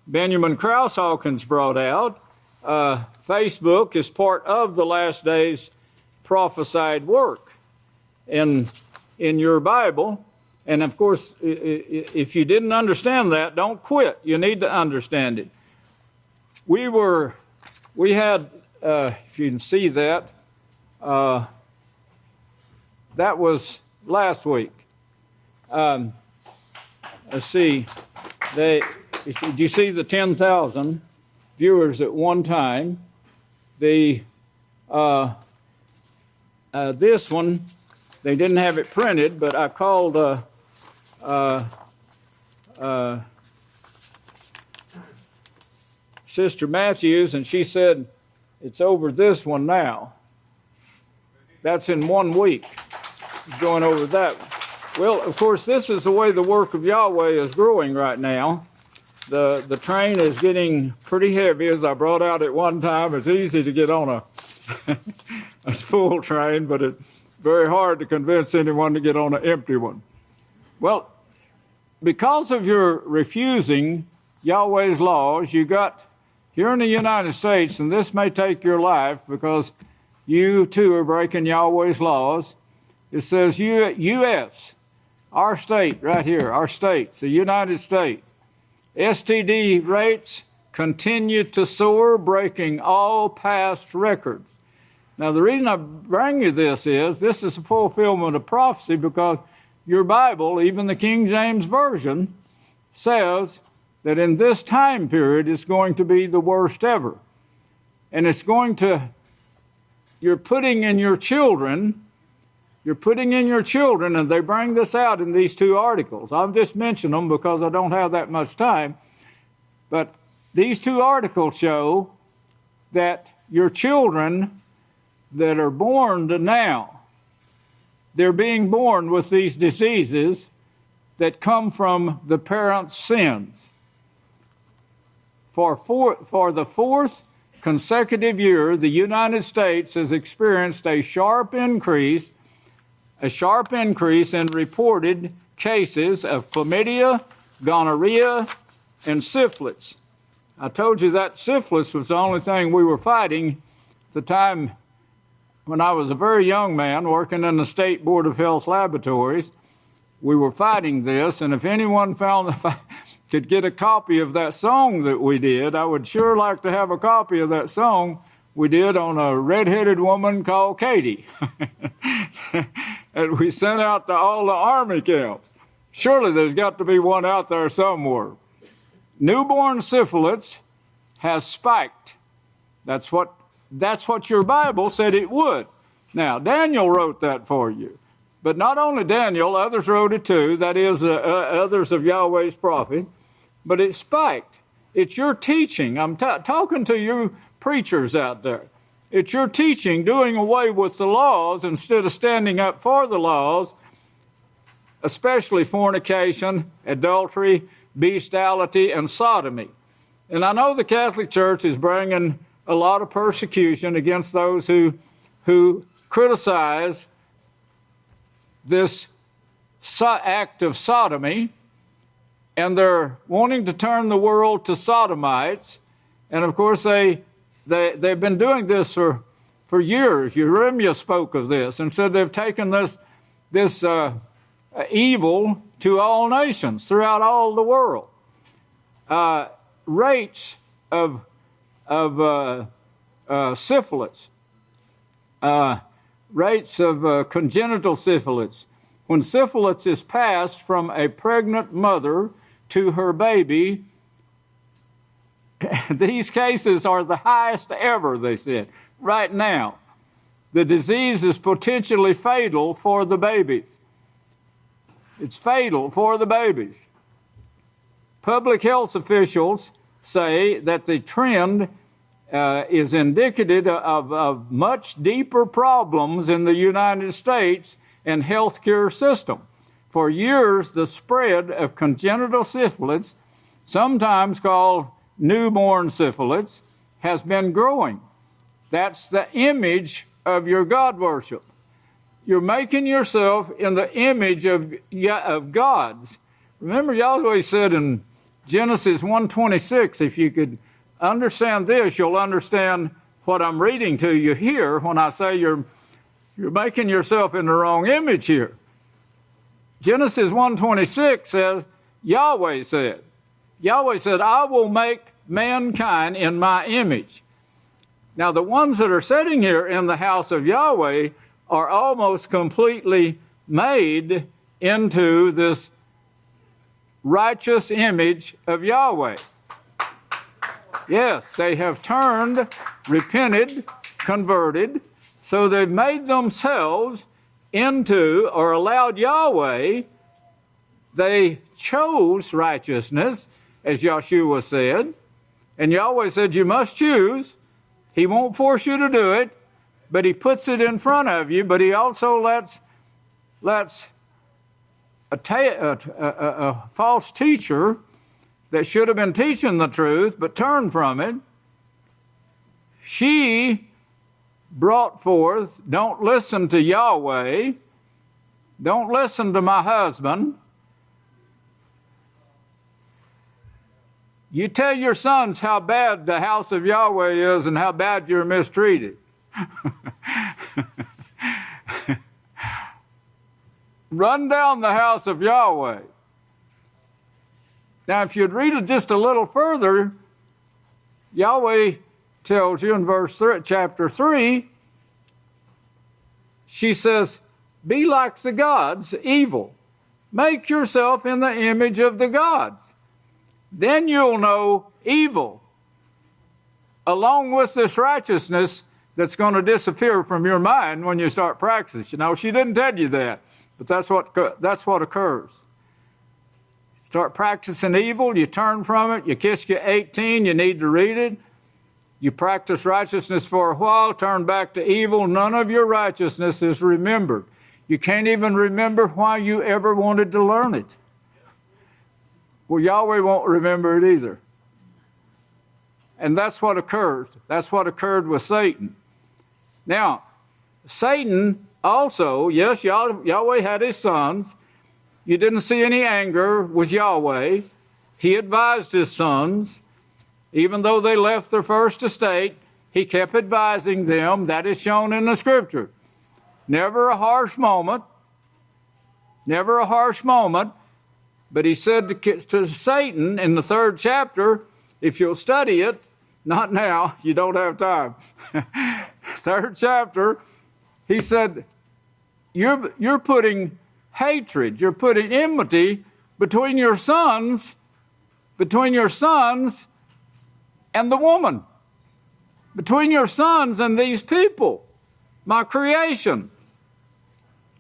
Benjamin Krause Hawkins brought out, Facebook is part of the last days prophesied work in your Bible. And of course, if you didn't understand that, don't quit. You need to understand it. We had, if you can see that, that was last week. Let's see, did you see the 10,000 viewers at one time? This one, they didn't have it printed, but I called Sister Matthews, and she said it's over this one now. That's in 1 week. It's going over that. Well, of course, this is the way the work of Yahweh is growing right now. The train is getting pretty heavy, as I brought out at one time. It's easy to get on a full train, but it's very hard to convince anyone to get on an empty one. Well, because of your refusing Yahweh's laws, you got here in the United States, and this may take your life because you too are breaking Yahweh's laws. It says U.S., our state right here, our states, the United States. STD rates continue to soar, breaking all past records. Now, the reason I bring you this is a fulfillment of prophecy because your Bible, even the King James Version, says that in this time period it's going to be the worst ever. And you're putting in your children, and they bring this out in these 2 articles. I'll just mention them because I don't have that much time. But these 2 articles show that your children that are born now, they're being born with these diseases that come from the parents' sins. For the 4th consecutive year, the United States has experienced a sharp increase in reported cases of chlamydia, gonorrhea, and syphilis. I told you that syphilis was the only thing we were fighting at the time when I was a very young man working in the State Board of Health laboratories. We were fighting this, and if anyone could get a copy of that song that we did, I would sure like to have a copy of that song we did on a red-headed woman called Katie. And we sent out to all the army camps. Surely there's got to be one out there somewhere. Newborn syphilis has spiked. That's what your Bible said it would. Now, Daniel wrote that for you. But not only Daniel, others wrote it too, that is, others of Yahweh's prophets, but it's spiked. It's your teaching. I'm talking to you preachers out there. It's your teaching doing away with the laws instead of standing up for the laws, especially fornication, adultery, bestiality, and sodomy. And I know the Catholic Church is bringing a lot of persecution against those who criticize this act of sodomy, and they're wanting to turn the world to sodomites. And of course, they've been doing this for years. Jeremiah spoke of this and said they've taken this evil to all nations throughout all the world. Rates of syphilis, rates of congenital syphilis. When syphilis is passed from a pregnant mother to her baby, these cases are the highest ever, they said, right now. The disease is potentially fatal for the babies. It's fatal for the babies. Public health officials say that the trend is indicative of much deeper problems in the United States and healthcare system. For years, the spread of congenital syphilis, sometimes called newborn syphilis, has been growing. That's the image of your God worship. You're making yourself in the image of gods. Remember, Yahweh said in Genesis 1:26, if you could understand this, you'll understand what I'm reading to you here when I say you're making yourself in the wrong image here. Genesis 1:26 says, Yahweh said, I will make mankind in my image. Now, the ones that are sitting here in the house of Yahweh are almost completely made into this righteous image of Yahweh. Yes, they have turned, repented, converted, so they've made themselves into, or allowed Yahweh, they chose righteousness, as Yahshua said, and Yahweh said you must choose. He won't force you to do it, but he puts it in front of you, but he also lets a false teacher that should have been teaching the truth but turned from it, she brought forth, don't listen to Yahweh, don't listen to my husband. You tell your sons how bad the house of Yahweh is and how bad you're mistreated. Run down the house of Yahweh. Now, if you'd read it just a little further, Yahweh tells you in chapter 3, she says, be like the gods, evil. Make yourself in the image of the gods. Then you'll know evil, along with this righteousness that's going to disappear from your mind when you start practicing. Now, she didn't tell you that, but that's what occurs. Start practicing evil, you turn from it, you kiss your 18, you need to read it. You practice righteousness for a while, turn back to evil, none of your righteousness is remembered. You can't even remember why you ever wanted to learn it. Well, Yahweh won't remember it either. And that's what occurs. That's what occurred with Satan. Now, Satan also, yes, Yahweh had his sons. You didn't see any anger with Yahweh. He advised his sons. Even though they left their first estate, he kept advising them. That is shown in the scripture. Never a harsh moment. Never a harsh moment. But he said to Satan in the 3rd chapter, if you'll study it, not now, you don't have time. 3rd chapter, he said, you're putting hatred, you're putting enmity between your sons and the woman, between your sons and these people, my creation.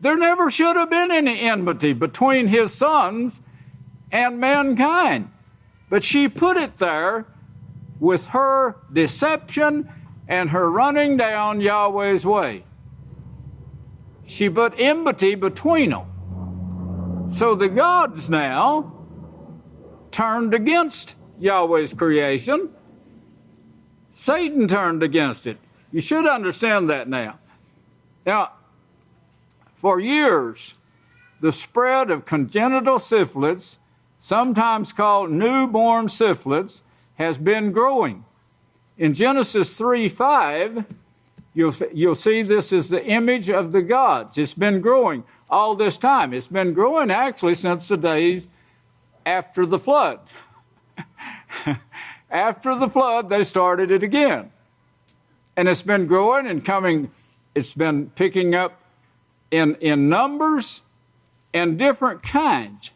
There never should have been any enmity between his sons and mankind. But she put it there with her deception and her running down Yahweh's way. She put enmity between them. So the gods now turned against Yahweh's creation. Satan turned against it. You should understand that now. Now, for years, the spread of congenital syphilis, sometimes called newborn syphilis, has been growing. In Genesis 3:5, you'll see this is the image of the gods. It's been growing all this time. It's been growing actually since the days after the flood. After the flood, they started it again. And it's been growing and coming, it's been picking up in numbers and different kinds.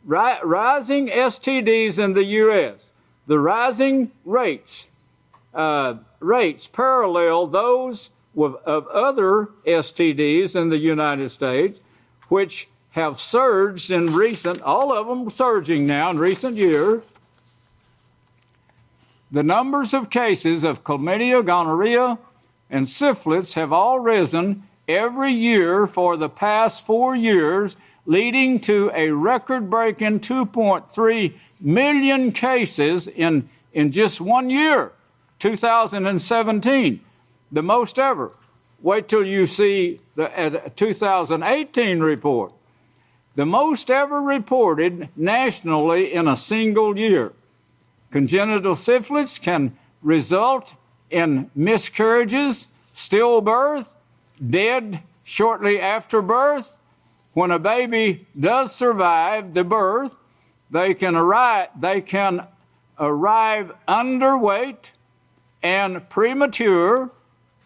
Rising STDs in the U.S., the rising rates parallel those of other STDs in the United States, which have surged in recent, all of them surging now in recent years. The numbers of cases of chlamydia, gonorrhea, and syphilis have all risen every year for the past 4 years, leading to a record-breaking 2.3 million cases in just 1 year, 2017, the most ever. Wait till you see the 2018 report, the most ever reported nationally in a single year. Congenital syphilis can result in miscarriages, stillbirth, dead shortly after birth. When a baby does survive the birth, they can arrive underweight and premature,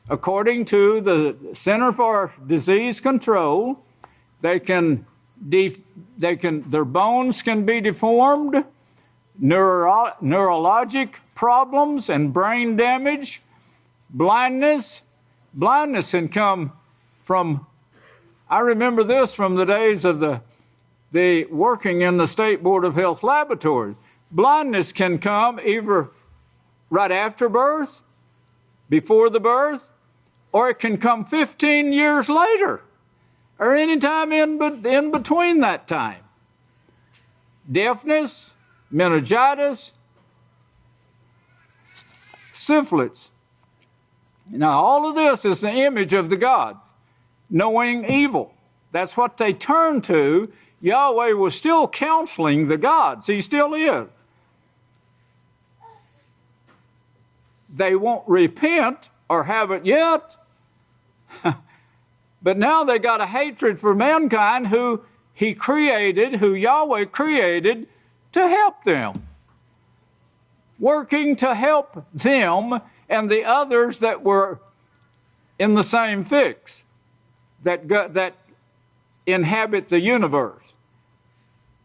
according to the Center for Disease Control. Their bones can be deformed, neurologic problems and brain damage, blindness. Blindness can come from, I remember this from the days of the working in the State Board of Health laboratories. Blindness can come either right after birth, before the birth, or it can come 15 years later, or any time in between that time. Deafness, meningitis, syphilis. Now, all of this is the image of the God, knowing evil. That's what they turned to. Yahweh was still counseling the gods. He still is. They won't repent or haven't yet. But now they got a hatred for mankind who Yahweh created to help them. Working to help them and the others that were in the same fix, that inhabit the universe.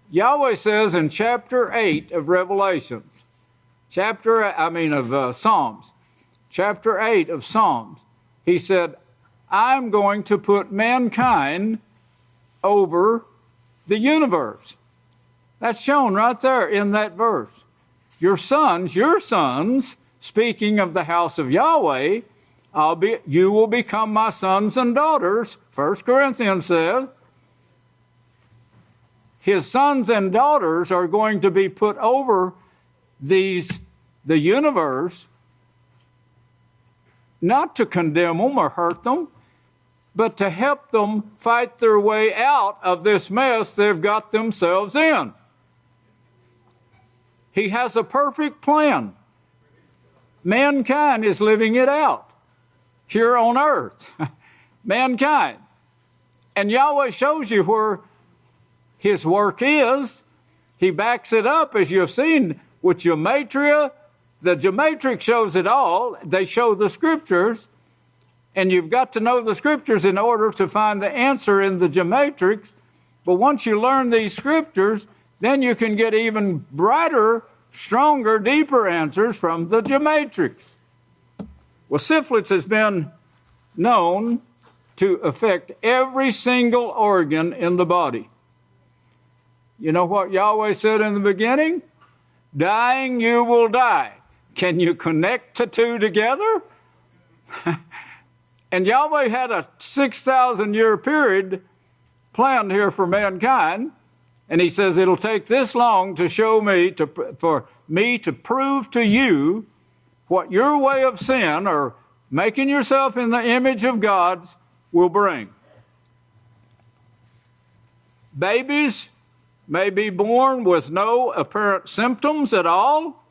Yahweh says in chapter 8 of Revelations, Psalms, chapter 8 of Psalms, he said, I'm going to put mankind over the universe. That's shown right there in that verse. Your sons, speaking of the house of Yahweh, you will become my sons and daughters, 1 Corinthians says. His sons and daughters are going to be put over the universe, not to condemn them or hurt them, but to help them fight their way out of this mess they've got themselves in. He has a perfect plan. Mankind is living it out here on earth. Mankind. And Yahweh shows you where his work is. He backs it up, as you've seen, with gematria. The gematrix shows it all. They show the scriptures. And you've got to know the scriptures in order to find the answer in the gematrix. But once you learn these scriptures, then you can get even brighter, stronger, deeper answers from the gematrix. Well, syphilis has been known to affect every single organ in the body. You know what Yahweh said in the beginning? Dying, you will die. Can you connect the two together? And Yahweh had a 6,000-year period planned here for mankind, and he says it'll take this long to show me, for me to prove to you what your way of sin or making yourself in the image of God's will bring. Babies may be born with no apparent symptoms at all.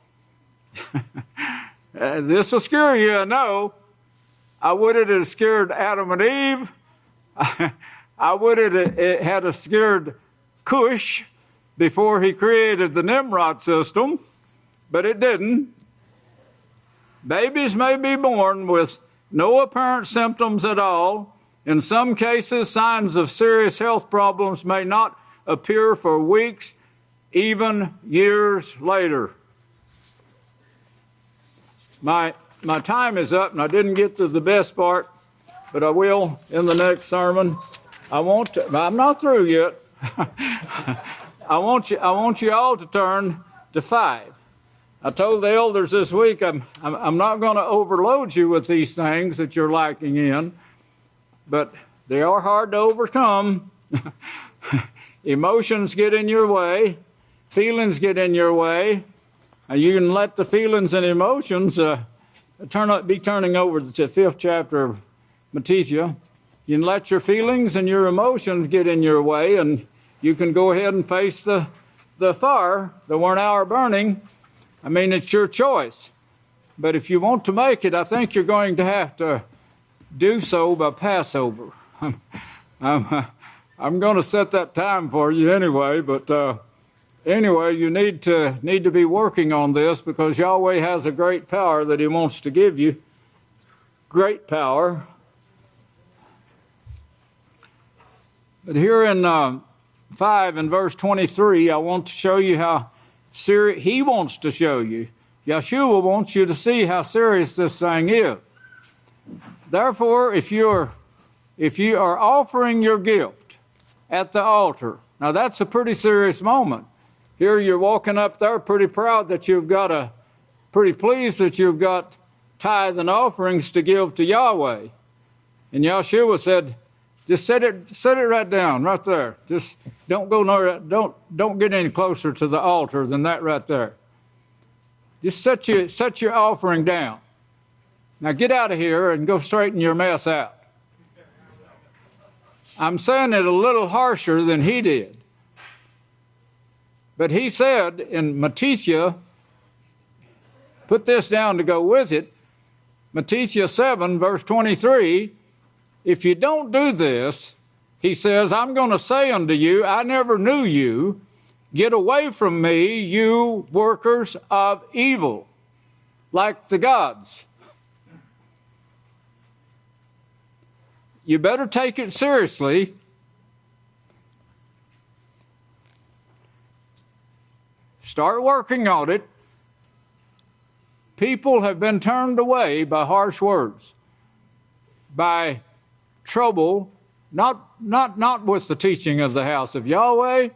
This will scare you, I know. I would have scared Adam and Eve. I would have had a scared Cush before he created the Nimrod system, but it didn't. Babies may be born with no apparent symptoms at all. In some cases, signs of serious health problems may not appear for weeks, even years later. My time is up, and I didn't get to the best part, but I will in the next sermon. I'm not through yet. I want you all to turn to 5. I told the elders this week I'm not going to overload you with these things that you're lacking in, but they are hard to overcome. Emotions get in your way, feelings get in your way, and you can let the feelings and emotions be turning over to the 5th chapter of Mattithyah. You can let your feelings and your emotions get in your way, and you can go ahead and face the fire, the 1 hour burning. I mean, it's your choice. But if you want to make it, I think you're going to have to do so by Passover. I'm going to set that time for you anyway, but anyway, you need to be working on this, because Yahweh has a great power that he wants to give you. Great power. But here in 5 and verse 23, I want to show you how serious he wants to show you. Yahshua wants you to see how serious this thing is. Therefore, if you are offering your gift at the altar, now that's a pretty serious moment. Here you're walking up there pretty proud that pretty pleased that you've got tithe and offerings to give to Yahweh. And Yahshua said, just set it right down, right there. Just don't go nowhere, don't get any closer to the altar than that right there. Just set your offering down. Now get out of here and go straighten your mess out. I'm saying it a little harsher than he did. But he said in Mattithyah, put this down to go with it, Mattithyah 7, verse 23, if you don't do this, he says, I'm going to say unto you, I never knew you. Get away from me, you workers of evil, like the gods. You better take it seriously. Start working on it. People have been turned away by harsh words, by trouble, not with the teaching of the house of Yahweh,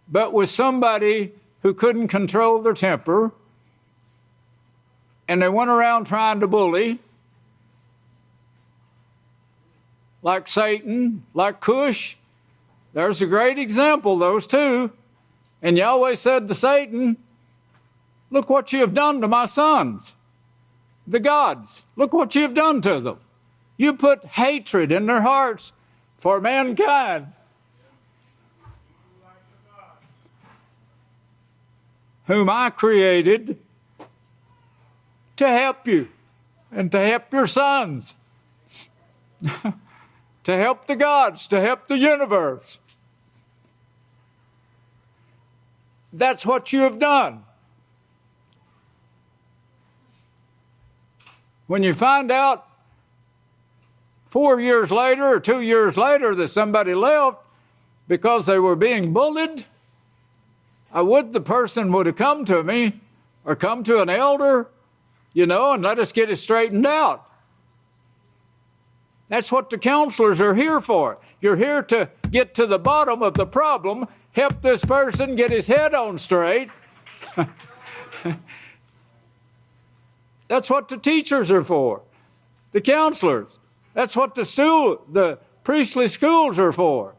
but with somebody who couldn't control their temper, and they went around trying to bully, like Satan, like Cush. There's a great example, those two. And Yahweh said to Satan, look what you have done to my sons, the gods. Look what you have done to them. You put hatred in their hearts for mankind. Whom I created to help you and to help your sons, to help the gods, to help the universe. That's what you have done. When you find out 4 years later or 2 years later that somebody left because they were being bullied, I would the person would have come to me or come to an elder, and let us get it straightened out. That's what the counselors are here for. You're here to get to the bottom of the problem, help this person get his head on straight. That's what the teachers are for, the counselors. That's what the priestly schools are for,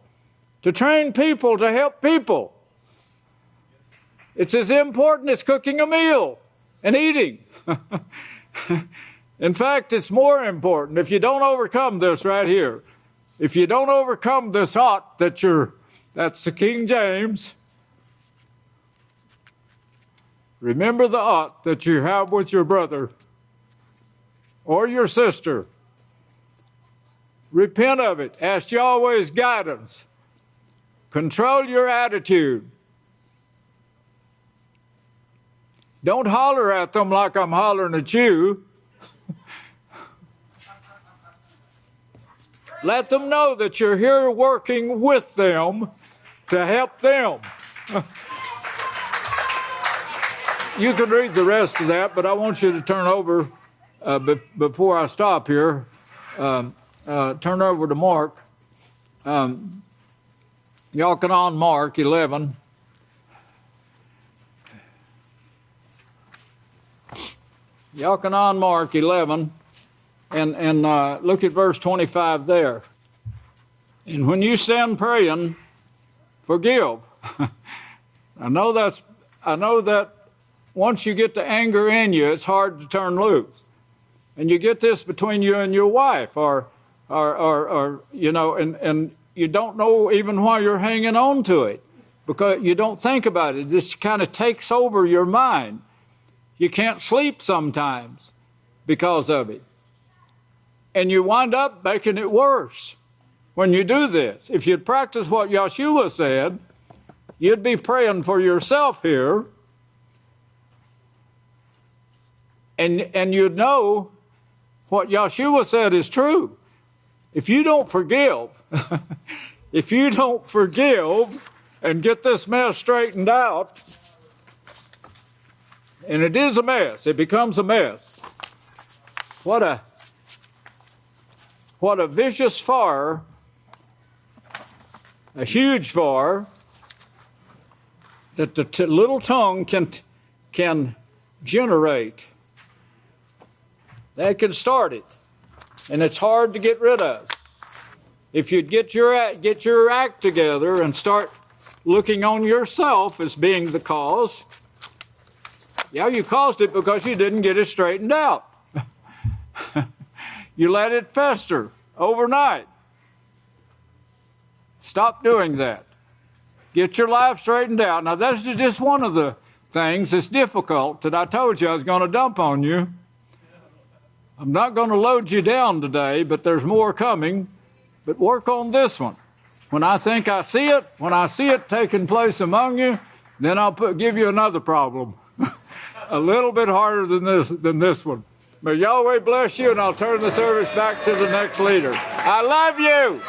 to train people to help people. It's as important as cooking a meal and eating. In fact, it's more important. If you don't overcome this right here, if you don't overcome this ought that's the King James. Remember the ought that you have with your brother or your sister. Repent of it. Ask Yahweh's guidance. Control your attitude. Don't holler at them like I'm hollering at you. Let them know that you're here working with them to help them. You can read the rest of that, but I want you to turn over, before I stop here, turn over to Mark. Yahchanan, Mark 11. Yahchanan, Mark 11. And look at verse 25 there. And when you stand praying, forgive. I know that once you get the anger in you, it's hard to turn loose. And you get this between you and your wife, or you know, and you don't know even why you're hanging on to it, because you don't think about it. This kind of takes over your mind. You can't sleep sometimes because of it. And you wind up making it worse when you do this. If you'd practice what Yahshua said, you'd be praying for yourself here, and you'd know what Yahshua said is true. If you don't forgive, if you don't forgive and get this mess straightened out, and it is a mess, it becomes a mess. What a vicious fire, a huge fire, that the little tongue can generate. That can start it, and it's hard to get rid of. If you'd get your act together and start looking on yourself as being the cause, yeah, you caused it because you didn't get it straightened out. You let it fester overnight. Stop doing that. Get your life straightened out. Now, this is just one of the things that's difficult that I told you I was going to dump on you. I'm not going to load you down today, but there's more coming. But work on this one. When I think I see it taking place among you, then I'll give you another problem. A little bit harder than this one. May Yahweh bless you, and I'll turn the service back to the next leader. I love you.